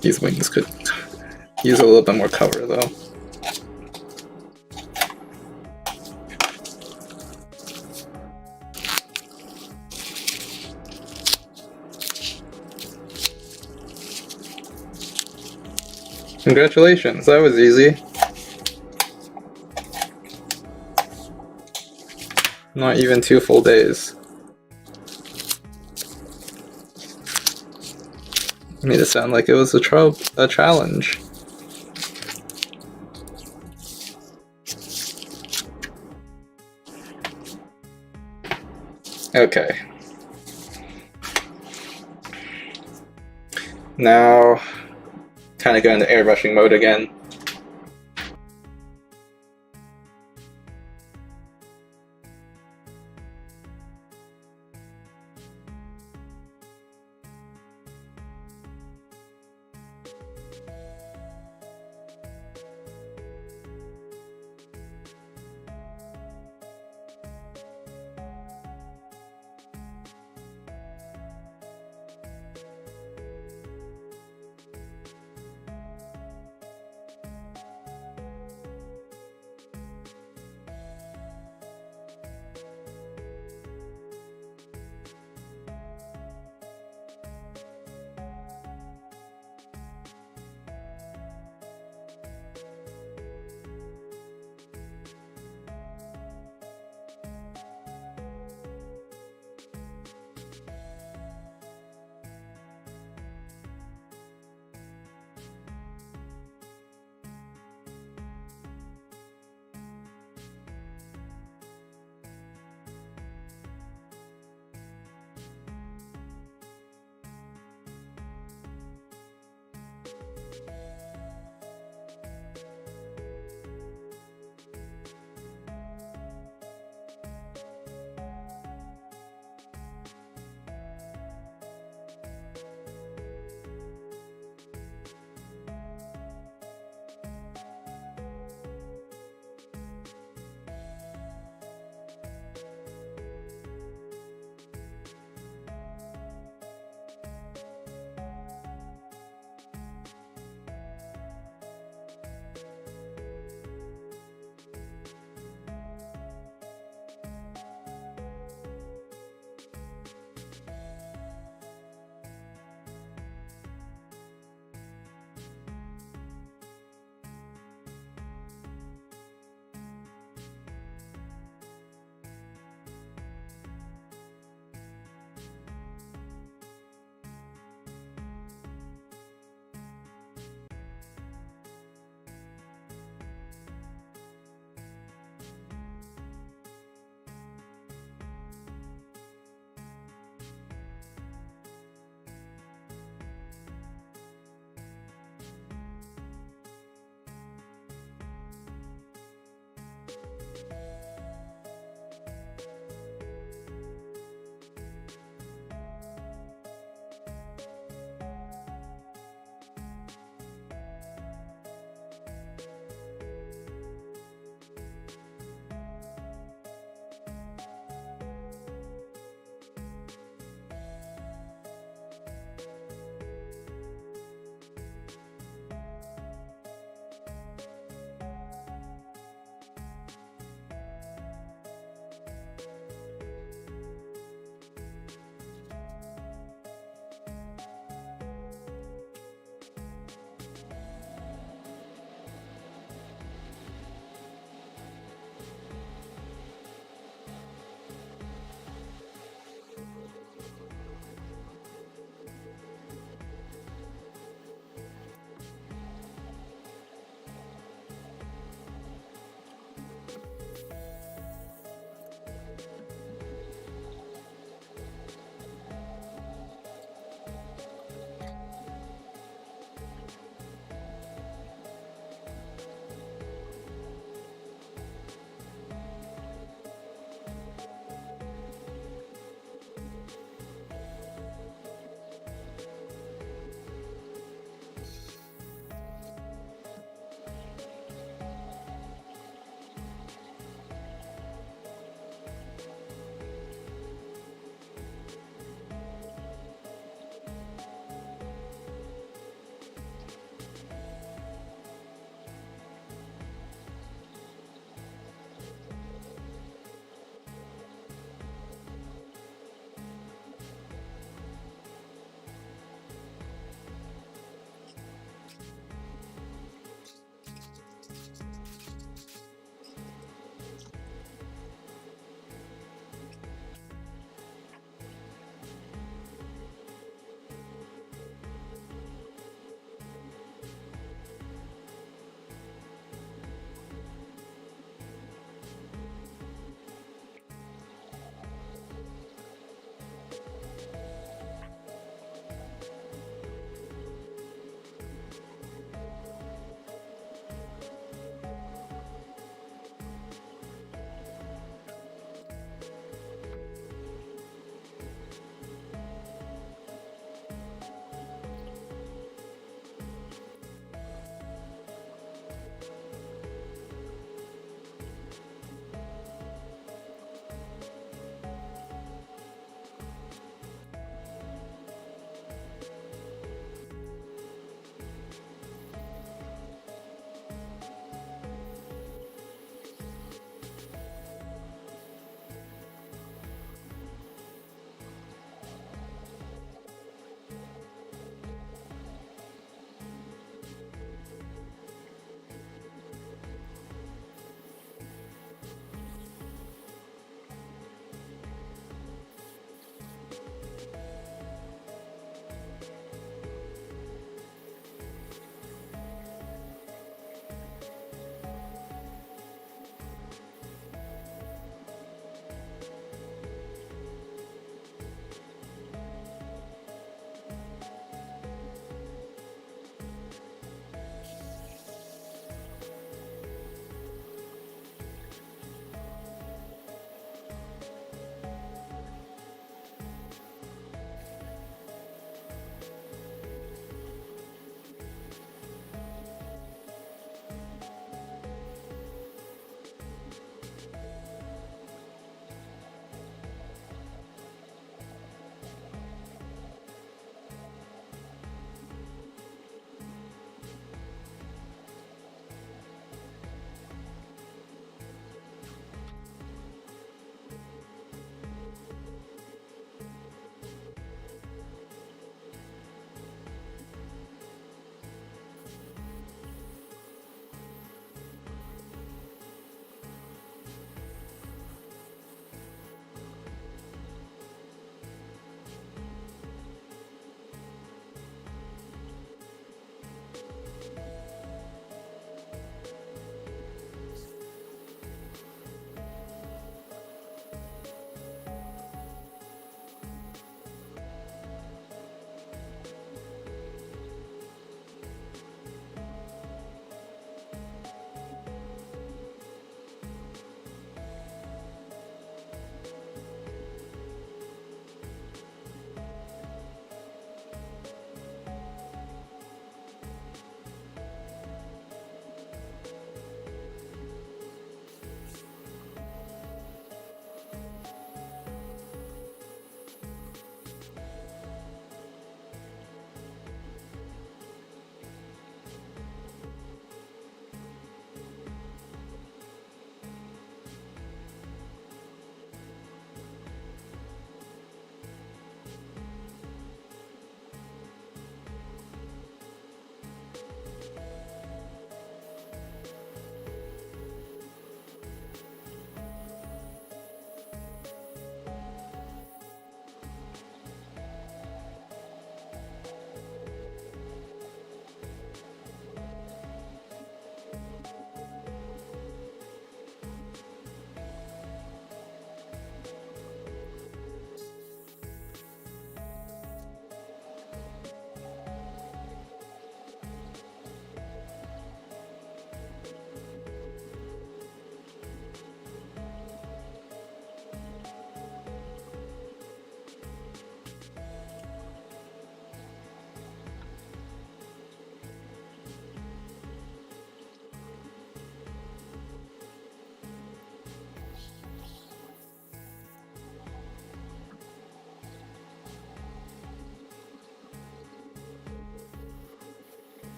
These wings could use a little bit more cover though. Congratulations, that was easy. Not even 2 full days. Made it sound like it was a challenge. Okay. Now, kind of go into airbrushing mode again.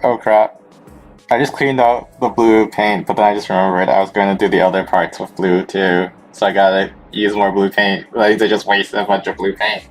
Oh crap. I just cleaned out the blue paint, but then I just remembered I was going to do the other parts with blue too. So I gotta use more blue paint. Like, they just waste a bunch of blue paint.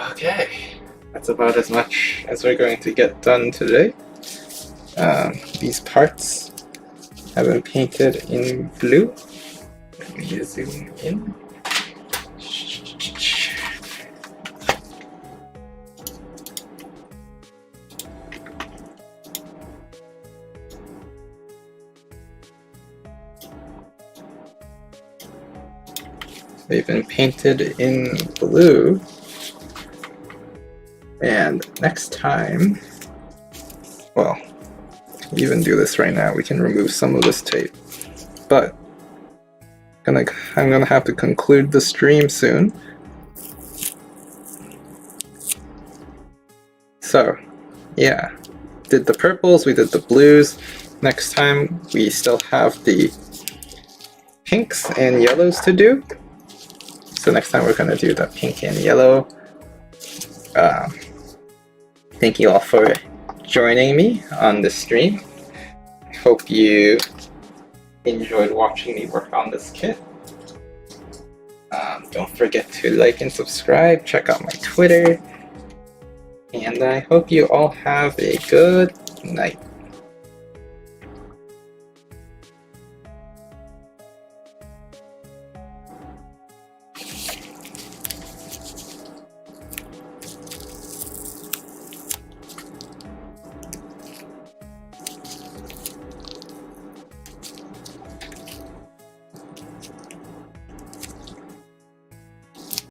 Okay, that's about as much as we're going to get done today. These parts have been painted in blue. Let me zoom in. They've been painted in blue. And next time, well, we even do this right now. We can remove some of this tape. But I'm gonna have to conclude the stream soon. So, yeah, did the purples, we did the blues. Next time we still have the pinks and yellows to do. So next time we're gonna do the pink and yellow. Thank you all for joining me on this stream. I hope you enjoyed watching me work on this kit. Don't forget to like and subscribe, check out my Twitter, and I hope you all have a good night.